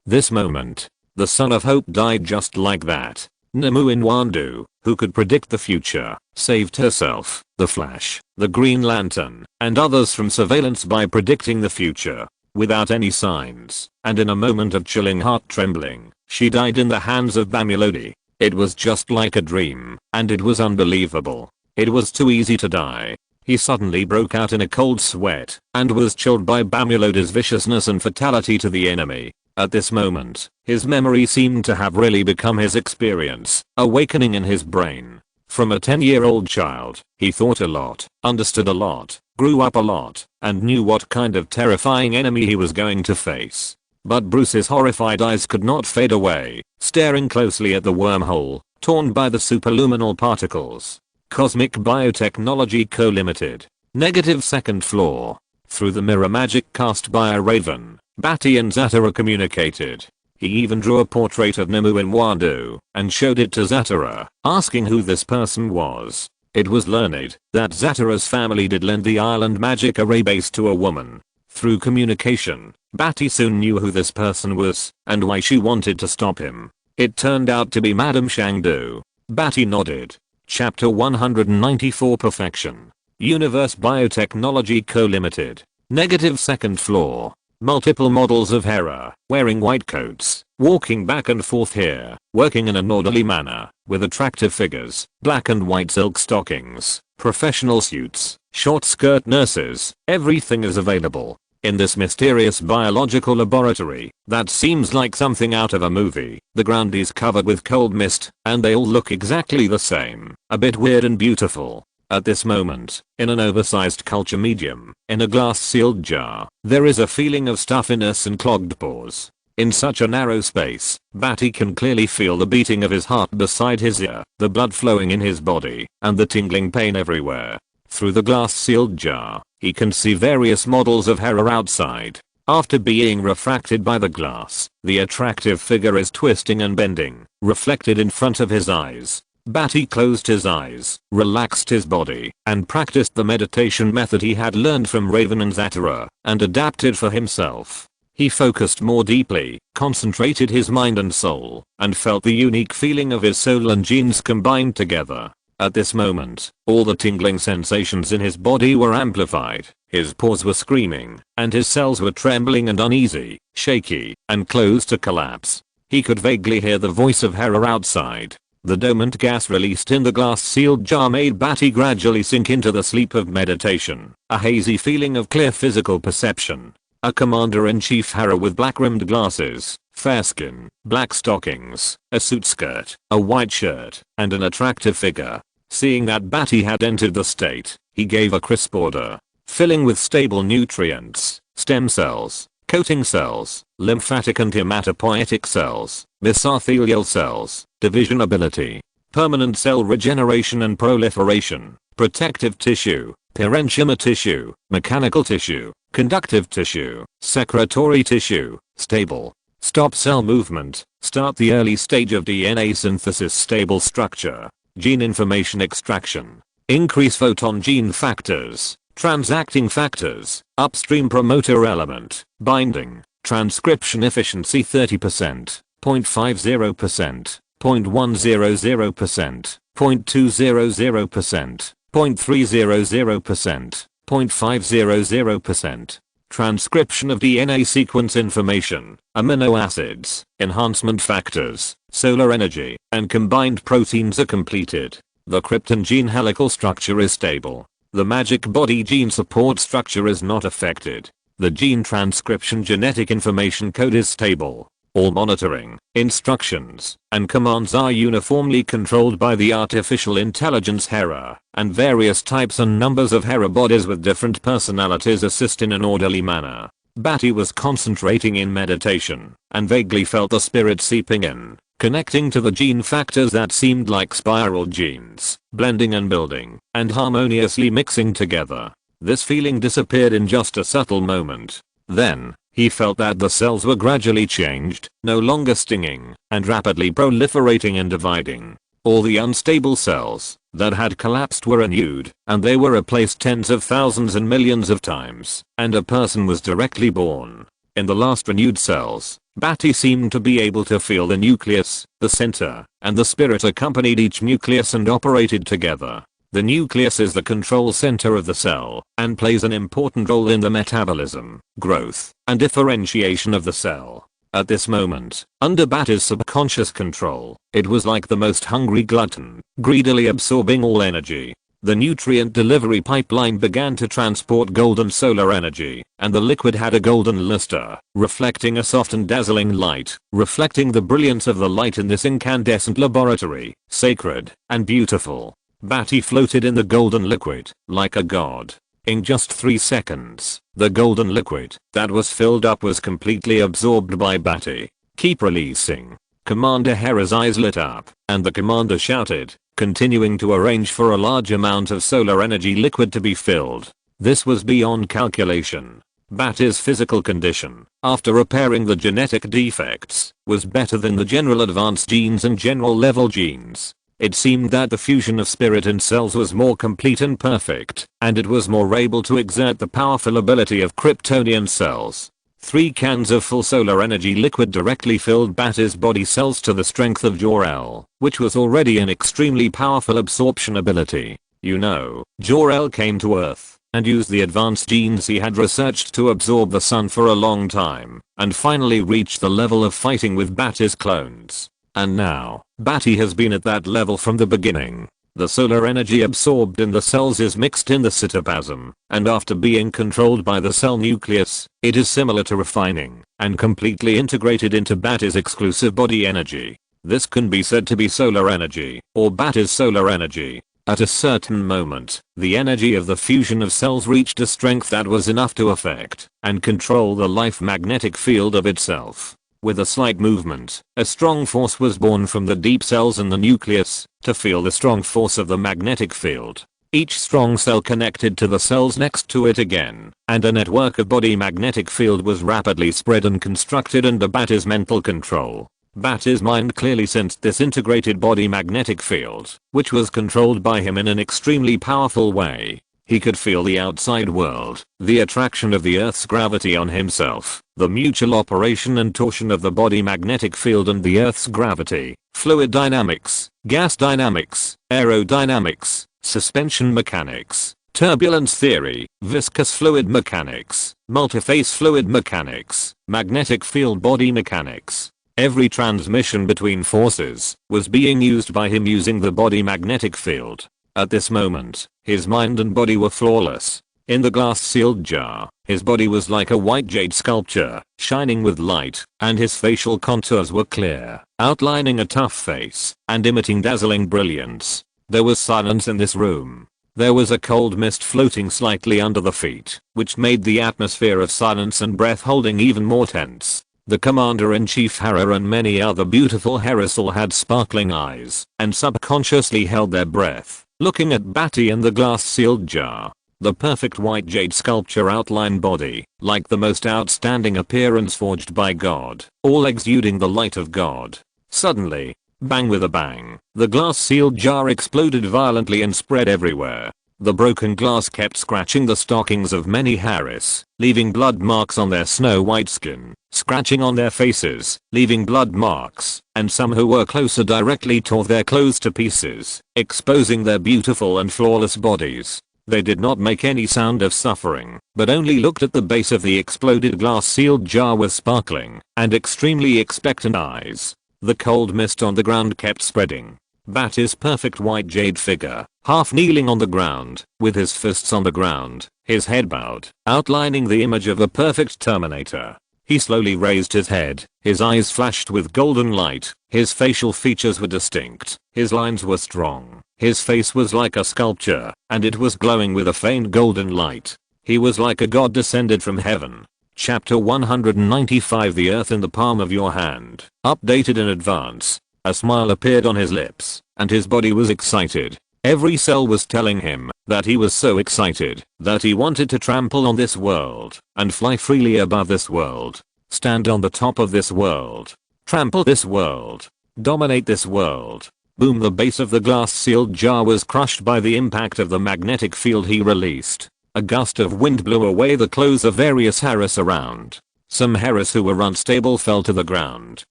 this moment. The Son of Hope died just like that. Nemu-Nwandu, who could predict the future, saved herself, the Flash, the Green Lantern, and others from surveillance by predicting the future. Without any signs, and in a moment of chilling heart trembling, she died in the hands of Bamulodi. It was just like a dream, and it was unbelievable. It was too easy to die. he suddenly broke out in a cold sweat and was chilled by Bamuloda's viciousness and fatality to the enemy. At this moment, his memory seemed to have really become his experience, awakening in his brain. From a 10-year-old child, he thought a lot, understood a lot, grew up a lot, and knew what kind of terrifying enemy he was going to face. But Bruce's horrified eyes could not fade away, staring closely at the wormhole, torn by the superluminal particles. Cosmic Biotechnology Co. Limited. -2nd floor. Through the mirror magic cast by a raven, Badi and Zatara communicated. He even drew a portrait of Nemu in Wado and showed it to Zatara, asking who this person was. It was learned that Zatara's family did lend the island magic array base to a woman. Through communication, Badi soon knew who this person was and why she wanted to stop him. It turned out to be Madame Shangdu. Badi nodded. Chapter 194 Perfection. Universe Biotechnology Co. Limited. -2nd floor. Multiple models of Hera, wearing white coats, walking back and forth here, working in an orderly manner, with attractive figures, black and white silk stockings, professional suits, short skirt nurses, everything is available. In this mysterious biological laboratory, that seems like something out of a movie, the ground is covered with cold mist, and they all look exactly the same, a bit weird and beautiful. At this moment, in an oversized culture medium, in a glass-sealed jar, there is a feeling of stuffiness and clogged pores. In such a narrow space, Badi can clearly feel the beating of his heart beside his ear, the blood flowing in his body, and the tingling pain everywhere. Through the glass-sealed jar, he can see various models of Hera outside. After being refracted by the glass, the attractive figure is twisting and bending, reflected in front of his eyes. Badi closed his eyes, relaxed his body, and practiced the meditation method he had learned from Raven and Zatara, and adapted for himself. He focused more deeply, concentrated his mind and soul, and felt the unique feeling of his soul and genes combined together. At this moment, all the tingling sensations in his body were amplified, his pores were screaming, and his cells were trembling and uneasy, shaky, and close to collapse. He could vaguely hear the voice of Hera outside. The dormant gas released in the glass-sealed jar made Badi gradually sink into the sleep of meditation, a hazy feeling of clear physical perception. A commander-in-chief Hera with black-rimmed glasses, fair skin, black stockings, a suit skirt, a white shirt, and an attractive figure. Seeing that Badi had entered the state, he gave a crisp order. Filling with stable nutrients, stem cells, coating cells, lymphatic and hematopoietic cells, mesothelial cells, division ability, permanent cell regeneration and proliferation, protective tissue, parenchyma tissue, mechanical tissue, conductive tissue, secretory tissue, stable. Stop cell movement, start the early stage of DNA synthesis, stable structure, gene information extraction, increase photon gene factors, transacting factors, upstream promoter element, binding, transcription efficiency 30%, 0.50%, 0.100%, 0.200%, 0.300%, 0.500%. Transcription of DNA sequence information, amino acids, enhancement factors, solar energy, and combined proteins are completed. The Krypton gene helical structure is stable. The magic body gene support structure is not affected. The gene transcription genetic information code is stable. All monitoring, instructions, and commands are uniformly controlled by the artificial intelligence Hera, and various types and numbers of Hera bodies with different personalities assist in an orderly manner. Badi was concentrating in meditation, and vaguely felt the spirit seeping in, connecting to the gene factors that seemed like spiral genes, blending and building, and harmoniously mixing together. This feeling disappeared in just a subtle moment. Then, he felt that the cells were gradually changed, no longer stinging, and rapidly proliferating and dividing. All the unstable cells that had collapsed were renewed, and they were replaced tens of thousands and millions of times, and a person was directly born. In the last renewed cells, Badi seemed to be able to feel the nucleus, the center, and the spirit accompanied each nucleus and operated together. The nucleus is the control center of the cell, and plays an important role in the metabolism, growth, and differentiation of the cell. At this moment, under Badi's subconscious control, it was like the most hungry glutton, greedily absorbing all energy. The nutrient delivery pipeline began to transport golden solar energy, and the liquid had a golden luster, reflecting a soft and dazzling light, reflecting the brilliance of the light in this incandescent laboratory, sacred and beautiful. Badi floated in the golden liquid, like a god. In just 3 seconds, the golden liquid that was filled up was completely absorbed by Badi. Keep releasing. Commander Hera's eyes lit up, and the commander shouted, continuing to arrange for a large amount of solar energy liquid to be filled. This was beyond calculation. Badi's physical condition, after repairing the genetic defects, was better than the general advanced genes and general level genes. It seemed that the fusion of spirit and cells was more complete and perfect, and it was more able to exert the powerful ability of Kryptonian cells. 3 cans of full solar energy liquid directly filled Badi's body cells to the strength of Jor-El, which was already an extremely powerful absorption ability. You know, Jor-El came to Earth and used the advanced genes he had researched to absorb the sun for a long time, and finally reached the level of fighting with Badi's clones. And now, Badi has been at that level from the beginning. The solar energy absorbed in the cells is mixed in the cytoplasm, and after being controlled by the cell nucleus, it is similar to refining, and completely integrated into Badi's exclusive body energy. This can be said to be solar energy, or Badi's solar energy. At a certain moment, the energy of the fusion of cells reached a strength that was enough to affect and control the life magnetic field of itself. With a slight movement, a strong force was born from the deep cells in the nucleus to feel the strong force of the magnetic field. Each strong cell connected to the cells next to it again, and a network of body magnetic field was rapidly spread and constructed under Badi's mental control. Badi's mind clearly sensed this integrated body magnetic field, which was controlled by him in an extremely powerful way. He could feel the outside world, the attraction of the Earth's gravity on himself, the mutual operation and torsion of the body magnetic field and the Earth's gravity, fluid dynamics, gas dynamics, aerodynamics, suspension mechanics, turbulence theory, viscous fluid mechanics, multiphase fluid mechanics, magnetic field body mechanics. Every transmission between forces was being used by him using the body magnetic field. At this moment, his mind and body were flawless. In the glass-sealed jar, his body was like a white jade sculpture, shining with light, and his facial contours were clear, outlining a tough face, and emitting dazzling brilliance. There was silence in this room. There was a cold mist floating slightly under the feet, which made the atmosphere of silence and breath holding even more tense. The Commander-in-Chief Hera and many other beautiful Heras all had sparkling eyes, and subconsciously held their breath, looking at Badi in the glass-sealed jar. The perfect white jade sculpture outlined body, like the most outstanding appearance forged by God, all exuding the light of God. Suddenly, bang with a bang, the glass-sealed jar exploded violently and spread everywhere. The broken glass kept scratching the stockings of many Heras, leaving blood marks on their snow-white skin, scratching on their faces, leaving blood marks, and some who were closer directly tore their clothes to pieces, exposing their beautiful and flawless bodies. They did not make any sound of suffering, but only looked at the base of the exploded glass-sealed jar with sparkling and extremely expectant eyes. The cold mist on the ground kept spreading. Badi's perfect white jade figure, half kneeling on the ground, with his fists on the ground, his head bowed, outlining the image of a perfect Terminator. He slowly raised his head, his eyes flashed with golden light, his facial features were distinct, his lines were strong, his face was like a sculpture, and it was glowing with a faint golden light. He was like a god descended from heaven. Chapter 195 The Earth in the Palm of Your Hand, updated in advance. A smile appeared on his lips, and his body was excited. Every cell was telling him that he was so excited that he wanted to trample on this world and fly freely above this world. Stand on the top of this world. Trample this world. Dominate this world. Boom! The base of the glass-sealed jar was crushed by the impact of the magnetic field he released. A gust of wind blew away the clothes of various Heras around. Some Heras who were unstable fell to the ground.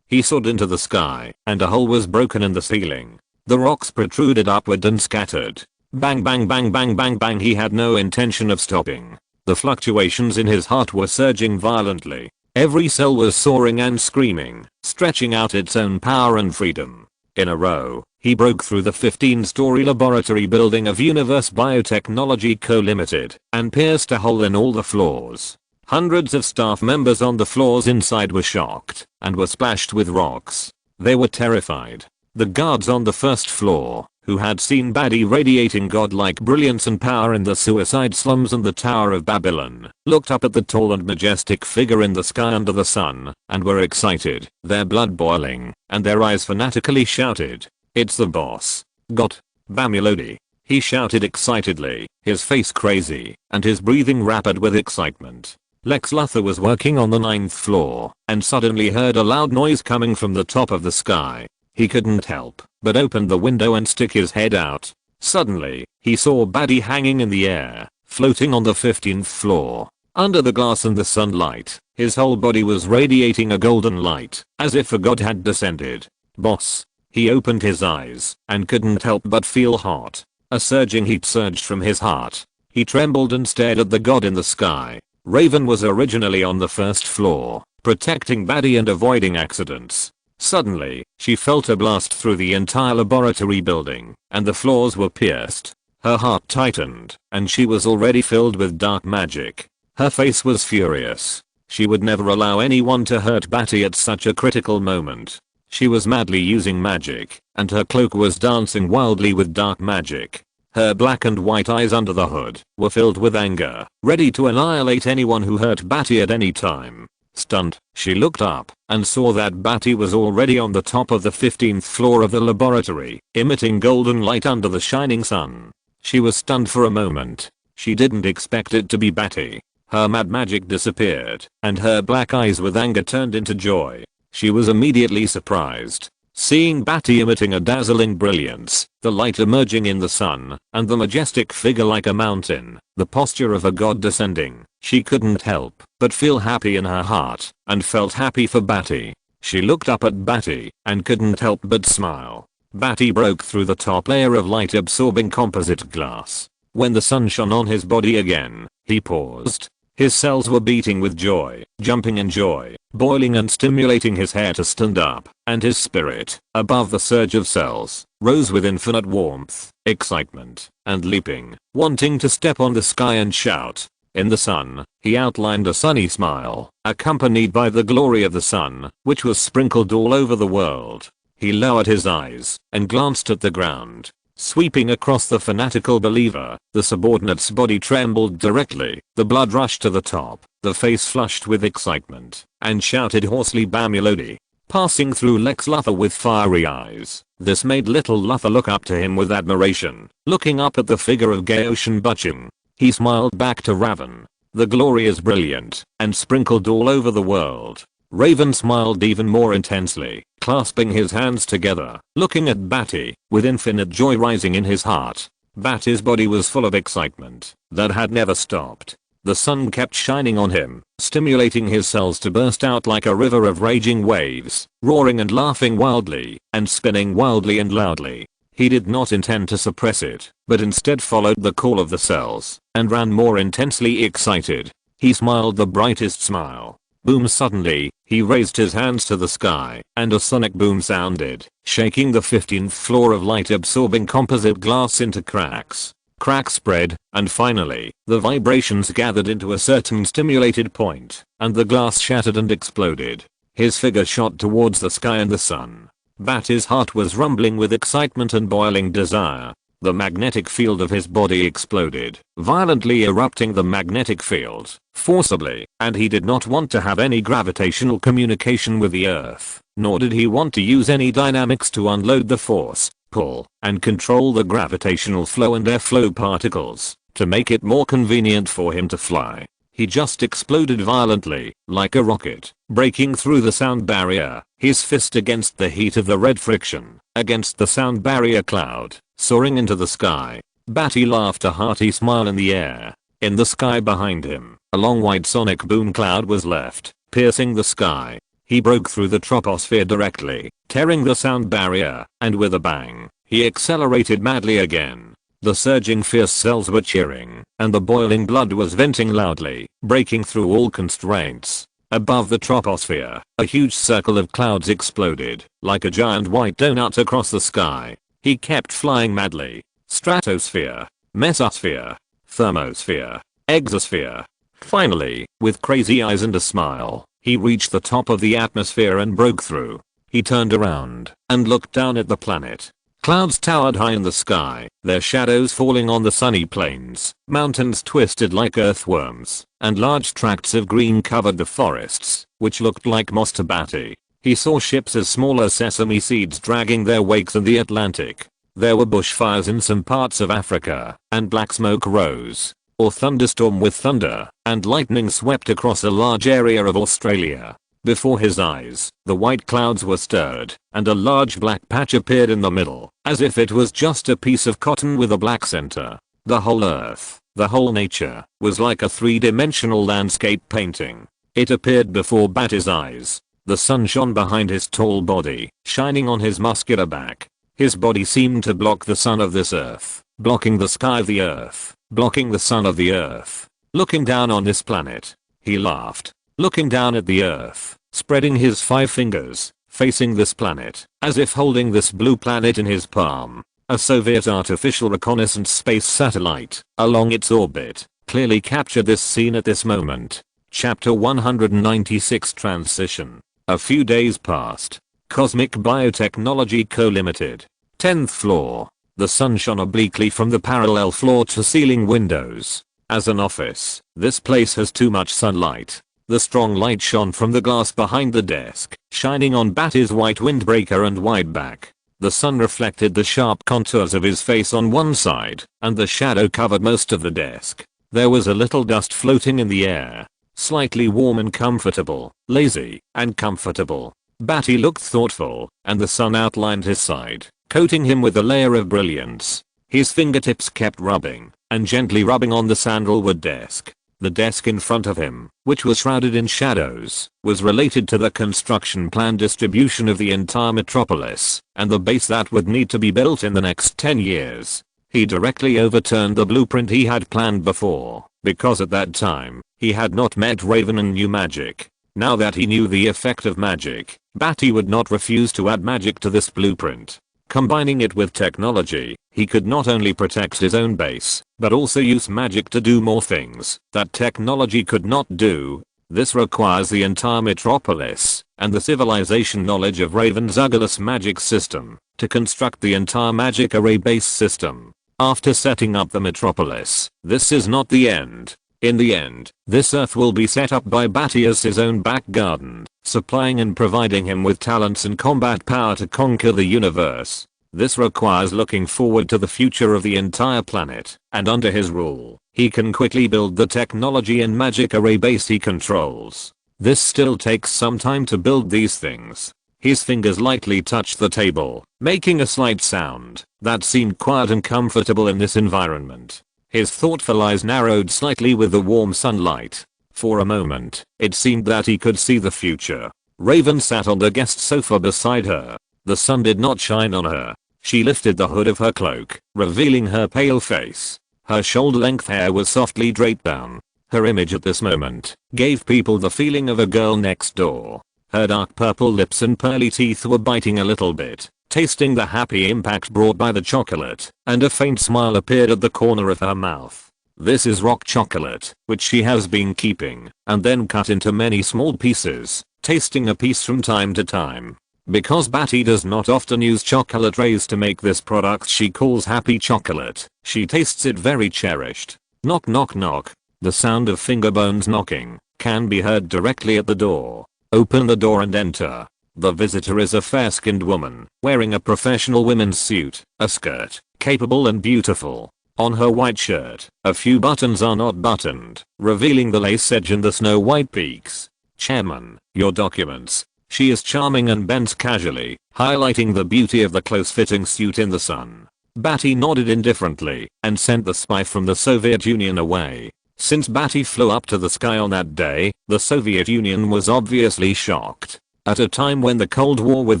He soared into the sky, and a hole was broken in the ceiling. The rocks protruded upward and scattered. Bang bang bang bang bang bang. He had no intention of stopping. The fluctuations in his heart were surging violently. Every cell was soaring and screaming, stretching out its own power and freedom. in a row. He broke through the 15-story laboratory building of Universe Biotechnology Co. Limited and pierced a hole in all the floors. Hundreds of staff members on the floors inside were shocked and were splashed with rocks. They were terrified. The guards on the first floor, who had seen Badi radiating godlike brilliance and power in the suicide slums and the Tower of Babylon, looked up at the tall and majestic figure in the sky under the sun and were excited, their blood boiling, and their eyes fanatically shouted, "It's the boss. Got Bamulodi." He shouted excitedly, his face crazy, and his breathing rapid with excitement. Lex Luthor was working on the 9th floor and suddenly heard a loud noise coming from the top of the sky. He couldn't help but open the window and stick his head out. Suddenly, he saw Badi hanging in the air, floating on the 15th floor. Under the glass and the sunlight, his whole body was radiating a golden light, as if a god had descended. "Boss." He opened his eyes and couldn't help but feel hot. A surging heat surged from his heart. He trembled and stared at the god in the sky. Raven was originally on the 1st floor, protecting Badi and avoiding accidents. Suddenly, she felt a blast through the entire laboratory building, and the floors were pierced. Her heart tightened, and she was already filled with dark magic. Her face was furious. She would never allow anyone to hurt Badi at such a critical moment. She was madly using magic, and her cloak was dancing wildly with dark magic. Her black and white eyes under the hood were filled with anger, ready to annihilate anyone who hurt Badi at any time. Stunned, she looked up and saw that Badi was already on the top of the 15th floor of the laboratory, emitting golden light under the shining sun. She was stunned for a moment. She didn't expect it to be Badi. Her mad magic disappeared, and her black eyes with anger turned into joy. She was immediately surprised, seeing Badi emitting a dazzling brilliance, the light emerging in the sun, and the majestic figure like a mountain, the posture of a god descending. She couldn't help but feel happy in her heart, and felt happy for Badi. She looked up at Badi, and couldn't help but smile. Badi broke through the top layer of light-absorbing composite glass. When the sun shone on his body again, he paused. His cells were beating with joy, jumping in joy, boiling and stimulating his hair to stand up, and his spirit, above the surge of cells, rose with infinite warmth, excitement, and leaping, wanting to step on the sky and shout. In the sun, he outlined a sunny smile, accompanied by the glory of the sun, which was sprinkled all over the world. He lowered his eyes and glanced at the ground. Sweeping across the fanatical believer, the subordinate's body trembled directly, the blood rushed to the top, the face flushed with excitement, and shouted hoarsely Bamulodi. Passing through Lex Luthor with fiery eyes, this made little Luthor look up to him with admiration. Looking up at the figure of Gaoshan Butching, he smiled back to Raven. The glory is brilliant, and sprinkled all over the world. Raven smiled even more intensely, clasping his hands together, looking at Badi, with infinite joy rising in his heart. Badi's body was full of excitement that had never stopped. The sun kept shining on him, stimulating his cells to burst out like a river of raging waves, roaring and laughing wildly, and spinning wildly and loudly. He did not intend to suppress it, but instead followed the call of the cells, and ran more intensely excited. He smiled the brightest smile. Boom! Suddenly, he raised his hands to the sky, and a sonic boom sounded, shaking the 15th floor of light-absorbing composite glass into cracks. Cracks spread, and finally, the vibrations gathered into a certain stimulated point, and the glass shattered and exploded. His figure shot towards the sky and the sun. Badi's heart was rumbling with excitement and boiling desire. The magnetic field of his body exploded, violently erupting the magnetic field, forcibly, and he did not want to have any gravitational communication with the Earth, nor did he want to use any dynamics to unload the force, pull, and control the gravitational flow and airflow particles, to make it more convenient for him to fly. He just exploded violently, like a rocket, breaking through the sound barrier, his fist against the heat of the red friction, against the sound barrier cloud, soaring into the sky. Badi laughed a hearty smile in the air. In the sky behind him, a long white sonic boom cloud was left, piercing the sky. He broke through the troposphere directly, tearing the sound barrier, and with a bang, he accelerated madly again. The surging fierce cells were cheering, and the boiling blood was venting loudly, breaking through all constraints. Above the troposphere, a huge circle of clouds exploded, like a giant white donut across the sky. He kept flying madly. Stratosphere, mesosphere, thermosphere, exosphere. Finally, with crazy eyes and a smile, he reached the top of the atmosphere and broke through. He turned around and looked down at the planet. Clouds towered high in the sky, their shadows falling on the sunny plains. Mountains twisted like earthworms, and large tracts of green covered the forests, which looked like moss to Badi. He saw ships as small as sesame seeds dragging their wakes in the Atlantic. There were bushfires in some parts of Africa, and black smoke rose, or thunderstorm with thunder, and lightning swept across a large area of Australia. Before his eyes, the white clouds were stirred, and a large black patch appeared in the middle, as if it was just a piece of cotton with a black center. The whole earth, the whole nature, was like a three-dimensional landscape painting. It appeared before Badi's eyes. The sun shone behind his tall body, shining on his muscular back. His body seemed to block the sun of this earth, blocking the sky of the earth, blocking the sun of the earth. Looking down on this planet, he laughed. Looking down at the earth, spreading his 5 fingers, facing this planet, as if holding this blue planet in his palm. A Soviet artificial reconnaissance space satellite, along its orbit, clearly captured this scene at this moment. Chapter 196 Transition. A few days passed. Cosmic Biotechnology Co. Limited. 10th floor. The sun shone obliquely from the parallel floor-to-ceiling windows. As an office, this place has too much sunlight. The strong light shone from the glass behind the desk, shining on Badi's white windbreaker and wide back. The sun reflected the sharp contours of his face on one side, and the shadow covered most of the desk. There was a little dust floating in the air. Slightly warm and comfortable, lazy and comfortable. Badi looked thoughtful, and the sun outlined his side, coating him with a layer of brilliance. His fingertips kept rubbing, and gently rubbing on the sandalwood desk. The desk in front of him, which was shrouded in shadows, was related to the construction plan distribution of the entire metropolis, and the base that would need to be built in the next 10 years. He directly overturned the blueprint he had planned before, because at that time, he had not met Raven and knew magic. Now that he knew the effect of magic, Badi would not refuse to add magic to this blueprint. Combining it with technology, he could not only protect his own base, but also use magic to do more things that technology could not do. This requires the entire metropolis, and the civilization knowledge of Raven's Ugulus magic system, to construct the entire magic array base system. After setting up the metropolis, this is not the end. In the end, this Earth will be set up by Badi as his own back garden, supplying and providing him with talents and combat power to conquer the universe. This requires looking forward to the future of the entire planet, and under his rule, he can quickly build the technology and magic array base he controls. This still takes some time to build these things. His fingers lightly touched the table, making a slight sound that seemed quiet and comfortable in this environment. His thoughtful eyes narrowed slightly with the warm sunlight. For a moment, it seemed that he could see the future. Raven sat on the guest sofa beside her. The sun did not shine on her. She lifted the hood of her cloak, revealing her pale face. Her shoulder-length hair was softly draped down. Her image at this moment gave people the feeling of a girl next door. Her dark purple lips and pearly teeth were biting a little bit, tasting the happy impact brought by the chocolate, and a faint smile appeared at the corner of her mouth. This is rock chocolate, which she has been keeping, and then cut into many small pieces, tasting a piece from time to time. Because Badi does not often use chocolate rays to make this product she calls happy chocolate, she tastes it very cherished. Knock knock knock. The sound of finger bones knocking can be heard directly at the door. Open the door and enter. The visitor is a fair-skinned woman, wearing a professional women's suit, a skirt, capable and beautiful. On her white shirt, a few buttons are not buttoned, revealing the lace edge and the snow-white peaks. Chairman, your documents. She is charming and bends casually, highlighting the beauty of the close-fitting suit in the sun. Badi nodded indifferently, and sent the spy from the Soviet Union away. Since Badi flew up to the sky on that day, the Soviet Union was obviously shocked. At a time when the Cold War with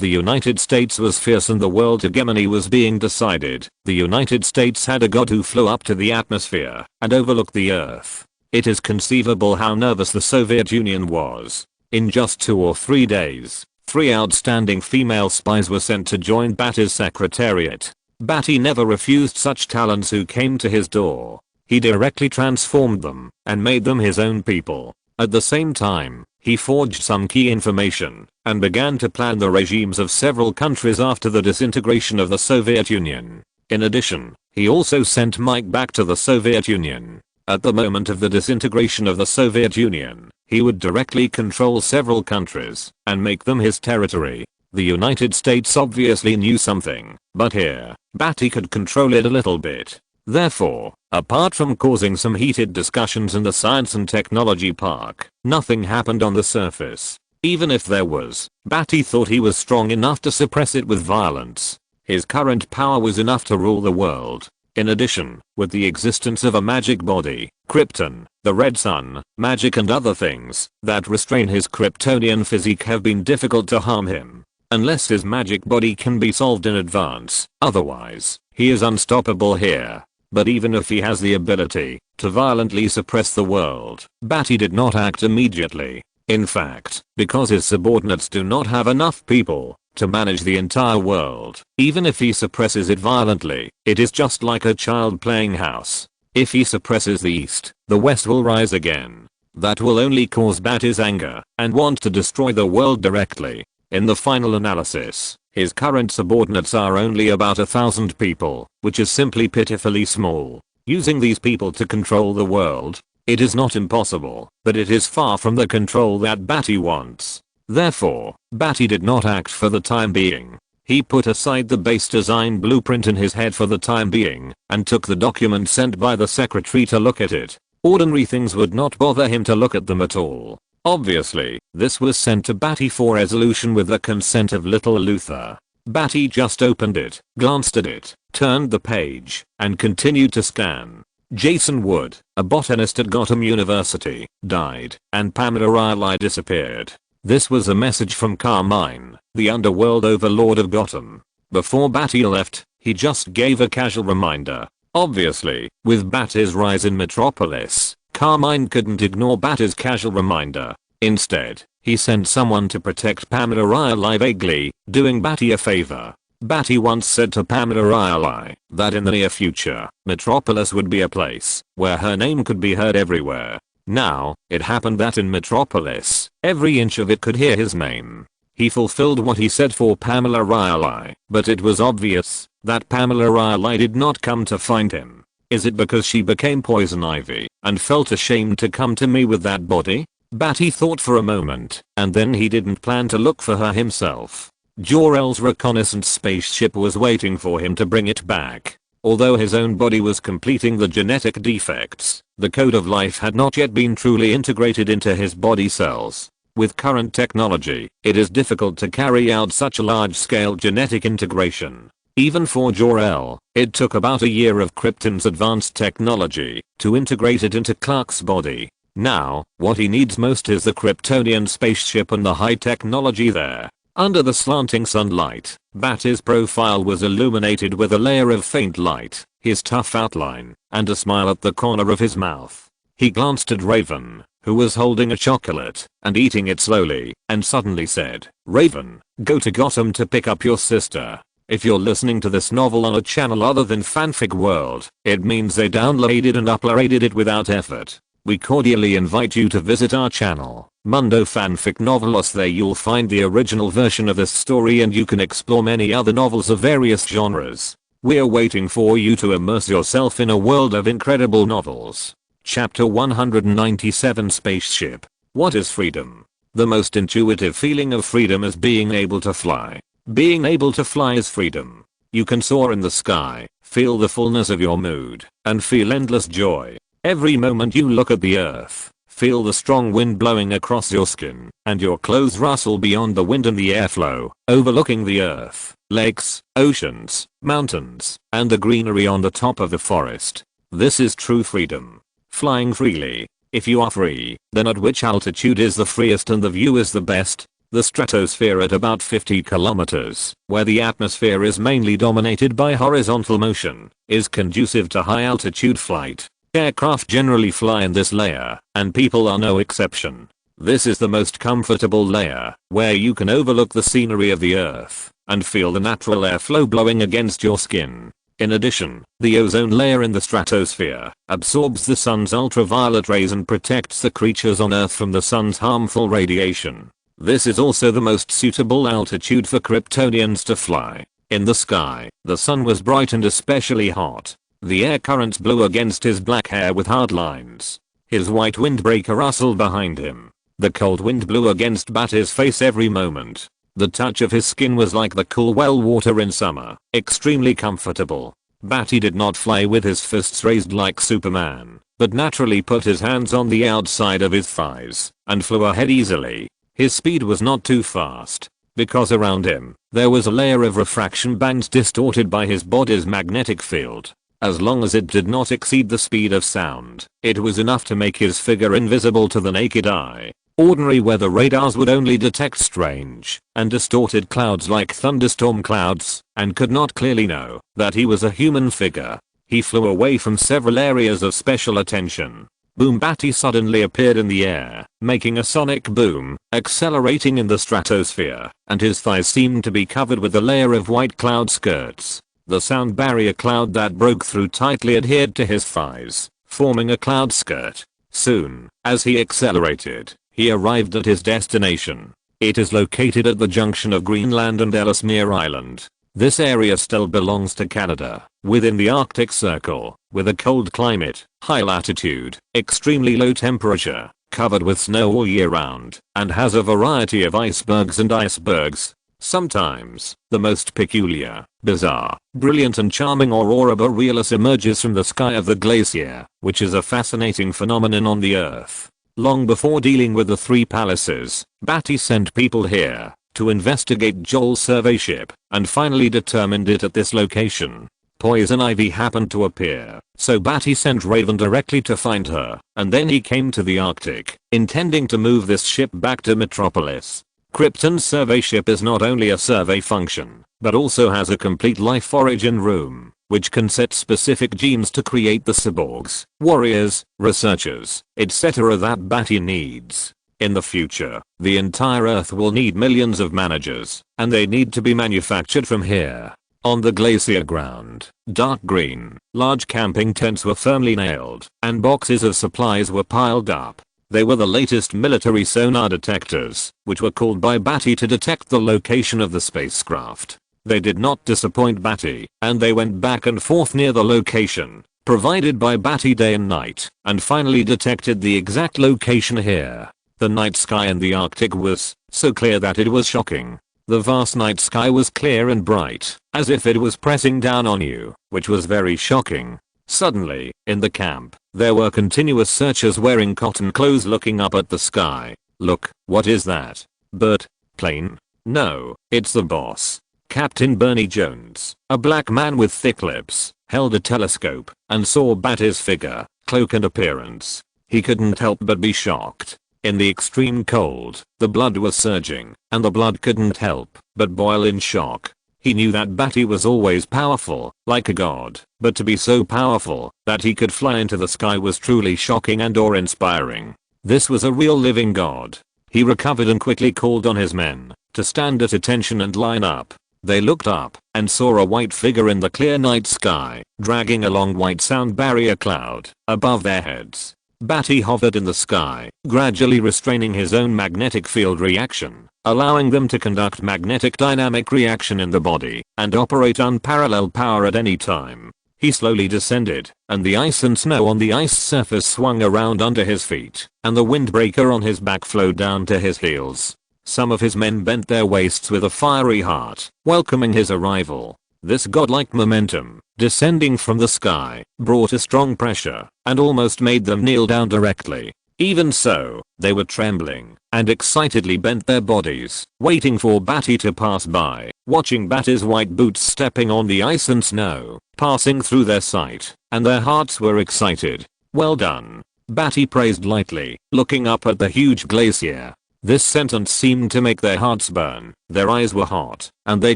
the United States was fierce and the world hegemony was being decided, the United States had a god who flew up to the atmosphere and overlooked the Earth. It is conceivable how nervous the Soviet Union was. In just 2 or 3 days, 3 outstanding female spies were sent to join Badi's secretariat. Badi never refused such talents who came to his door. He directly transformed them and made them his own people. At the same time, he forged some key information and began to plan the regimes of several countries after the disintegration of the Soviet Union. In addition, he also sent Mike back to the Soviet Union. At the moment of the disintegration of the Soviet Union, he would directly control several countries and make them his territory. The United States obviously knew something, but here, Badi could control it a little bit. Therefore, apart from causing some heated discussions in the Science and Technology Park, nothing happened on the surface. Even if there was, Badi thought he was strong enough to suppress it with violence. His current power was enough to rule the world. In addition, with the existence of a magic body, Krypton, the Red Sun, magic and other things that restrain his Kryptonian physique have been difficult to harm him. Unless his magic body can be solved in advance, otherwise, he is unstoppable here. But even if he has the ability to violently suppress the world, Badi did not act immediately. In fact, because his subordinates do not have enough people to manage the entire world, even if he suppresses it violently, it is just like a child playing house. If he suppresses the East, the West will rise again. That will only cause Badi's anger and want to destroy the world directly. In the final analysis, his current subordinates are only about 1,000 people, which is simply pitifully small. Using these people to control the world, it is not impossible, but it is far from the control that Badi wants. Therefore, Badi did not act for the time being. He put aside the base design blueprint in his head for the time being, and took the document sent by the secretary to look at it. Ordinary things would not bother him to look at them at all. Obviously, this was sent to Badi for resolution with the consent of little Luther. Badi just opened it, glanced at it, turned the page, and continued to scan. Jason Wood, a botanist at Gotham University, died, and Pamela Riley disappeared. This was a message from Carmine, the underworld overlord of Gotham. Before Badi left, he just gave a casual reminder. Obviously, with Badi's rise in Metropolis, Carmine couldn't ignore Badi's casual reminder. Instead, he sent someone to protect Pamela Riley vaguely, doing Badi a favor. Badi once said to Pamela Riley that in the near future, Metropolis would be a place where her name could be heard everywhere. Now, it happened that in Metropolis, every inch of it could hear his name. He fulfilled what he said for Pamela Riley, but it was obvious that Pamela Riley did not come to find him. Is it because she became Poison Ivy and felt ashamed to come to me with that body? Badi thought for a moment, and then he didn't plan to look for her himself. Jor-El's reconnaissance spaceship was waiting for him to bring it back. Although his own body was completing the genetic defects, the code of life had not yet been truly integrated into his body cells. With current technology, it is difficult to carry out such a large-scale genetic integration. Even for Jor-El, it took about a year of Krypton's advanced technology to integrate it into Clark's body. Now, what he needs most is the Kryptonian spaceship and the high technology there. Under the slanting sunlight, Badi's profile was illuminated with a layer of faint light, his tough outline, and a smile at the corner of his mouth. He glanced at Raven, who was holding a chocolate and eating it slowly, and suddenly said, "Raven, go to Gotham to pick up your sister." If you're listening to this novel on a channel other than Fanfic World, it means they downloaded and uploaded it without effort. We cordially invite you to visit our channel, Mundo Fanfic Novelos. There you'll find the original version of this story and you can explore many other novels of various genres. We're waiting for you to immerse yourself in a world of incredible novels. Chapter 197 Spaceship. What is freedom? The most intuitive feeling of freedom is being able to fly. Being able to fly is freedom. You can soar in the sky, feel the fullness of your mood, and feel endless joy. Every moment you look at the earth, feel the strong wind blowing across your skin, and your clothes rustle beyond the wind and the airflow, overlooking the earth, lakes, oceans, mountains, and the greenery on the top of the forest. This is true freedom. Flying freely. If you are free, then at which altitude is the freest and the view is the best? The stratosphere at about 50 kilometers, where the atmosphere is mainly dominated by horizontal motion, is conducive to high altitude flight. Aircraft generally fly in this layer, and people are no exception. This is the most comfortable layer, where you can overlook the scenery of the earth and feel the natural airflow blowing against your skin. In addition, the ozone layer in the stratosphere absorbs the sun's ultraviolet rays and protects the creatures on Earth from the sun's harmful radiation. This is also the most suitable altitude for Kryptonians to fly. In the sky, the sun was bright and especially hot. The air currents blew against his black hair with hard lines. His white windbreaker rustled behind him. The cold wind blew against Badi's face every moment. The touch of his skin was like the cool well water in summer, extremely comfortable. Badi did not fly with his fists raised like Superman, but naturally put his hands on the outside of his thighs and flew ahead easily. His speed was not too fast, because around him, there was a layer of refraction bands distorted by his body's magnetic field. As long as it did not exceed the speed of sound, it was enough to make his figure invisible to the naked eye. Ordinary weather radars would only detect strange and distorted clouds like thunderstorm clouds and could not clearly know that he was a human figure. He flew away from several areas of special attention. Boom! Badi suddenly appeared in the air, making a sonic boom, accelerating in the stratosphere, and his thighs seemed to be covered with a layer of white cloud skirts. The sound barrier cloud that broke through tightly adhered to his thighs, forming a cloud skirt. Soon, as he accelerated, he arrived at his destination. It is located at the junction of Greenland and Ellesmere Island. This area still belongs to Canada, within the Arctic Circle, with a cold climate, high latitude, extremely low temperature, covered with snow all year round, and has a variety of icebergs and icebergs. Sometimes, the most peculiar, bizarre, brilliant and charming aurora borealis emerges from the sky of the glacier, which is a fascinating phenomenon on the Earth. Long before dealing with the three palaces, Badi sent people here to investigate Joel's survey ship and finally determined it at this location. Poison ivy happened to appear, so Badi sent Raven directly to find her, and then he came to the Arctic, intending to move this ship back to Metropolis. Krypton's survey ship is not only a survey function, but also has a complete life origin room, which can set specific genes to create the cyborgs, warriors, researchers, etc. that Badi needs. In the future, the entire Earth will need millions of managers, and they need to be manufactured from here. On the glacier ground, dark green, large camping tents were firmly nailed, and boxes of supplies were piled up. They were the latest military sonar detectors, which were called by Badi to detect the location of the spacecraft. They did not disappoint Badi, and they went back and forth near the location provided by Badi day and night, and finally detected the exact location here. The night sky in the Arctic was so clear that it was shocking. The vast night sky was clear and bright, as if it was pressing down on you, which was very shocking. Suddenly, in the camp, there were continuous searchers wearing cotton clothes looking up at the sky. Look, what is that? Bird? Plane? No, it's the boss. Captain Bernie Jones, a black man with thick lips, held a telescope and saw Badi's figure, cloak and appearance. He couldn't help but be shocked. In the extreme cold, the blood was surging, and the blood couldn't help but boil in shock. He knew that Badi was always powerful, like a god, but to be so powerful that he could fly into the sky was truly shocking and awe-inspiring. This was a real living god. He recovered and quickly called on his men to stand at attention and line up. They looked up and saw a white figure in the clear night sky, dragging a long white sound barrier cloud above their heads. Badi hovered in the sky, gradually restraining his own magnetic field reaction, allowing them to conduct magnetic dynamic reaction in the body and operate unparalleled power at any time. He slowly descended, and the ice and snow on the ice surface swung around under his feet, and the windbreaker on his back flowed down to his heels. Some of his men bent their waists with a fiery heart, welcoming his arrival. This godlike momentum, descending from the sky, brought a strong pressure, and almost made them kneel down directly. Even so, they were trembling, and excitedly bent their bodies, waiting for Badi to pass by, watching Badi's white boots stepping on the ice and snow, passing through their sight, and their hearts were excited. Well done. Badi praised lightly, looking up at the huge glacier. This sentence seemed to make their hearts burn, their eyes were hot, and they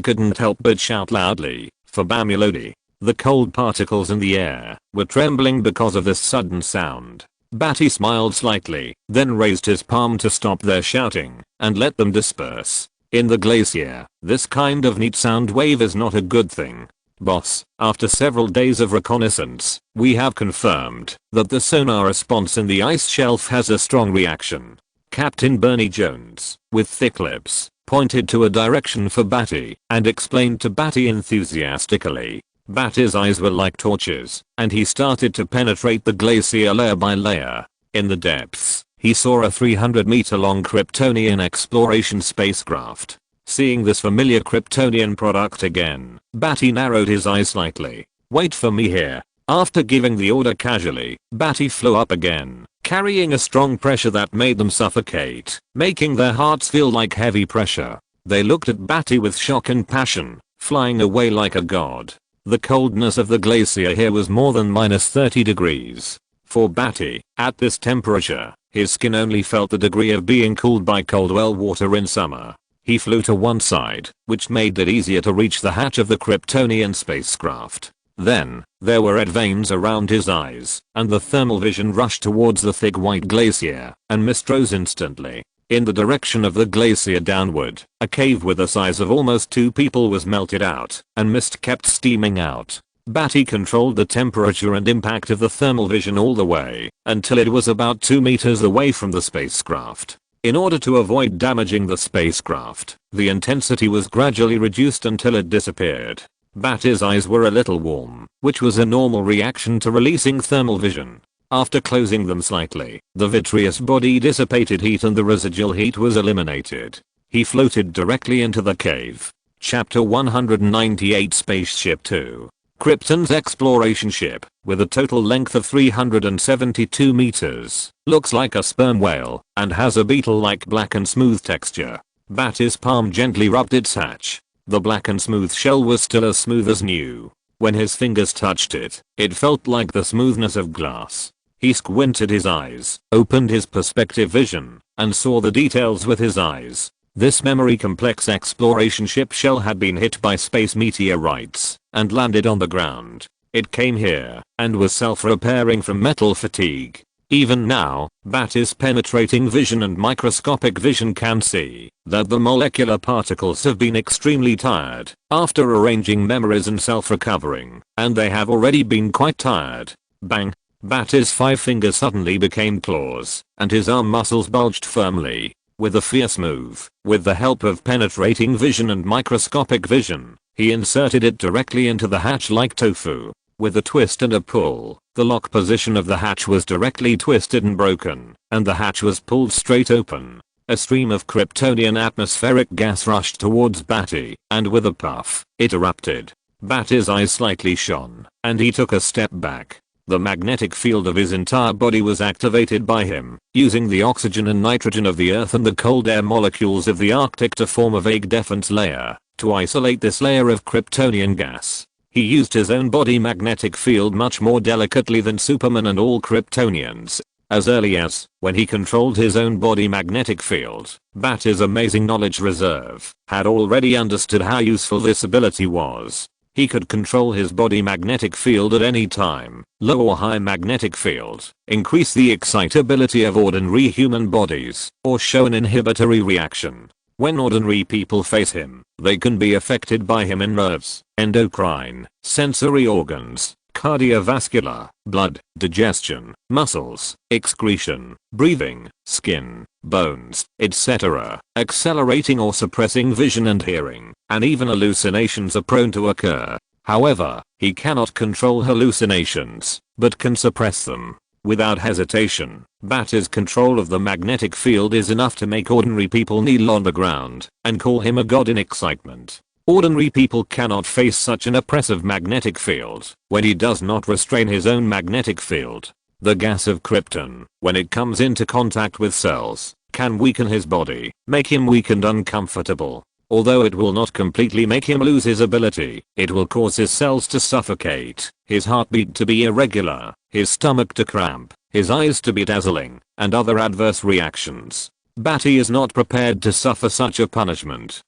couldn't help but shout loudly, for Bamulodi. The cold particles in the air were trembling because of this sudden sound. Badi smiled slightly, then raised his palm to stop their shouting and let them disperse. In the glacier, this kind of neat sound wave is not a good thing. Boss, after several days of reconnaissance, we have confirmed that the sonar response in the ice shelf has a strong reaction. Captain Bernie Jones, with thick lips, pointed to a direction for Badi and explained to Badi enthusiastically. Badi's eyes were like torches, and he started to penetrate the glacier layer by layer. In the depths, he saw a 300-meter-long Kryptonian exploration spacecraft. Seeing this familiar Kryptonian product again, Badi narrowed his eyes slightly. Wait for me here. After giving the order casually, Badi flew up again, carrying a strong pressure that made them suffocate, making their hearts feel like heavy pressure. They looked at Badi with shock and passion, flying away like a god. The coldness of the glacier here was more than -30 degrees. For Badi, at this temperature, his skin only felt the degree of being cooled by cold well water in summer. He flew to one side, which made it easier to reach the hatch of the Kryptonian spacecraft. Then, there were red veins around his eyes, and the thermal vision rushed towards the thick white glacier, and mist rose instantly. In the direction of the glacier downward, a cave with the size of almost 2 people was melted out, and mist kept steaming out. Badi controlled the temperature and impact of the thermal vision all the way, until it was about 2 meters away from the spacecraft. In order to avoid damaging the spacecraft, the intensity was gradually reduced until it disappeared. Badi's eyes were a little warm, which was a normal reaction to releasing thermal vision. After closing them slightly, the vitreous body dissipated heat and the residual heat was eliminated. He floated directly into the cave. Chapter 198 Spaceship 2. Krypton's exploration ship, with a total length of 372 meters, looks like a sperm whale and has a beetle-like black and smooth texture. Badi's palm gently rubbed its hatch. The black and smooth shell was still as smooth as new. When his fingers touched it, it felt like the smoothness of glass. He squinted his eyes, opened his perspective vision, and saw the details with his eyes. This memory complex exploration ship shell had been hit by space meteorites and landed on the ground. It came here and was self-repairing from metal fatigue. Even now, Badi's penetrating vision and microscopic vision can see that the molecular particles have been extremely tired after arranging memories and self-recovering, and they have already been quite tired. Bang! Badi's 5 fingers suddenly became claws, and his arm muscles bulged firmly. With a fierce move, with the help of penetrating vision and microscopic vision, he inserted it directly into the hatch like tofu. With a twist and a pull, the lock position of the hatch was directly twisted and broken, and the hatch was pulled straight open. A stream of Kryptonian atmospheric gas rushed towards Badi, and with a puff, it erupted. Badi's eyes slightly shone, and he took a step back. The magnetic field of his entire body was activated by him, using the oxygen and nitrogen of the earth and the cold air molecules of the Arctic to form a vague defense layer, to isolate this layer of Kryptonian gas. He used his own body magnetic field much more delicately than Superman and all Kryptonians. As early as when he controlled his own body magnetic field, Badi's amazing knowledge reserve had already understood how useful this ability was. He could control his body magnetic field at any time, low or high magnetic field, increase the excitability of ordinary human bodies, or show an inhibitory reaction. When ordinary people face him, they can be affected by him in nerves, endocrine, sensory organs, cardiovascular, blood, digestion, muscles, excretion, breathing, skin, bones, etc., accelerating or suppressing vision and hearing, and even hallucinations are prone to occur. However, he cannot control hallucinations, but can suppress them. Without hesitation, Badi's control of the magnetic field is enough to make ordinary people kneel on the ground and call him a god in excitement. Ordinary people cannot face such an oppressive magnetic field when he does not restrain his own magnetic field. The gas of Krypton, when it comes into contact with cells, can weaken his body, make him weak and uncomfortable. Although it will not completely make him lose his ability, it will cause his cells to suffocate, his heartbeat to be irregular, his stomach to cramp, his eyes to be dazzling, and other adverse reactions. Badi is not prepared to suffer such a punishment.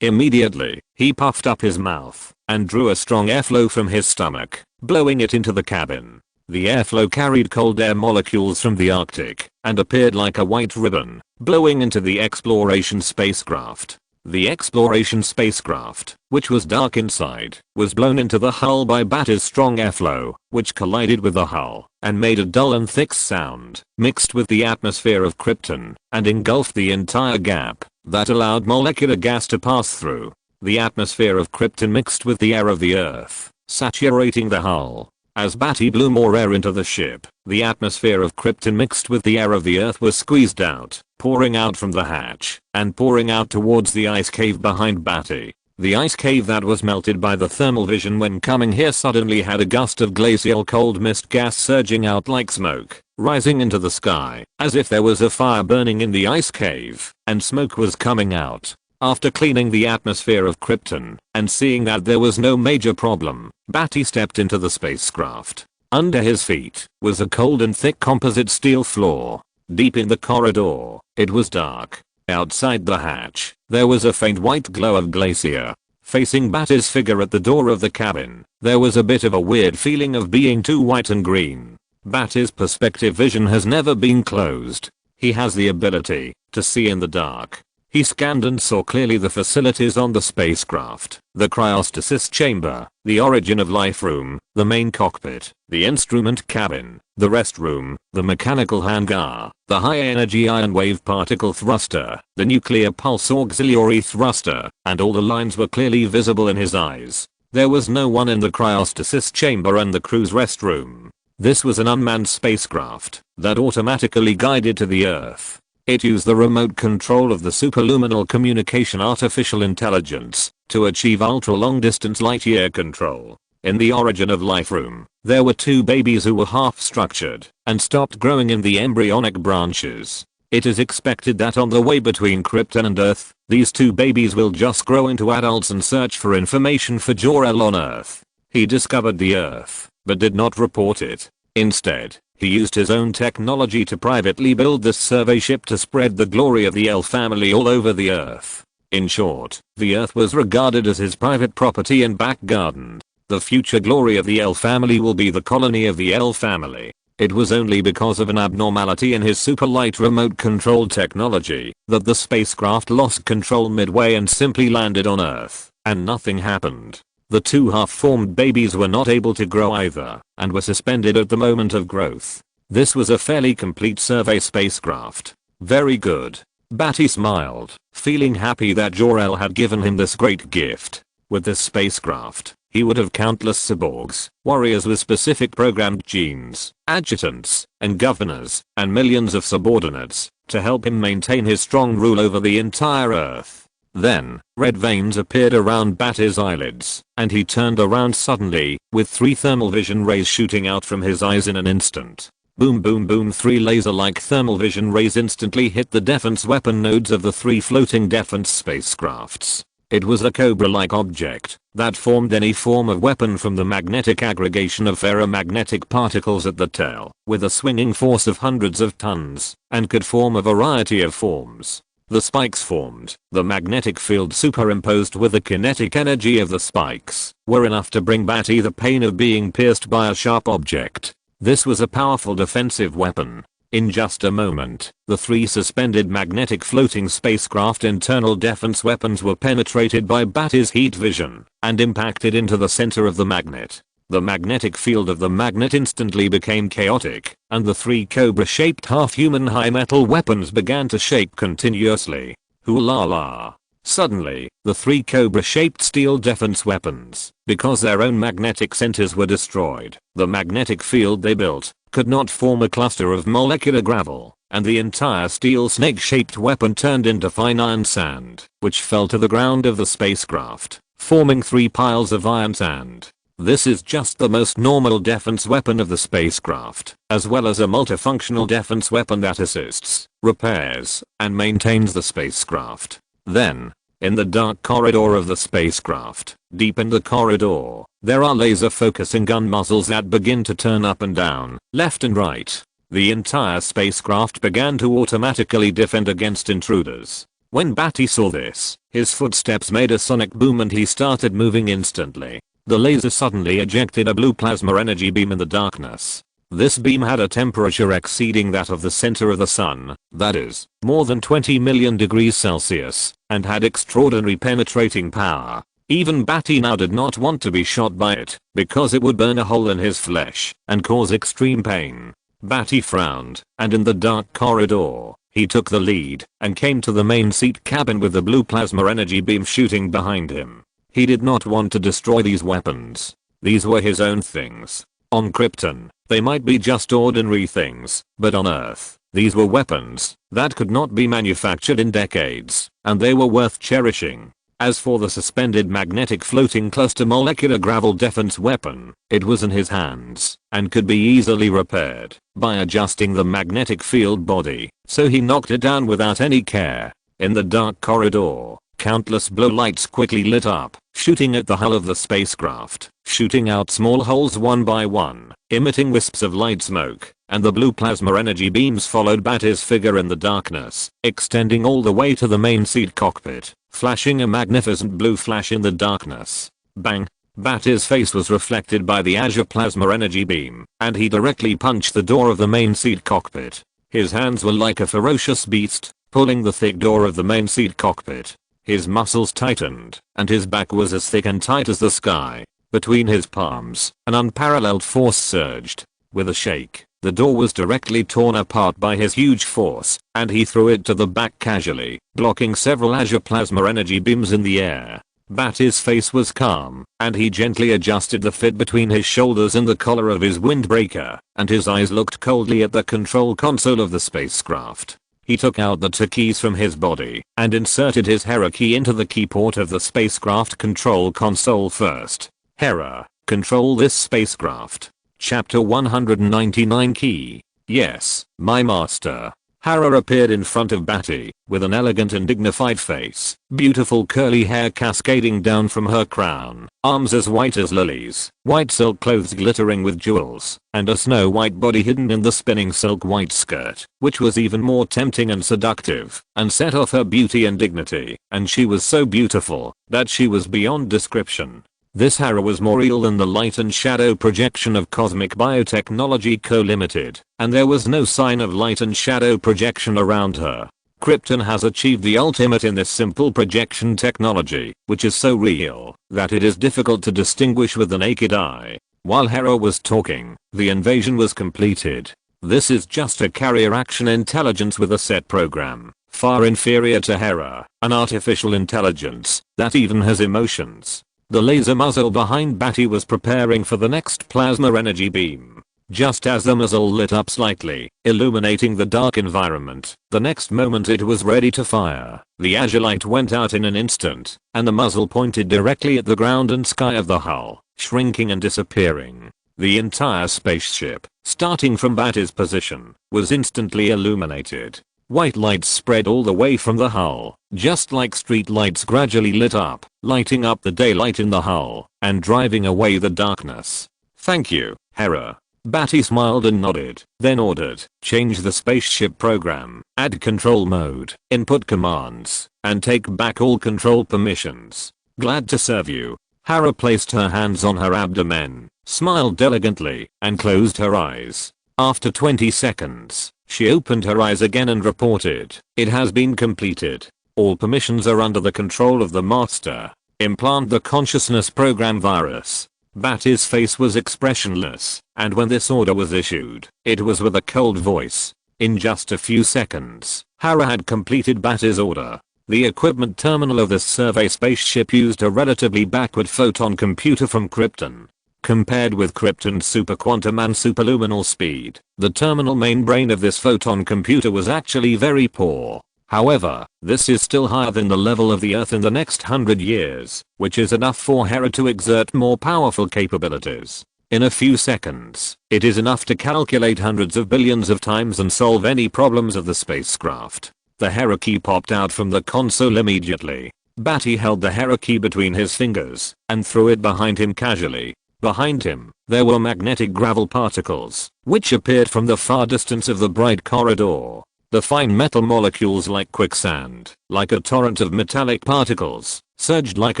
Immediately, he puffed up his mouth and drew a strong airflow from his stomach, blowing it into the cabin. The airflow carried cold air molecules from the Arctic and appeared like a white ribbon, blowing into the exploration spacecraft. The exploration spacecraft, which was dark inside, was blown into the hull by Badi's strong airflow, which collided with the hull and made a dull and thick sound, mixed with the atmosphere of Krypton, and engulfed the entire gap that allowed molecular gas to pass through. The atmosphere of Krypton mixed with the air of the Earth, saturating the hull. As Badi blew more air into the ship, the atmosphere of Krypton mixed with the air of the Earth was squeezed out, pouring out from the hatch, and pouring out towards the ice cave behind Badi. The ice cave that was melted by the thermal vision when coming here suddenly had a gust of glacial cold mist gas surging out like smoke, rising into the sky, as if there was a fire burning in the ice cave, and smoke was coming out. After cleaning the atmosphere of Krypton, and seeing that there was no major problem, Badi stepped into the spacecraft. Under his feet was a cold and thick composite steel floor. Deep in the corridor, it was dark. Outside the hatch, there was a faint white glow of glacier. Facing Badi's figure at the door of the cabin, there was a bit of a weird feeling of being too white and green. Badi's perspective vision has never been closed. He has the ability to see in the dark. He scanned and saw clearly the facilities on the spacecraft, the cryostasis chamber, the origin of life room, the main cockpit, the instrument cabin, the rest room, the mechanical hangar, the high energy ion wave particle thruster, the nuclear pulse auxiliary thruster, and all the lines were clearly visible in his eyes. There was no one in the cryostasis chamber and the crew's rest room. This was an unmanned spacecraft that automatically guided to the Earth. It used the remote control of the superluminal communication artificial intelligence to achieve ultra-long distance light-year control. In the origin of life room, there were two babies who were half-structured and stopped growing in the embryonic branches. It is expected that on the way between Krypton and Earth, these two babies will just grow into adults and search for information for Jor-El on Earth. He discovered the Earth, but did not report it. Instead, he used his own technology to privately build this survey ship to spread the glory of the El family all over the Earth. In short, the Earth was regarded as his private property and back garden. The future glory of the El family will be the colony of the El family. It was only because of an abnormality in his super light remote control technology that the spacecraft lost control midway and simply landed on Earth, and nothing happened. The two half-formed babies were not able to grow either, and were suspended at the moment of growth. This was a fairly complete survey spacecraft. Very good. Badi smiled, feeling happy that Jor-El had given him this great gift. With this spacecraft, he would have countless cyborgs, warriors with specific programmed genes, adjutants, and governors, and millions of subordinates, to help him maintain his strong rule over the entire Earth. Then, red veins appeared around Badi's eyelids, and he turned around suddenly, with 3 thermal vision rays shooting out from his eyes in an instant. Boom boom boom, 3 laser-like thermal vision rays instantly hit the defense weapon nodes of the 3 floating defense spacecrafts. It was a cobra-like object that formed any form of weapon from the magnetic aggregation of ferromagnetic particles at the tail, with a swinging force of hundreds of tons, and could form a variety of forms. The spikes formed, the magnetic field superimposed with the kinetic energy of the spikes, were enough to bring Badi the pain of being pierced by a sharp object. This was a powerful defensive weapon. In just a moment, the 3 suspended magnetic floating spacecraft internal defense weapons were penetrated by Badi's heat vision and impacted into the center of the magnet. The magnetic field of the magnet instantly became chaotic, and the 3 cobra-shaped half-human high-metal weapons began to shake continuously. Hoo-la la. Suddenly, the 3 cobra-shaped steel defense weapons, because their own magnetic centers were destroyed, the magnetic field they built, could not form a cluster of molecular gravel, and the entire steel snake-shaped weapon turned into fine iron sand, which fell to the ground of the spacecraft, forming 3 piles of iron sand. This is just the most normal defense weapon of the spacecraft, as well as a multifunctional defense weapon that assists, repairs, and maintains the spacecraft. Then, in the dark corridor of the spacecraft, deep in the corridor, there are laser focusing gun muzzles that begin to turn up and down, left and right. The entire spacecraft began to automatically defend against intruders. When Badi saw this, his footsteps made a sonic boom and he started moving instantly. The laser suddenly ejected a blue plasma energy beam in the darkness. This beam had a temperature exceeding that of the center of the sun, that is, more than 20 million degrees Celsius, and had extraordinary penetrating power. Even Badi now did not want to be shot by it, because it would burn a hole in his flesh and cause extreme pain. Badi frowned, and in the dark corridor, he took the lead and came to the main seat cabin with the blue plasma energy beam shooting behind him. He did not want to destroy these weapons. These were his own things. On Krypton, they might be just ordinary things, but on Earth, these were weapons that could not be manufactured in decades, and they were worth cherishing. As for the suspended magnetic floating cluster molecular gravel defense weapon, it was in his hands and could be easily repaired by adjusting the magnetic field body, so he knocked it down without any care. In the dark corridor, countless blow lights quickly lit up, shooting at the hull of the spacecraft, shooting out small holes one by one, emitting wisps of light smoke, and the blue plasma energy beams followed Badi's figure in the darkness, extending all the way to the main seat cockpit, flashing a magnificent blue flash in the darkness. Bang! Badi's face was reflected by the azure plasma energy beam, and he directly punched the door of the main seat cockpit. His hands were like a ferocious beast, pulling the thick door of the main seat cockpit. His muscles tightened, and his back was as thick and tight as the sky. Between his palms, an unparalleled force surged. With a shake, the door was directly torn apart by his huge force, and he threw it to the back casually, blocking several azure plasma energy beams in the air. Badi's face was calm, and he gently adjusted the fit between his shoulders and the collar of his windbreaker, and his eyes looked coldly at the control console of the spacecraft. He took out the two keys from his body and inserted his Hera key into the key port of the spacecraft control console first. Hera, control this spacecraft. Chapter 199 Key. Yes, my master. Hera appeared in front of Badi, with an elegant and dignified face, beautiful curly hair cascading down from her crown, arms as white as lilies, white silk clothes glittering with jewels, and a snow-white body hidden in the spinning silk white skirt, which was even more tempting and seductive, and set off her beauty and dignity, and she was so beautiful, that she was beyond description. This Hera was more real than the light and shadow projection of Cosmic Biotechnology Co. Limited, and there was no sign of light and shadow projection around her. Krypton has achieved the ultimate in this simple projection technology, which is so real that it is difficult to distinguish with the naked eye. While Hera was talking, the invasion was completed. This is just a carrier action intelligence with a set program, far inferior to Hera, an artificial intelligence that even has emotions. The laser muzzle behind Badi was preparing for the next plasma energy beam. Just as the muzzle lit up slightly, illuminating the dark environment, the next moment it was ready to fire. The azure light went out in an instant, and the muzzle pointed directly at the ground and sky of the hull, shrinking and disappearing. The entire spaceship, starting from Badi's position, was instantly illuminated. White lights spread all the way from the hull, just like street lights gradually lit up, lighting up the daylight in the hull, and driving away the darkness. Thank you, Hera. Badi smiled and nodded, then ordered, change the spaceship program, add control mode, input commands, and take back all control permissions. Glad to serve you. Hera placed her hands on her abdomen, smiled elegantly, and closed her eyes. After 20 seconds, she opened her eyes again and reported, it has been completed. All permissions are under the control of the master. Implant the consciousness program virus. Badi's face was expressionless, and when this order was issued, it was with a cold voice. In just a few seconds, Hera had completed Badi's order. The equipment terminal of this survey spaceship used a relatively backward photon computer from Krypton. Compared with Krypton's superquantum and superluminal speed, the terminal main brain of this photon computer was actually very poor. However, this is still higher than the level of the Earth in the next 100 years, which is enough for Hera to exert more powerful capabilities. In a few seconds, it is enough to calculate hundreds of billions of times and solve any problems of the spacecraft. The Hera key popped out from the console immediately. Badi held the Hera key between his fingers and threw it behind him casually. Behind him, there were magnetic gravel particles, which appeared from the far distance of the bright corridor. The fine metal molecules like quicksand, like a torrent of metallic particles, surged like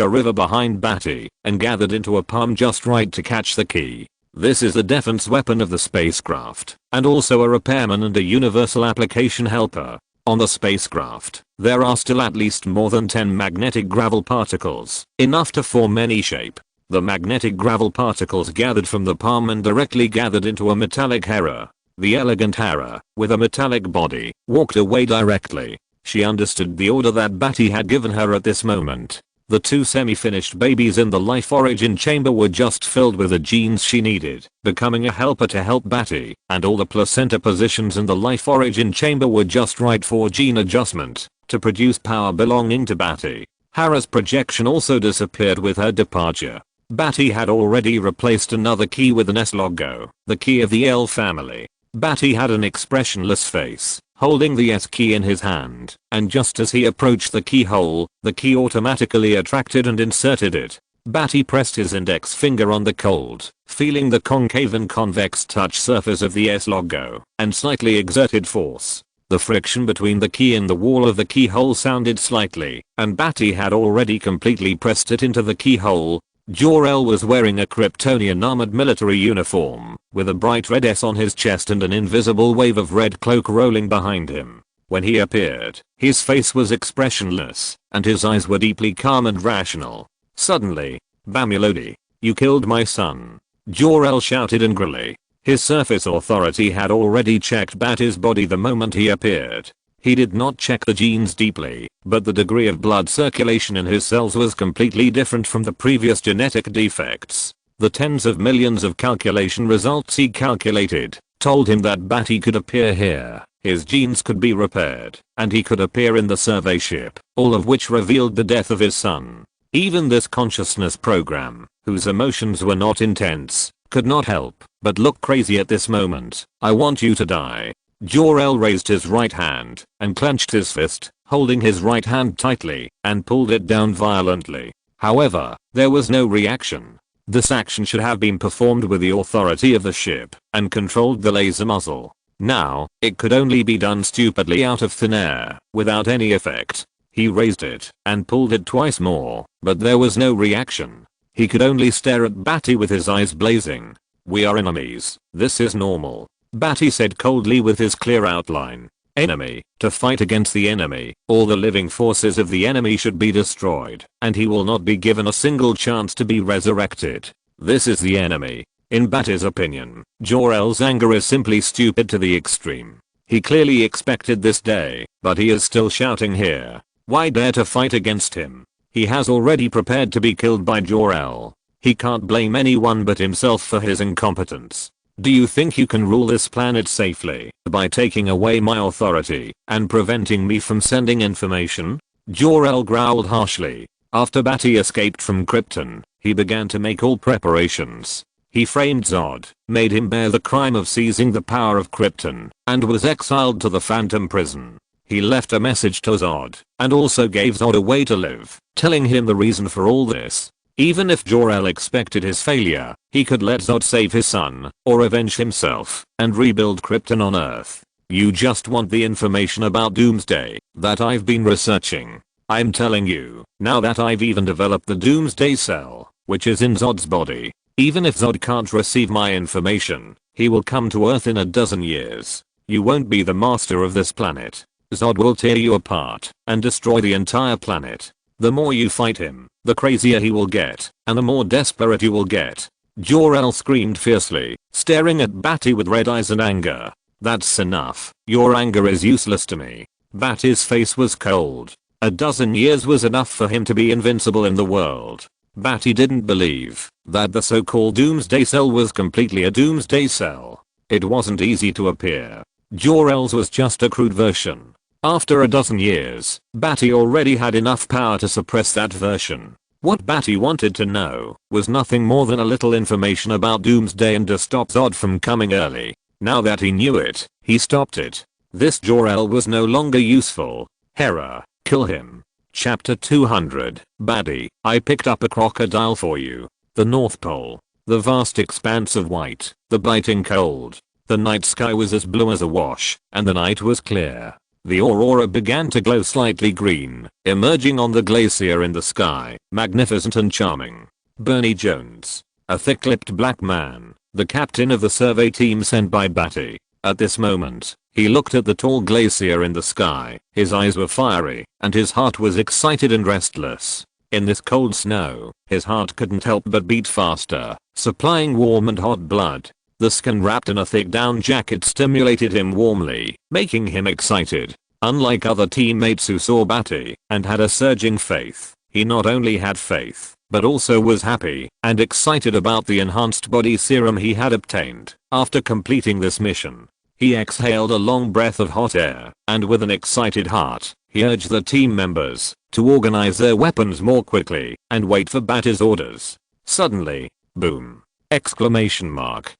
a river behind Badi and gathered into a palm just right to catch the key. This is the defense weapon of the spacecraft, and also a repairman and a universal application helper. On the spacecraft, there are still at least more than 10 magnetic gravel particles, enough to form any shape. The magnetic gravel particles gathered from the palm and directly gathered into a metallic Hera. The elegant Hera, with a metallic body, walked away directly. She understood the order that Badi had given her at this moment. The 2 semi-finished babies in the life origin chamber were just filled with the genes she needed, becoming a helper to help Badi, and all the placenta positions in the life origin chamber were just right for gene adjustment, to produce power belonging to Badi. Hera's projection also disappeared with her departure. Badi had already replaced another key with an S logo, the key of the L family. Badi had an expressionless face, holding the S key in his hand, and just as he approached the keyhole, the key automatically attracted and inserted it. Badi pressed his index finger on the cold, feeling the concave and convex touch surface of the S logo, and slightly exerted force. The friction between the key and the wall of the keyhole sounded slightly, and Badi had already completely pressed it into the keyhole. Jor-El was wearing a Kryptonian armored military uniform, with a bright red S on his chest and an invisible wave of red cloak rolling behind him. When he appeared, his face was expressionless, and his eyes were deeply calm and rational. Suddenly, Bamulodi, you killed my son. Jor-El shouted angrily. His surface authority had already checked Badi's body the moment he appeared. He did not check the genes deeply, but the degree of blood circulation in his cells was completely different from the previous genetic defects. The tens of millions of calculation results he calculated told him that Badi could appear here, his genes could be repaired, and he could appear in the survey ship, all of which revealed the death of his son. Even this consciousness program, whose emotions were not intense, could not help but look crazy at this moment. I want you to die. Jor-El raised his right hand and clenched his fist, holding his right hand tightly, and pulled it down violently. However, there was no reaction. This action should have been performed with the authority of the ship and controlled the laser muzzle. Now, it could only be done stupidly out of thin air, without any effect. He raised it and pulled it twice more, but there was no reaction. He could only stare at Badi with his eyes blazing. We are enemies. This is normal. Badi said coldly with his clear outline. Enemy, to fight against the enemy, all the living forces of the enemy should be destroyed, and he will not be given a single chance to be resurrected. This is the enemy. In Badi's opinion, Jor-El's anger is simply stupid to the extreme. He clearly expected this day, but he is still shouting here. Why dare to fight against him? He has already prepared to be killed by Jor-El. He can't blame anyone but himself for his incompetence. Do you think you can rule this planet safely by taking away my authority and preventing me from sending information? Jor-El growled harshly. After Badi escaped from Krypton, he began to make all preparations. He framed Zod, made him bear the crime of seizing the power of Krypton, and was exiled to the Phantom Prison. He left a message to Zod, and also gave Zod a way to live, telling him the reason for all this. Even if Jor-El expected his failure, he could let Zod save his son, or avenge himself, and rebuild Krypton on Earth. You just want the information about Doomsday that I've been researching. I'm telling you, now that I've even developed the Doomsday cell, which is in Zod's body. Even if Zod can't receive my information, he will come to Earth in a dozen years. You won't be the master of this planet. Zod will tear you apart and destroy the entire planet. The more you fight him, the crazier he will get, and the more desperate you will get. Jor-El screamed fiercely, staring at Badi with red eyes and anger. That's enough. Your anger is useless to me. Badi's face was cold. A dozen years was enough for him to be invincible in the world. Badi didn't believe that the so-called Doomsday Cell was completely a Doomsday Cell. It wasn't easy to appear. Jor-El's was just a crude version. After a dozen years, Badi already had enough power to suppress that version. What Badi wanted to know was nothing more than a little information about Doomsday and to stop Zod from coming early. Now that he knew it, he stopped it. This Jor-El was no longer useful. Hera, kill him. Chapter 200, Badi, I picked up a crocodile for you. The North Pole. The vast expanse of white, the biting cold. The night sky was as blue as a wash, and the night was clear. The aurora began to glow slightly green, emerging on the glacier in the sky, magnificent and charming. Bernie Jones, a thick-lipped black man, the captain of the survey team sent by Badi. At this moment, he looked at the tall glacier in the sky. His eyes were fiery, and his heart was excited and restless. In this cold snow, his heart couldn't help but beat faster, supplying warm and hot blood. The skin wrapped in a thick down jacket stimulated him warmly, making him excited. Unlike other teammates who saw Badi and had a surging faith, he not only had faith, but also was happy and excited about the enhanced body serum he had obtained. After completing this mission, he exhaled a long breath of hot air, and with an excited heart, he urged the team members to organize their weapons more quickly and wait for Badi's orders. Suddenly, boom! Exclamation mark.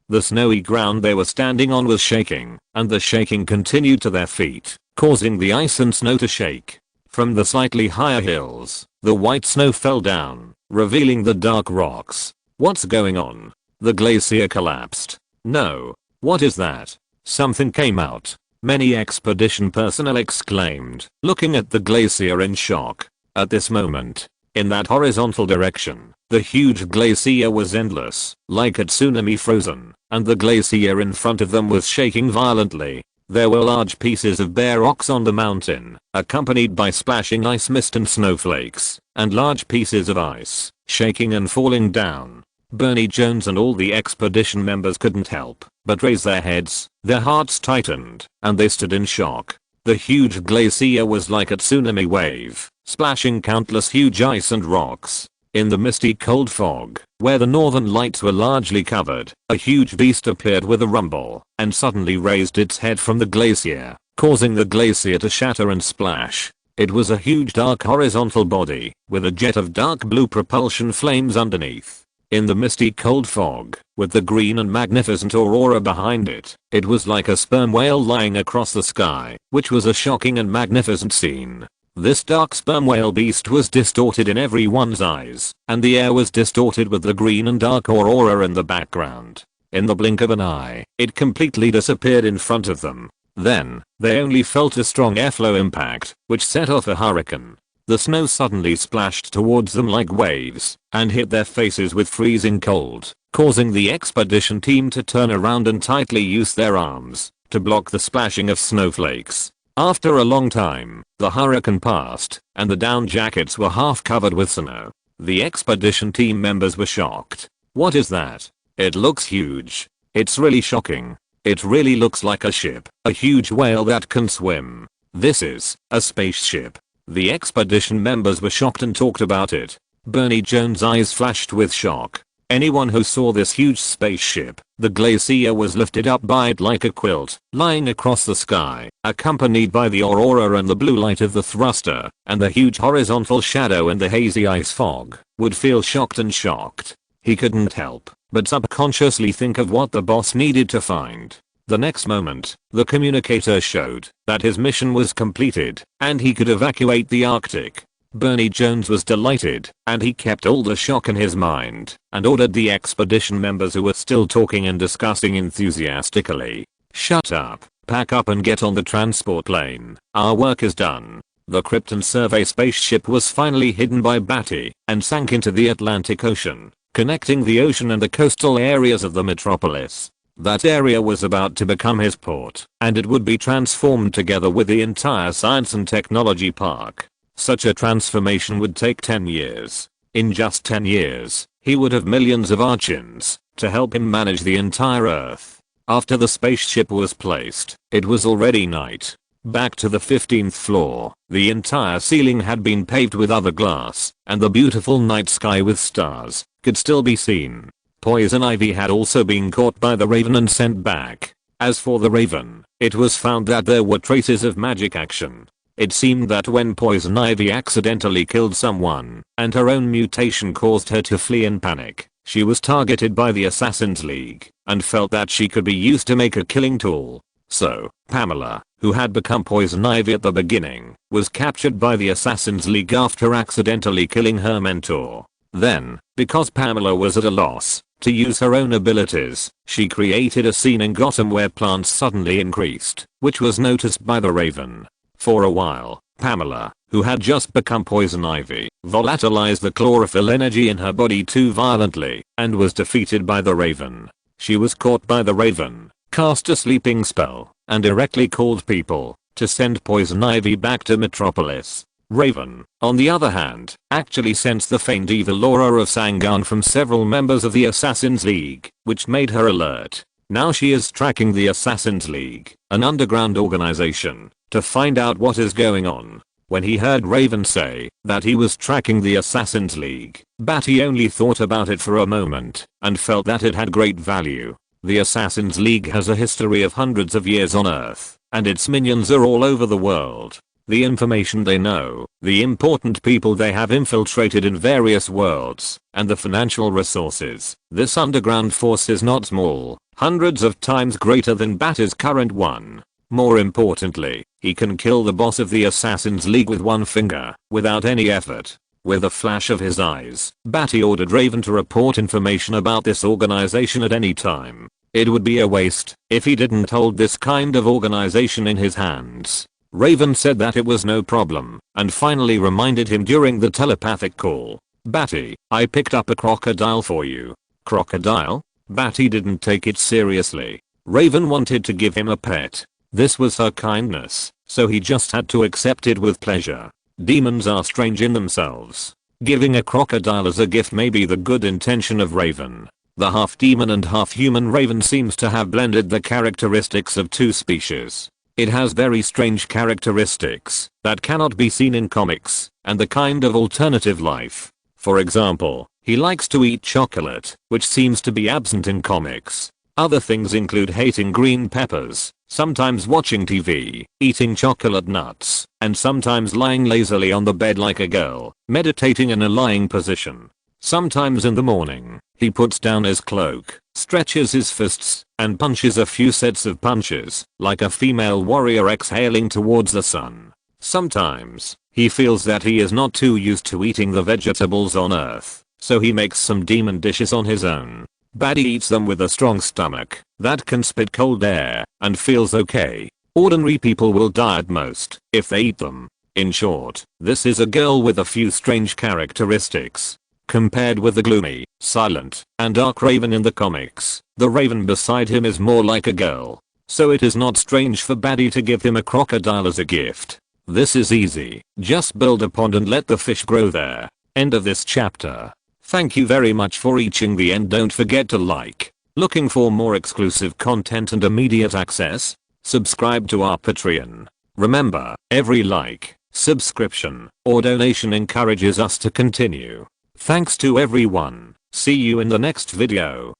The snowy ground they were standing on was shaking, and the shaking continued to their feet, causing the ice and snow to shake. From the slightly higher hills, the white snow fell down, revealing the dark rocks. What's going on? The glacier collapsed. No. What is that? Something came out. Many expedition personnel exclaimed, looking at the glacier in shock. At this moment, in that horizontal direction, the huge glacier was endless, like a tsunami frozen, and the glacier in front of them was shaking violently. There were large pieces of bare rocks on the mountain, accompanied by splashing ice mist and snowflakes, and large pieces of ice, shaking and falling down. Bernie Jones and all the expedition members couldn't help but raise their heads, their hearts tightened, and they stood in shock. The huge glacier was like a tsunami wave, splashing countless huge ice and rocks. In the misty cold fog, where the northern lights were largely covered, a huge beast appeared with a rumble, and suddenly raised its head from the glacier, causing the glacier to shatter and splash. It was a huge dark horizontal body, with a jet of dark blue propulsion flames underneath. In the misty cold fog, with the green and magnificent aurora behind it, it was like a sperm whale lying across the sky, which was a shocking and magnificent scene. This dark sperm whale beast was distorted in everyone's eyes, and the air was distorted with the green and dark aurora in the background. In the blink of an eye, it completely disappeared in front of them. Then, they only felt a strong airflow impact, which set off a hurricane. The snow suddenly splashed towards them like waves, and hit their faces with freezing cold, causing the expedition team to turn around and tightly use their arms to block the splashing of snowflakes. After a long time, the hurricane passed, and the down jackets were half covered with snow. The expedition team members were shocked. What is that? It looks huge. It's really shocking. It really looks like a ship, a huge whale that can swim. This is a spaceship. The expedition members were shocked and talked about it. Bernie Jones' eyes flashed with shock. Anyone who saw this huge spaceship, the glacier was lifted up by it like a quilt, lying across the sky, accompanied by the aurora and the blue light of the thruster, and the huge horizontal shadow and the hazy ice fog, would feel shocked and shocked. He couldn't help but subconsciously think of what the boss needed to find. The next moment, the communicator showed that his mission was completed, and he could evacuate the Arctic. Bernie Jones was delighted, and he kept all the shock in his mind, and ordered the expedition members who were still talking and discussing enthusiastically, "Shut up, pack up and get on the transport plane. Our work is done." The Krypton survey spaceship was finally hidden by Badi, and sank into the Atlantic Ocean, connecting the ocean and the coastal areas of the metropolis. That area was about to become his port, and it would be transformed together with the entire science and technology park. Such a transformation would take 10 years. In just 10 years, he would have millions of Archons to help him manage the entire Earth. After the spaceship was placed, it was already night. Back to the 15th floor, the entire ceiling had been paved with other glass, and the beautiful night sky with stars could still be seen. Poison Ivy had also been caught by the Raven and sent back. As for the Raven, it was found that there were traces of magic action. It seemed that when Poison Ivy accidentally killed someone, and her own mutation caused her to flee in panic, she was targeted by the Assassin's League, and felt that she could be used to make a killing tool. So, Pamela, who had become Poison Ivy at the beginning, was captured by the Assassin's League after accidentally killing her mentor. Then, because Pamela was at a loss to use her own abilities, she created a scene in Gotham where plants suddenly increased, which was noticed by the Raven. For a while, Pamela who had just become poison ivy, volatilized the chlorophyll energy in her body too violently and was defeated by the Raven. She was caught by the Raven, cast a sleeping spell, and directly called people to send poison ivy back to Metropolis. Raven, on the other hand, actually sensed the faint evil aura of Sangan from several members of the Assassin's League, which made her alert. Now she is tracking the Assassin's League, an underground organization, to find out what is going on. When he heard Raven say that he was tracking the Assassin's League, Badi only thought about it for a moment and felt that it had great value. The Assassin's League has a history of hundreds of years on Earth, and its minions are all over the world. The information they know, the important people they have infiltrated in various worlds, and the financial resources. This underground force is not small, hundreds of times greater than Badi's current one. More importantly, he can kill the boss of the Assassin's League with one finger, without any effort. With a flash of his eyes, Badi ordered Raven to report information about this organization at any time. It would be a waste if he didn't hold this kind of organization in his hands. Raven said that it was no problem, and finally reminded him during the telepathic call. Badi, I picked up a crocodile for you. Crocodile? Badi didn't take it seriously. Raven wanted to give him a pet. This was her kindness, so he just had to accept it with pleasure. Demons are strange in themselves. Giving a crocodile as a gift may be the good intention of Raven. The half demon and half human Raven seems to have blended the characteristics of two species. It has very strange characteristics that cannot be seen in comics, and the kind of alternative life. For example, he likes to eat chocolate, which seems to be absent in comics. Other things include hating green peppers, sometimes watching TV, eating chocolate nuts, and sometimes lying lazily on the bed like a girl, meditating in a lying position. Sometimes in the morning, he puts down his cloak, stretches his fists, and punches a few sets of punches, like a female warrior exhaling towards the sun. Sometimes, he feels that he is not too used to eating the vegetables on Earth, so he makes some demon dishes on his own. Badi eats them with a strong stomach that can spit cold air and feels okay. Ordinary people will die at most if they eat them. In short, this is a girl with a few strange characteristics. Compared with the gloomy, silent, and dark Raven in the comics, the Raven beside him is more like a girl. So it is not strange for Badi to give him a crocodile as a gift. This is easy. Just build a pond and let the fish grow there. End of this chapter. Thank you very much for reaching the end. Don't forget to like. Looking for more exclusive content and immediate access? Subscribe to our Patreon. Remember, every like, subscription, or donation encourages us to continue. Thanks to everyone. See you in the next video.